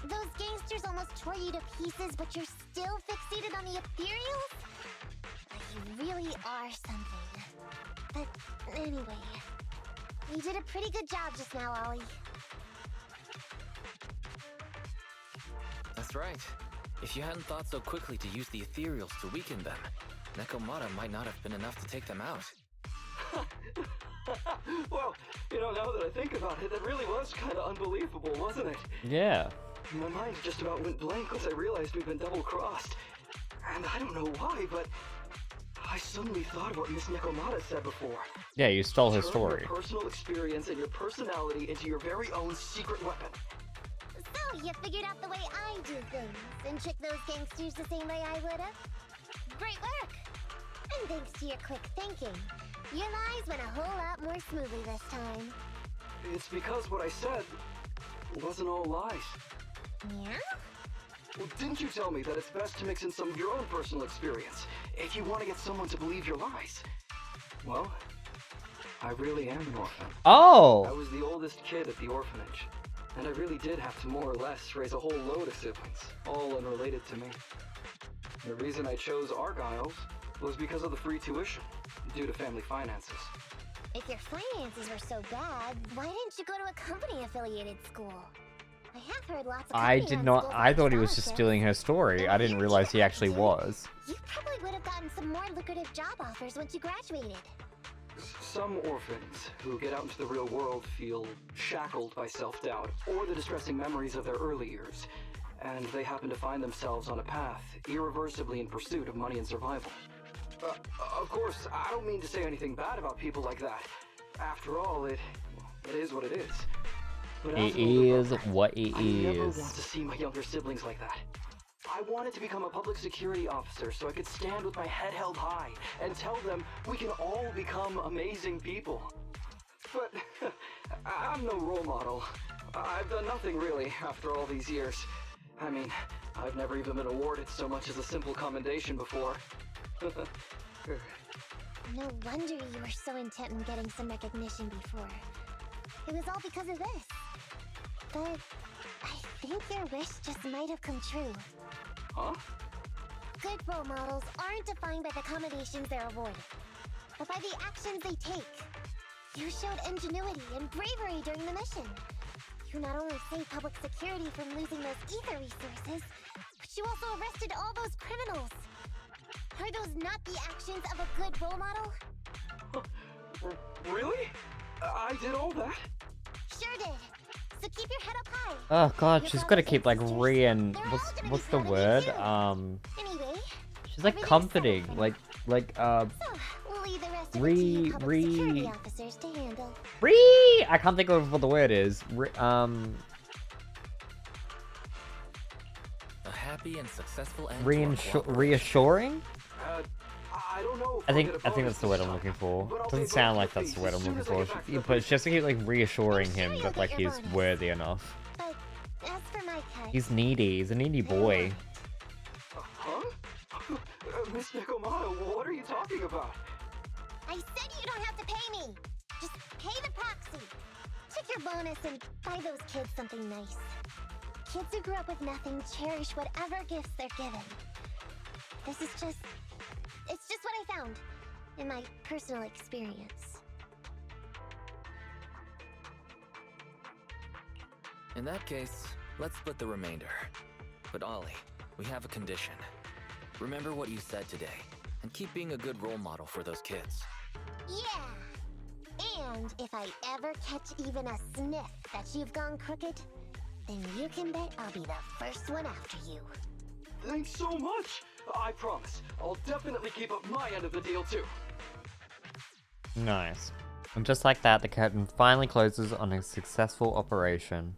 D: Those gangsters almost tore you to pieces, but you're still fixated on the ethereals? You really are something. But anyway, you did a pretty good job just now, Ollie.
E: That's right. If you hadn't thought so quickly to use the ethereals to weaken them, Nekomata might not have been enough to take them out.
G: Well, you know, now that I think about it, that really was kind of unbelievable, wasn't it?
A: Yeah.
G: My mind just about went blank once I realized we'd been double-crossed. And I don't know why, but I suddenly thought of what Miss Nekomata said before.
A: Yeah, you stole her
G: Turn
A: story.
G: your personal experience and your personality into your very own secret weapon.
D: So, you figured out the way I do things, and tricked those gangsters the same way I would've? Great work! And thanks to your quick thinking, your lies went a whole lot more smoothly this time.
G: It's because what I said wasn't all lies.
D: Yeah?
G: Well, didn't you tell me that it's best to mix in some of your own personal experience if you want to get someone to believe your lies? Well, I really am an orphan.
A: Oh!
G: I was the oldest kid at the orphanage, and I really did have to more or less raise a whole load of siblings, all unrelated to me. The reason I chose Argyle's was because of the free tuition, due to family finances.
D: If your finances were so bad, why didn't you go to a company-affiliated school? I have heard lots of
A: I did not. I thought he was just stealing her story. I didn't realize he actually was.
D: You probably would have gotten some more lucrative job offers once you graduated.
G: Some orphans who get out into the real world feel shackled by self-doubt or the distressing memories of their early years, and they happen to find themselves on a path irreversibly in pursuit of money and survival. Of course, I don't mean to say anything bad about people like that. After all, it is what it is. But
A: It is what it
G: I never
A: is.
G: want to see my younger siblings like that. I wanted to become a public security officer so I could stand with my head held high and tell them we can all become amazing people. But I'm no role model. I've done nothing really after all these years. I mean, I've never even been awarded so much as a simple commendation before.
D: No wonder you were so intent on getting some recognition before. It was all because of this. But I think your wish just might have come true.
G: Huh?
D: Good role models aren't defined by the accommodations they're awarded, but by the actions they take. You showed ingenuity and bravery during the mission. You not only saved public security from losing those ether resources, but you also arrested all those criminals. Are those not the actions of a good role model?
G: Really? I did all that?
D: Sure did. So keep your head up high.
A: Oh god, she's gotta keep like what's the word?
D: Anyway,
A: She's like comforting, like
D: we'll leave the rest of it to you public security officers to handle.
A: I can't think of what the word is.
E: A happy and successful end.
A: Reassuring?
G: I don't know.
A: I think that's the word I'm looking for. Doesn't sound like that's the word I'm looking for. But she has to keep like reassuring him that like he's worthy enough.
D: But as for my cut,
A: He's needy. He's a needy boy.
G: Huh? Miss Nekomata, what are you talking about?
D: I said you don't have to pay me. Just pay the proxy. Take your bonus and buy those kids something nice. Kids who grew up with nothing cherish whatever gifts they're given. This is just... It's just what I found in my personal experience.
E: In that case, let's split the remainder. But Ollie, we have a condition. Remember what you said today, and keep being a good role model for those kids.
D: Yeah! And if I ever catch even a sniff that you've gone crooked, then you can bet I'll be the first one after you.
G: Thanks so much! I promise, I'll definitely keep up my end of the deal too.
A: Nice. And just like that, the curtain finally closes on a successful operation.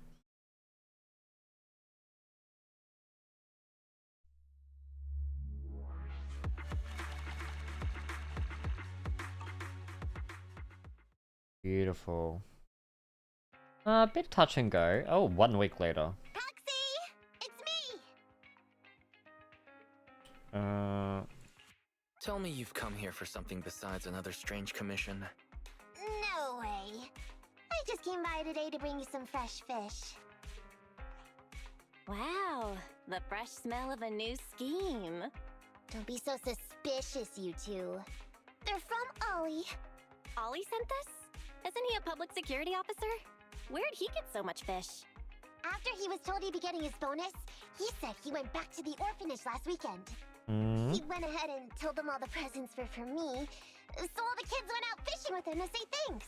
A: Beautiful. A bit touch and go. Oh, 1 week later.
D: Proxy! It's me!
E: Tell me you've come here for something besides another strange commission.
D: No way. I just came by today to bring you some fresh fish.
C: Wow, the fresh smell of a new scheme.
D: Don't be so suspicious, you two. They're from Ollie.
C: Ollie sent this? Isn't he a public security officer? Where'd he get so much fish?
D: After he was told he'd be getting his bonus, he said he went back to the orphanage last weekend. He went ahead and told them all the presents were for me, so all the kids went out fishing with him to say thanks.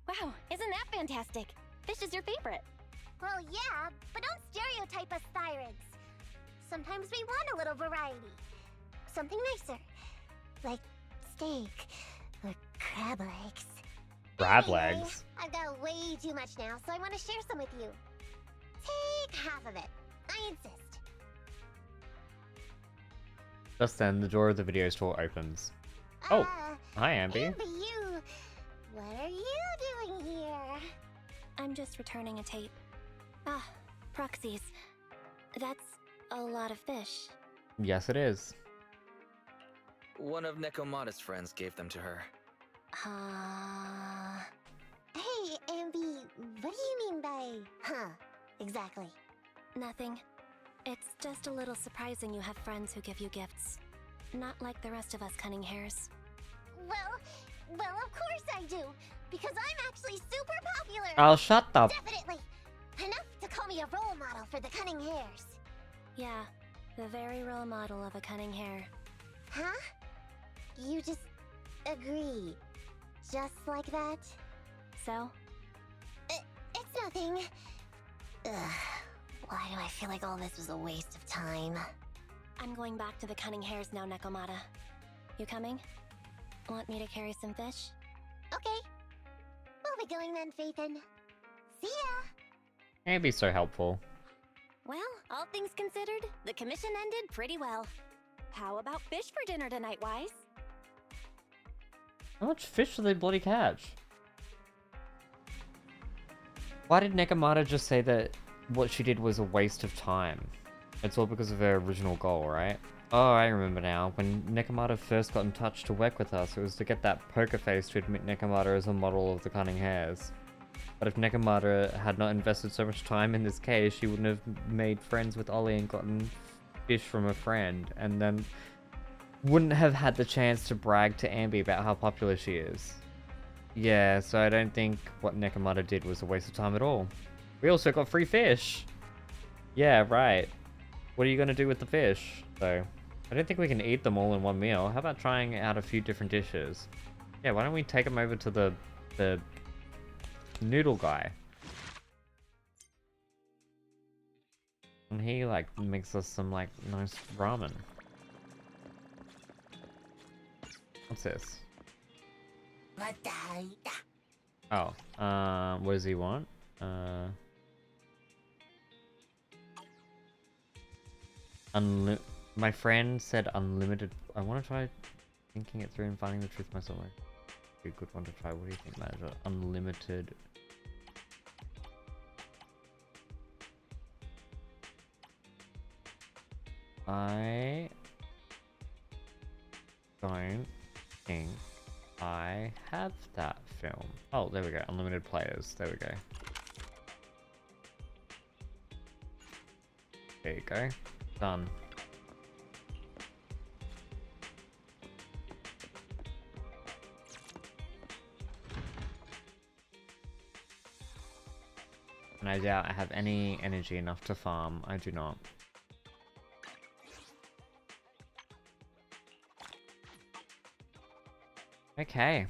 C: Wow, isn't that fantastic? Fish is your favorite.
D: Well, yeah, but don't stereotype us thyroids. Sometimes we want a little variety. Something nicer. Like steak or crab legs.
A: Crab
D: Anyway,
A: legs?
D: I've got way too much now, so I want to share some with you. Take half of it. I insist.
A: Just then, the door of the video store opens. Oh, hi, Ambi.
D: You, what are you doing here?
C: I'm just returning a tape. Ah, proxies. That's a lot of fish.
A: Yes, it is.
E: One of Nekomata's friends gave them to her.
D: Hey, Ambi, what do you mean by, huh, exactly?
C: Nothing. It's just a little surprising you have friends who give you gifts. Not like the rest of us cunning hares.
D: Well, of course I do, because I'm actually super popular.
A: Oh, shut the...
D: Definitely. Enough to call me a role model for the cunning hares.
C: Yeah, the very role model of a cunning hare.
D: Huh? You just agree. Just like that?
C: So?
D: It's nothing. Ugh. Why do I feel like all this was a waste of time?
C: I'm going back to the cunning hares now, Nekomata. You coming? Want me to carry some fish?
D: Okay. We'll be going then, Phaethon. See ya!
A: Ambi's so helpful.
C: Well, all things considered, the commission ended pretty well. How about fish for dinner tonight, Wise?
A: How much fish did they bloody catch? Why did Nekomata just say that what she did was a waste of time? It's all because of her original goal, right? Oh, I remember now. When Nekomata first got in touch to work with us, it was to get that poker face to admit Nekomata as a model of the cunning hares. But if Nekomata had not invested so much time in this case, she wouldn't have made friends with Ollie and gotten fish from a friend, and then wouldn't have had the chance to brag to Ambi about how popular she is. Yeah, so I don't think what Nekomata did was a waste of time at all. We also got free fish! Yeah, right. What are you gonna do with the fish, though? I don't think we can eat them all in one meal. How about trying out a few different dishes? Yeah, why don't we take them over to the noodle guy? And he, like, makes us some, like, nice ramen. What's this? Oh, what does he want? My friend said unlimited. I want to try thinking it through and finding the truth myself. Be a good one to try. What do you think, manager? Unlimited. I don't think I have that film. Oh, there we go. Unlimited players. There we go. There you go. Done. And I doubt I have any energy enough to farm. I do not. Okay.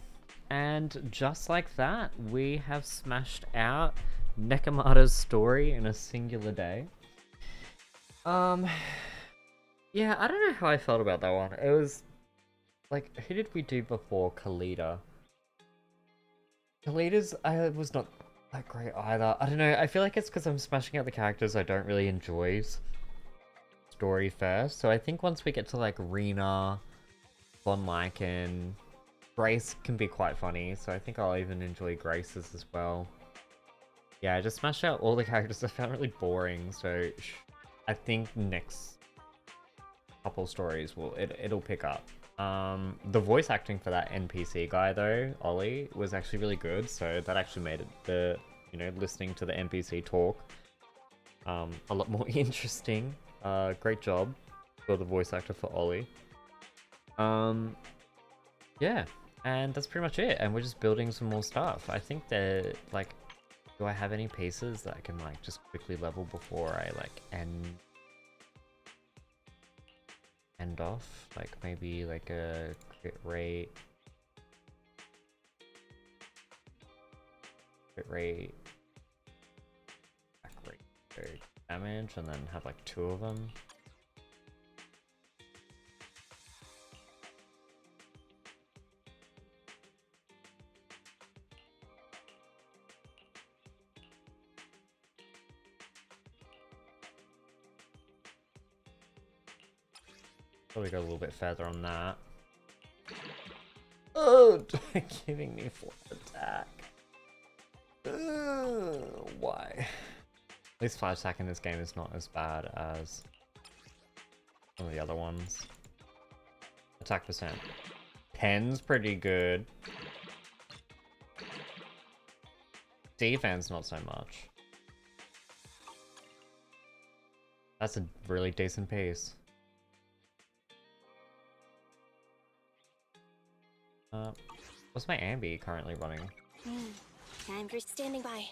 A: And just like that, we have smashed out Nekomata's story in a singular day. Yeah, I don't know how I felt about that one. It was like, who did we do before Kalita? Kalita's was not that great either. I don't know, I feel like it's because I'm smashing out the characters I don't really enjoy story first. So I think once we get to like Rena, Von Lycan, Grace can be quite funny, so I think I'll even enjoy Grace's as well. Yeah, I just smashed out all the characters I found really boring, so I think next couple stories it'll pick up. The voice acting for that NPC guy though, Ollie, was actually really good, so that actually made it listening to the NPC talk a lot more interesting. Great job for the voice actor for Ollie. Yeah, and that's pretty much it, and we're just building some more stuff. I think that, like, do I have any pieces that I can, like, just quickly level before I, like, end off? Like, maybe, like, a crit rate, back rate, so damage, and then have, like, 2 of them. Probably go a little bit further on that. Oh, giving me flat attack. Why? At least 5 attack in this game is not as bad as some of the other ones. Attack percent. 10's pretty good. Defense not so much. That's a really decent piece. What's my ambi currently running?
C: Time for standing by.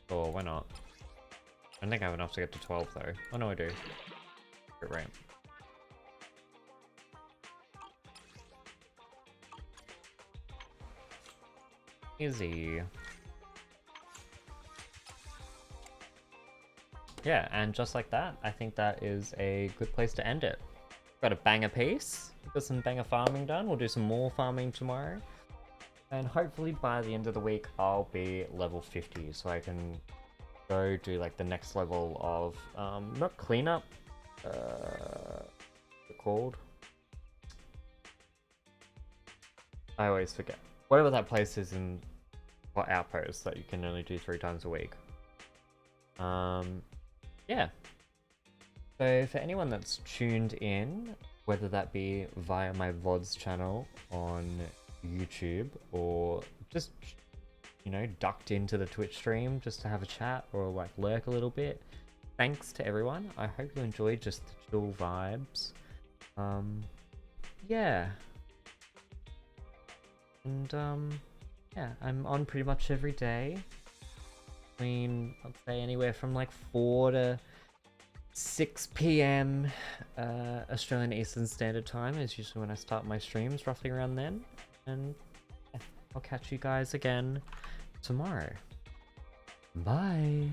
A: Oh, why not? I don't think I have enough to get to 12 though. Oh no, I do. Good right. Easy. Yeah, and just like that, I think that is a good place to end it. Got a banger piece, got some banger farming done, we'll do some more farming tomorrow. And hopefully by the end of the week, I'll be level 50, so I can go do like the next level of, not cleanup, what's it called? I always forget. Whatever that place is in, what outpost that you can only do 3 times a week. Yeah. So for anyone that's tuned in, whether that be via my VODs channel on YouTube or just, you know, ducked into the Twitch stream just to have a chat or like lurk a little bit, thanks to everyone. I hope you enjoyed just the chill vibes. Yeah. And yeah, I'm on pretty much every day. Between, I'd say, anywhere from like 4 to 6 PM Australian Eastern Standard Time is usually when I start my streams, roughly around then. And yeah, I'll catch you guys again tomorrow. Bye!